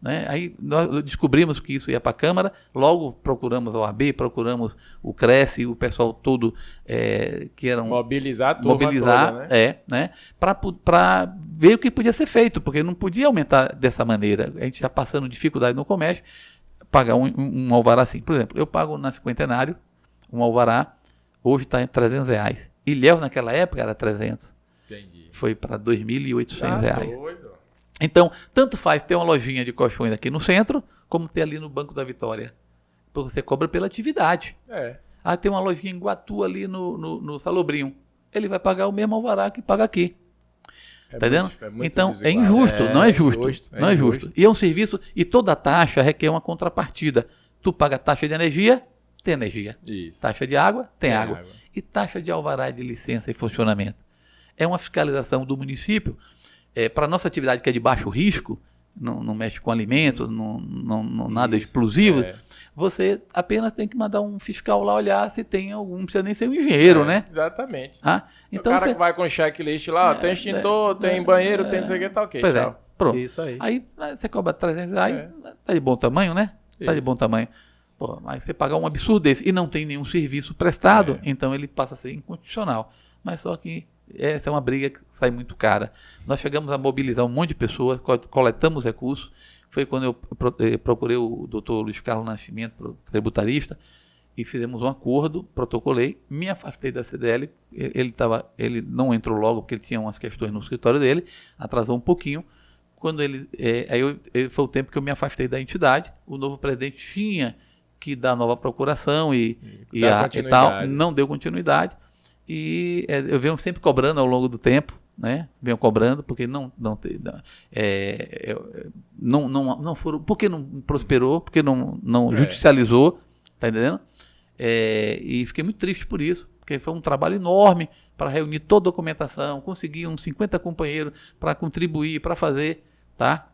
Aí nós descobrimos que isso ia para a Câmara, logo procuramos a OAB, procuramos o Cresce, o pessoal todo que eram... Mobilizar a turma toda, né? Para ver o que podia ser feito, porque não podia aumentar dessa maneira. A gente já passando dificuldade no comércio, pagar um alvará assim. Por exemplo, eu pago na Cinquentenário um alvará, hoje está em R$300. Ilhéus naquela época era 300. Entendi. Foi para R$ 2.800. Doido. Então, tanto faz ter uma lojinha de colchões aqui no centro, como ter ali no Banco da Vitória. Porque você cobra pela atividade. Tem uma lojinha em Guatu ali no Salobrinho. Ele vai pagar o mesmo alvará que paga aqui. Tá entendendo? Então, é injusto, não é justo. Não é justo. E é um serviço, e toda taxa requer uma contrapartida. Tu paga taxa de energia, tem energia. Isso. Taxa de água, tem água. E taxa de alvará de licença e funcionamento. É uma fiscalização do município. Para a nossa atividade que é de baixo risco, não mexe com alimentos, não nada explosivo, você apenas tem que mandar um fiscal lá olhar se tem algum, não precisa nem ser um engenheiro, né? Exatamente. Então o cara que vai com checklist lá, tem extintor, tem banheiro, tem não sei o que, tá ok, pois tchau. Pronto. Isso aí. Aí você cobra R$300, tá de bom tamanho, né? Tá de bom tamanho. Pô, mas você pagar um absurdo desse e não tem nenhum serviço prestado, então ele passa a ser inconstitucional. Mas só que essa é uma briga que sai muito cara. Nós chegamos a mobilizar um monte de pessoas, coletamos recursos. Foi quando eu procurei o doutor Luiz Carlos Nascimento, tributarista, e fizemos um acordo, protocolei, me afastei da CDL, ele não entrou logo porque ele tinha umas questões no escritório dele, atrasou um pouquinho. Quando foi o tempo que eu me afastei da entidade, o novo presidente tinha que dar nova procuração e tal, não deu continuidade. E eu venho sempre cobrando ao longo do tempo, né? Venho cobrando porque não foram, porque não prosperou, porque não judicializou, tá entendendo? E fiquei muito triste por isso, porque foi um trabalho enorme para reunir toda a documentação, conseguir uns 50 companheiros para contribuir, para fazer, tá?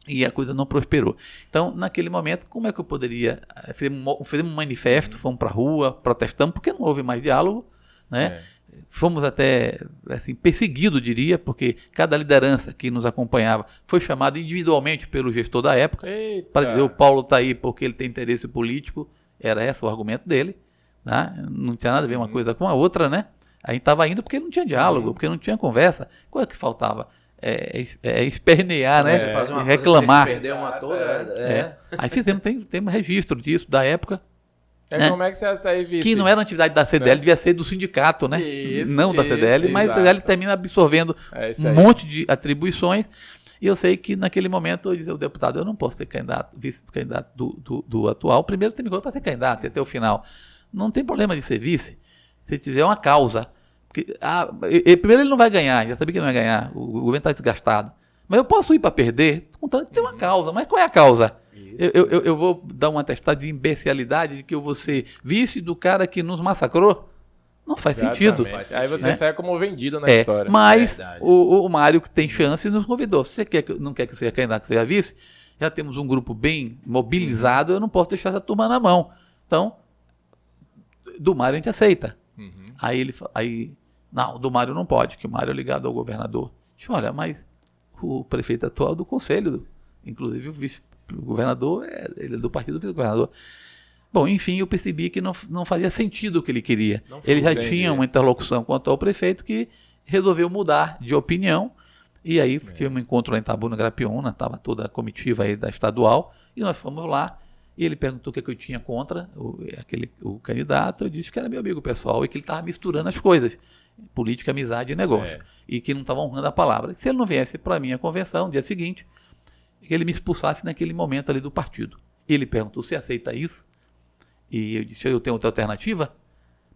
E a coisa não prosperou. Então, naquele momento, como é que eu poderia... Fizemos um manifesto, fomos para a rua, protestamos, porque não houve mais diálogo, né? Fomos até assim, perseguidos, diria, porque cada liderança que nos acompanhava foi chamada individualmente pelo gestor da época para dizer o Paulo está aí porque ele tem interesse político. Era esse o argumento dele, né? Não tinha nada a ver uma coisa com a outra, né? A gente estava indo porque não tinha diálogo, porque não tinha conversa. Qual é que faltava? Espernear, né? Uma reclamar. Perder uma toda. Aí temos registro disso da época. Como é que você ia sair vice? Que não era uma atividade da CDL, devia ser do sindicato, né? Não da CDL, mas a CDL termina absorvendo um monte de atribuições. E eu sei que naquele momento eu dizia ao deputado, eu não posso ser vice-candidato do atual. Primeiro tem que para ser candidato até o final. Não tem problema de ser vice. Se tiver uma causa. Porque, primeiro ele não vai ganhar, já sabia que ele não vai ganhar. O governo está desgastado. Mas eu posso ir para perder, contanto que tem uma causa. Mas qual é a causa? Eu vou dar um atestado de imbecilidade de que eu vou ser vice do cara que nos massacrou? Não faz sentido. Aí você sai como vendido na história. Mas o Mário, que tem chance, nos convidou. Se você não quer que eu seja candidato, que seja vice, já temos um grupo bem mobilizado, eu não posso deixar essa turma na mão. Então, do Mário a gente aceita. Aí não, do Mário não pode, que o Mário é ligado ao governador. Disse, olha, mas o prefeito atual do conselho, inclusive o vice-governador, ele é do partido do vice-governador. Bom, enfim, eu percebi que não fazia sentido o que ele queria. Ele já tinha uma interlocução com o atual prefeito que resolveu mudar de opinião. E aí tivemos um encontro lá em Itabuna, Grapiúna, estava toda a comitiva aí da estadual, e nós fomos lá, e ele perguntou o que eu tinha contra o candidato. Eu disse que era meu amigo pessoal e que ele estava misturando as coisas, política, amizade e negócio, e que não estava honrando a palavra. Se ele não viesse para a minha convenção, no dia seguinte, que ele me expulsasse naquele momento ali do partido. Ele perguntou, você aceita isso? E eu disse, eu tenho outra alternativa?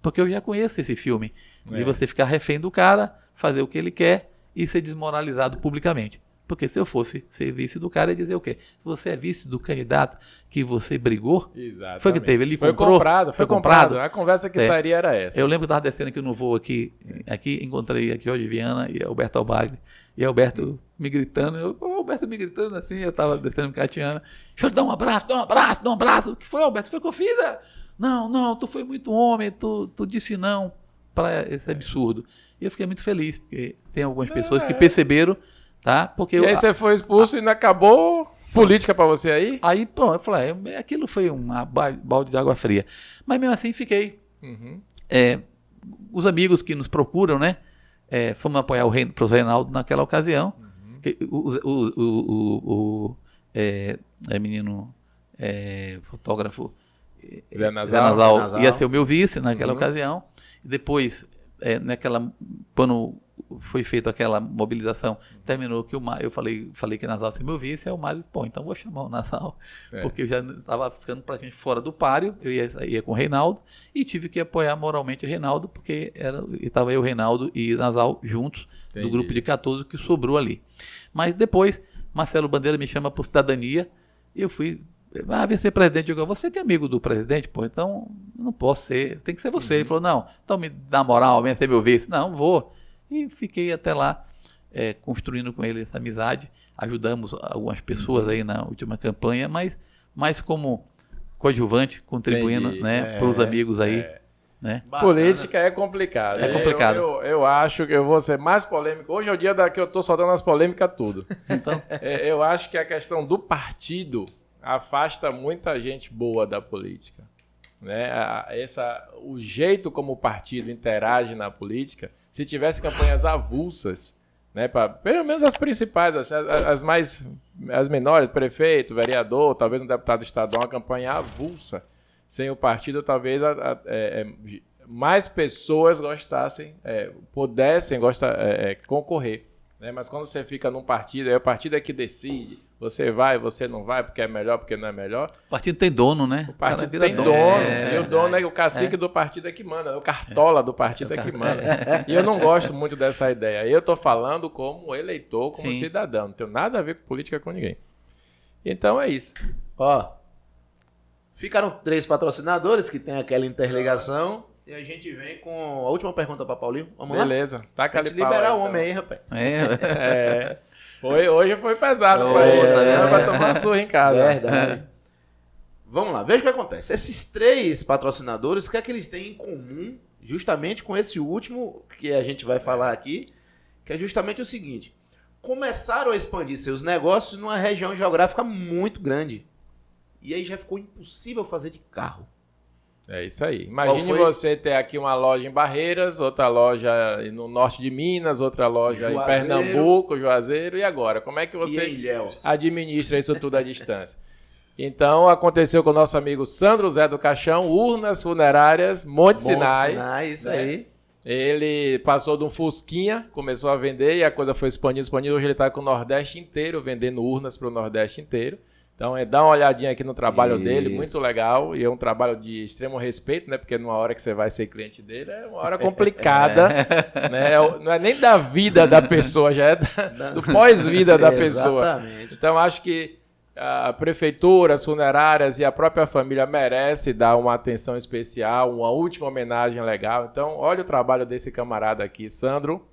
Porque eu já conheço esse filme. De você ficar refém do cara, fazer o que ele quer e ser desmoralizado publicamente. Porque se eu fosse ser vice do cara, ia dizer o quê? Você é vice do candidato que você brigou? Exatamente. Foi que teve, ele foi comprou. Foi comprado. A conversa que sairia era essa. Eu lembro que eu estava descendo aqui no voo aqui encontrei aqui Jorge Viana e Alberto Albagre. E Alberto me gritando, Alberto me gritando assim, eu estava descendo com Catiana. Deixa eu te dar um abraço, dá um abraço. O que foi, Alberto? Foi o que eu fiz? Não, tu foi muito homem, tu disse não para esse absurdo. E eu fiquei muito feliz, porque tem algumas pessoas que perceberam, tá? Porque e aí você foi expulso e não acabou política para você aí? Aí, pronto, eu falei, aquilo foi um balde de água fria. Mas mesmo assim fiquei. Os amigos que nos procuram, né? Fomos apoiar o Reinaldo naquela ocasião. O menino fotógrafo Zé Nazal ia ser o meu vice naquela ocasião. E depois, quando foi feita aquela mobilização, terminou que eu falei que Nasal se me ouvisse, aí o Mário, pô, então vou chamar o Nasal, porque eu já estava ficando praticamente fora do páreo, eu ia com o Reinaldo, e tive que apoiar moralmente o Reinaldo, porque estava eu, o Reinaldo e o Nasal juntos, do grupo de 14 que sobrou ali. Mas depois, Marcelo Bandeira me chama por cidadania, e eu fui... vem ser presidente. Eu digo, você que é amigo do presidente, pô, então não posso ser, tem que ser você. Ele falou, não, então me dá moral, vem ser meu vice. Não, vou. E fiquei até lá, construindo com ele essa amizade. Ajudamos algumas pessoas aí na última campanha, mas mais como coadjuvante, contribuindo para os amigos aí. Né? Política é complicado. É complicado. Eu acho que eu vou ser mais polêmico. Hoje é o dia que eu estou soltando as polêmicas tudo. Então, eu acho que a questão do partido afasta muita gente boa da política. Né? O jeito como o partido interage na política, se tivesse campanhas avulsas, né, pelo menos as principais, as menores, prefeito, vereador, talvez um deputado estadual, uma campanha avulsa, sem o partido, talvez mais pessoas pudessem concorrer. Né? Mas quando você fica num partido, aí o partido é que decide. Você vai, você não vai, porque é melhor, porque não é melhor. O partido tem dono, né? O partido tem dono. E o dono o cacique do partido é que manda. O cartola do partido é que manda. E eu não gosto muito dessa ideia. Eu estou falando como eleitor, como cidadão. Não tenho nada a ver com política com ninguém. Então é isso. Ficaram 3 patrocinadores que tem aquela interligação. E a gente vem com a última pergunta para Paulinho. Vamos lá? Beleza. Taca ali liberar o homem aí, rapaz. Hoje foi pesado para ele. Vai tomar uma surra em casa. Verdade. Vamos lá, veja o que acontece. Esses 3 patrocinadores, o que é que eles têm em comum, justamente com esse último que a gente vai falar aqui, que é justamente o seguinte. Começaram a expandir seus negócios numa região geográfica muito grande. E aí já ficou impossível fazer de carro. É isso aí. Imagine você ter aqui uma loja em Barreiras, outra loja no norte de Minas, outra loja em Pernambuco, Juazeiro. E agora? Como é que você administra isso tudo à distância? Então, aconteceu com o nosso amigo Sandro Zé do Caixão, Urnas Funerárias, Monte Sinai. Isso aí. Ele passou de um Fusquinha, começou a vender e a coisa foi expandindo. Hoje ele está com o Nordeste inteiro, vendendo urnas para o Nordeste inteiro. Então, dá uma olhadinha aqui no trabalho dele, muito legal. E é um trabalho de extremo respeito, né? Porque numa hora que você vai ser cliente dele, é uma hora complicada. Né? Não é nem da vida da pessoa, já é do pós-vida da pessoa. Exatamente. Então, acho que a prefeitura, as funerárias e a própria família merece dar uma atenção especial, uma última homenagem legal. Então, olha o trabalho desse camarada aqui, Sandro.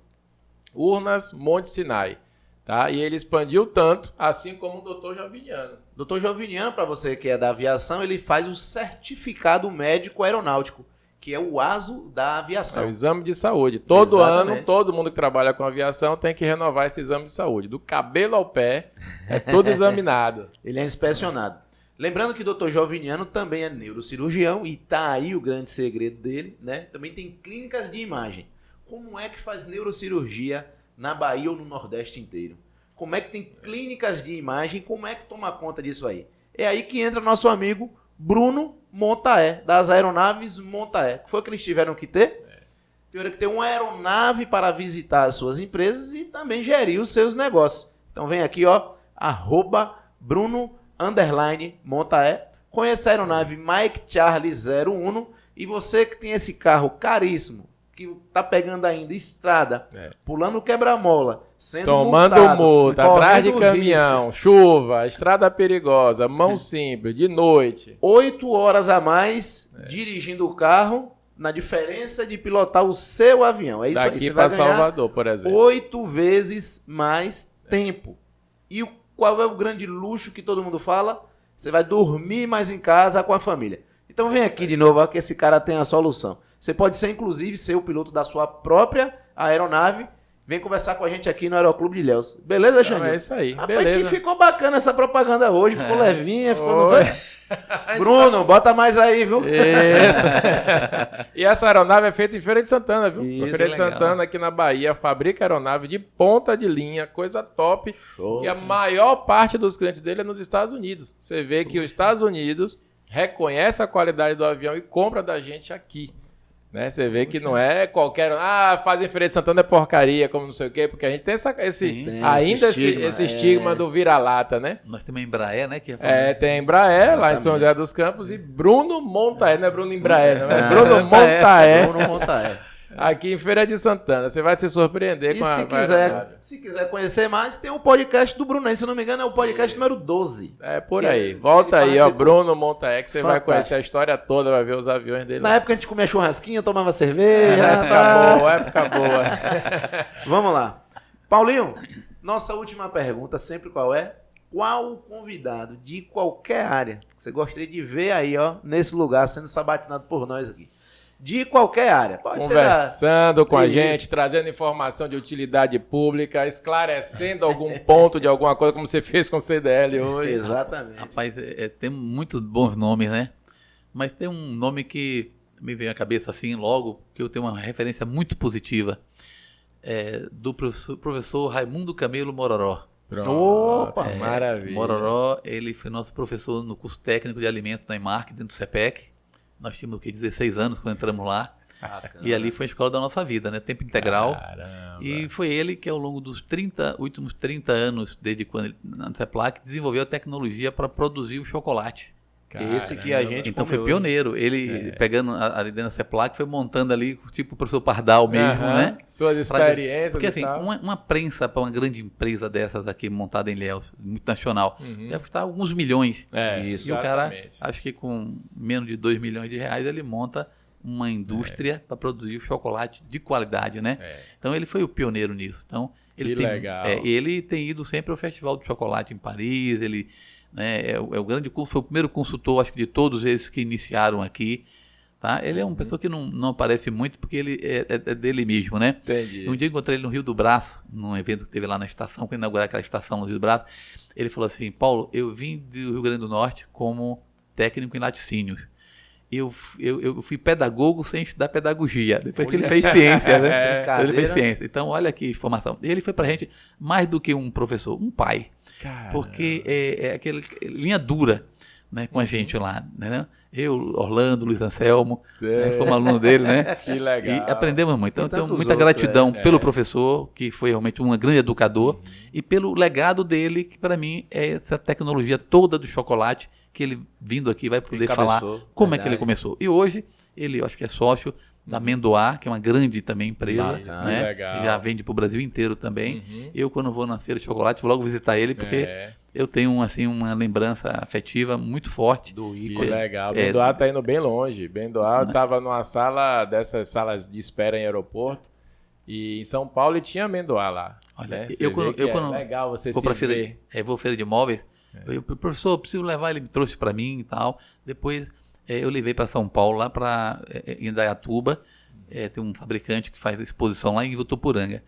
Urnas Monte Sinai. Tá? E ele expandiu tanto, assim como o doutor Joviniano. Doutor Joviniano, para você que é da aviação, ele faz o certificado médico aeronáutico, que é o ASO da aviação. É o exame de saúde. Todo ano, todo mundo que trabalha com aviação tem que renovar esse exame de saúde. Do cabelo ao pé, é tudo examinado. Ele é inspecionado. Lembrando que o doutor Joviniano também é neurocirurgião e tá aí o grande segredo dele, né? Também tem clínicas de imagem. Como é que faz neurocirurgia na Bahia ou no Nordeste inteiro? Como é que tem clínicas de imagem? Como é que toma conta disso aí? É aí que entra nosso amigo Bruno Montaé, das aeronaves Montaé. Que foi o que eles tiveram que ter? Tiveram que ter uma aeronave para visitar as suas empresas e também gerir os seus negócios. Então vem aqui, @Bruno_Montaé. Conheça a aeronave Mike Charlie 01 e você que tem esse carro caríssimo, que tá pegando ainda estrada, pulando quebra-mola, sendo tomando multa, atrás de caminhão, risco, chuva, estrada perigosa, mão simples, de noite. 8 horas a mais dirigindo o carro, na diferença de pilotar o seu avião. É isso daqui aí. Você para vai ganhar Salvador, por exemplo. 8 vezes mais tempo. E qual é o grande luxo que todo mundo fala? Você vai dormir mais em casa com a família. Então vem aqui de novo, que esse cara tem a solução. Você pode ser, inclusive, ser o piloto da sua própria aeronave. Vem conversar com a gente aqui no Aeroclube de Ilhéus. Beleza, Xandinho? É isso aí. Rapaz, beleza. que ficou bacana essa propaganda hoje. Ficou levinha, ficou... Bruno, bota mais aí, viu? Isso. E essa aeronave é feita em Feira de Santana, viu? Isso, Feira de legal. Santana, aqui na Bahia, fabrica aeronave de ponta de linha, coisa top. Show. E a maior parte dos clientes dele é nos Estados Unidos. Você vê que os Estados Unidos reconhece a qualidade do avião e compra da gente aqui. Né? Você vê que não é qualquer... fazem Feira de Santana é porcaria, como não sei o quê, porque a gente tem esse estigma do vira-lata, né? Nós temos a Embraer, né? Que tem a Embraer, lá em São José dos Campos, e Bruno Montaé, não é Bruno Embraer, não é Bruno Montaé. Bruno Montaé. Aqui em Feira de Santana. Você vai se surpreender com se quiser conhecer mais, tem o podcast do Bruno. Se eu não me engano, é o podcast número 12. É por aí. Volta aí, ó, Bruno Montaé, que você vai conhecer a história toda, vai ver os aviões dele. Na época a gente comia churrasquinho, tomava cerveja. Época boa. Vamos lá. Paulinho, nossa última pergunta, sempre qual é? Qual convidado de qualquer área que você gostaria de ver aí, ó, nesse lugar, sendo sabatinado por nós aqui? De qualquer área. Pode Conversando com a gente, trazendo informação de utilidade pública, esclarecendo algum ponto de alguma coisa, como você fez com o CDL hoje. Exatamente. Rapaz, tem muitos bons nomes, né? Mas tem um nome que me veio à cabeça assim logo, que eu tenho uma referência muito positiva, do professor Raimundo Camelo Mororó. Opa, maravilha. Mororó, ele foi nosso professor no curso técnico de alimentos da EMARC, dentro do CEPEC. Nós tínhamos 16 anos quando entramos lá. Caramba. E ali foi a escola da nossa vida, né? Tempo integral. Caramba. E foi ele que ao longo dos últimos 30 anos, desde quando ele, na CEPLAC, desenvolveu a tecnologia para produzir o chocolate. Caramba. Esse que a gente então foi pioneiro. Ele pegando ali dentro da CEPLAC, foi montando ali, tipo o professor Pardal mesmo, né? Suas experiências. Porque assim, uma prensa para uma grande empresa dessas aqui, montada em Ilhéus, multinacional, deve custar alguns milhões. Isso, e o cara, acho que com menos de 2 milhões de reais, ele monta uma indústria para produzir o chocolate de qualidade, né? Então ele foi o pioneiro nisso. Então, legal. Ele tem ido sempre ao Festival de Chocolate em Paris, ele... É o grande curso, foi o primeiro consultor, acho que de todos esses que iniciaram aqui, tá? Ele é uma pessoa que não aparece muito porque ele é dele mesmo, né? Entendi. Um dia eu encontrei ele no Rio do Braço, num evento que teve lá na estação, quando inauguraram aquela estação no Rio do Braço. Ele falou assim: Paulo, eu vim do Rio Grande do Norte como técnico em laticínios. Eu fui pedagogo sem estudar pedagogia. Depois que ele fez ciência, né? Ele fez ciência. Então, olha que informação. Ele foi pra gente mais do que um professor, um pai. Caramba. Porque é aquela linha dura, né, com a gente lá, né? Eu, Orlando, Luiz Anselmo, né, fomos aluno dele, né? Que legal. E aprendemos muito. Então, tenho muita gratidão pelo professor, que foi realmente um grande educador, e pelo legado dele, que para mim é essa tecnologia toda do chocolate, que ele vindo aqui vai poder falar como é que ele começou. E hoje, ele, eu acho que é sócio da Mendoá, que é uma grande também empresa, né? Legal. Já vende para o Brasil inteiro também. Eu, quando vou na feira de chocolate, vou logo visitar ele, porque eu tenho assim, uma lembrança afetiva muito forte. Do ícone. Que legal. Mendoá está indo bem longe. Mendoá estava numa sala, dessas salas de espera em aeroporto, e em São Paulo e tinha Mendoá lá. Olha, né? quando legal você vou se para feira, ver. vou feira de móveis, professor, eu preciso levar, ele me trouxe para mim e tal. Depois eu levei para São Paulo, lá para Indaiatuba, tem um fabricante que faz exposição lá em Votuporanga.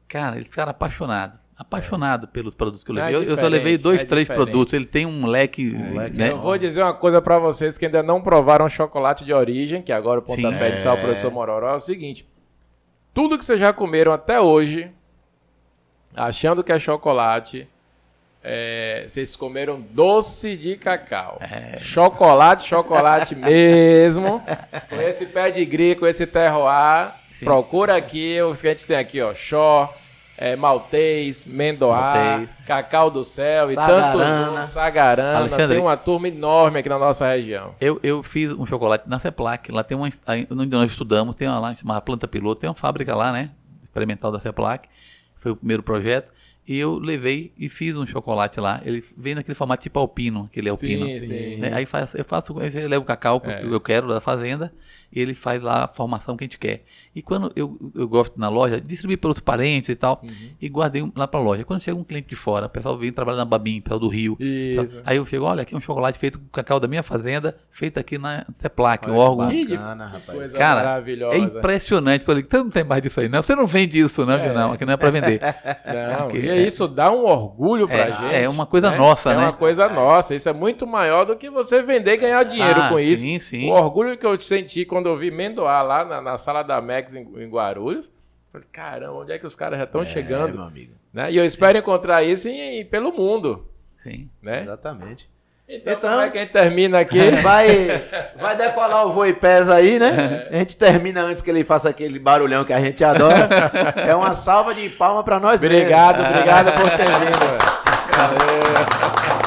Cara, ele ficaram apaixonado pelos produtos que eu levei. Eu só levei 2, 3 produtos. Ele tem um leque, né? Eu vou dizer uma coisa para vocês que ainda não provaram chocolate de origem, que agora o pontapé de sal, o professor Mororó, é o seguinte: tudo que vocês já comeram até hoje, achando que é chocolate, vocês comeram doce de cacau. Chocolate mesmo. Com esse pedigree, com esse terroir. Procura aqui, os que a gente tem aqui, ó. Xó, maltês, mendoá, cacau do céu e tantos. Sagarana. Alexandre, tem uma turma enorme aqui na nossa região. Eu fiz um chocolate na CEPLAC. Lá tem onde nós estudamos, tem uma lá chamada Planta Piloto, tem uma fábrica lá, né? Experimental da CEPLAC. Foi o primeiro projeto. E eu levei e fiz um chocolate lá. Ele vem naquele formato tipo alpino, aquele alpino. Sim. Né? Aí eu levo o cacau que eu quero da fazenda, e ele faz lá a formação que a gente quer. E quando eu gosto na loja, distribuir pelos parentes e tal, e guardei lá pra loja. Quando chega um cliente de fora, o pessoal vem trabalhar na Babim, pessoal do Rio. Aí eu chego, olha, aqui é um chocolate feito com cacau da minha fazenda, feito aqui na CEPLAC, um órgão. Coisa cara, maravilhosa. é impressionante. Eu falei, você não tem mais disso aí, não? Você não vende isso, não? Não, aqui não é pra vender. Não, e isso dá um orgulho pra gente. É uma coisa nossa, né? É uma coisa nossa. Isso é muito maior do que você vender e ganhar dinheiro com isso. Sim. O orgulho que eu senti quando eu vi Mendoá lá na sala da Mex em Guarulhos. Falei, caramba, onde é que os caras já estão chegando? Meu amigo. Né? E eu espero encontrar isso pelo mundo. Sim. Né? Exatamente. Então, como é que a gente termina aqui? Vai decolar o Voe Pés aí, né? A gente termina antes que ele faça aquele barulhão que a gente adora. É uma salva de palmas para nós mesmos. Obrigado por ter vindo. Valeu.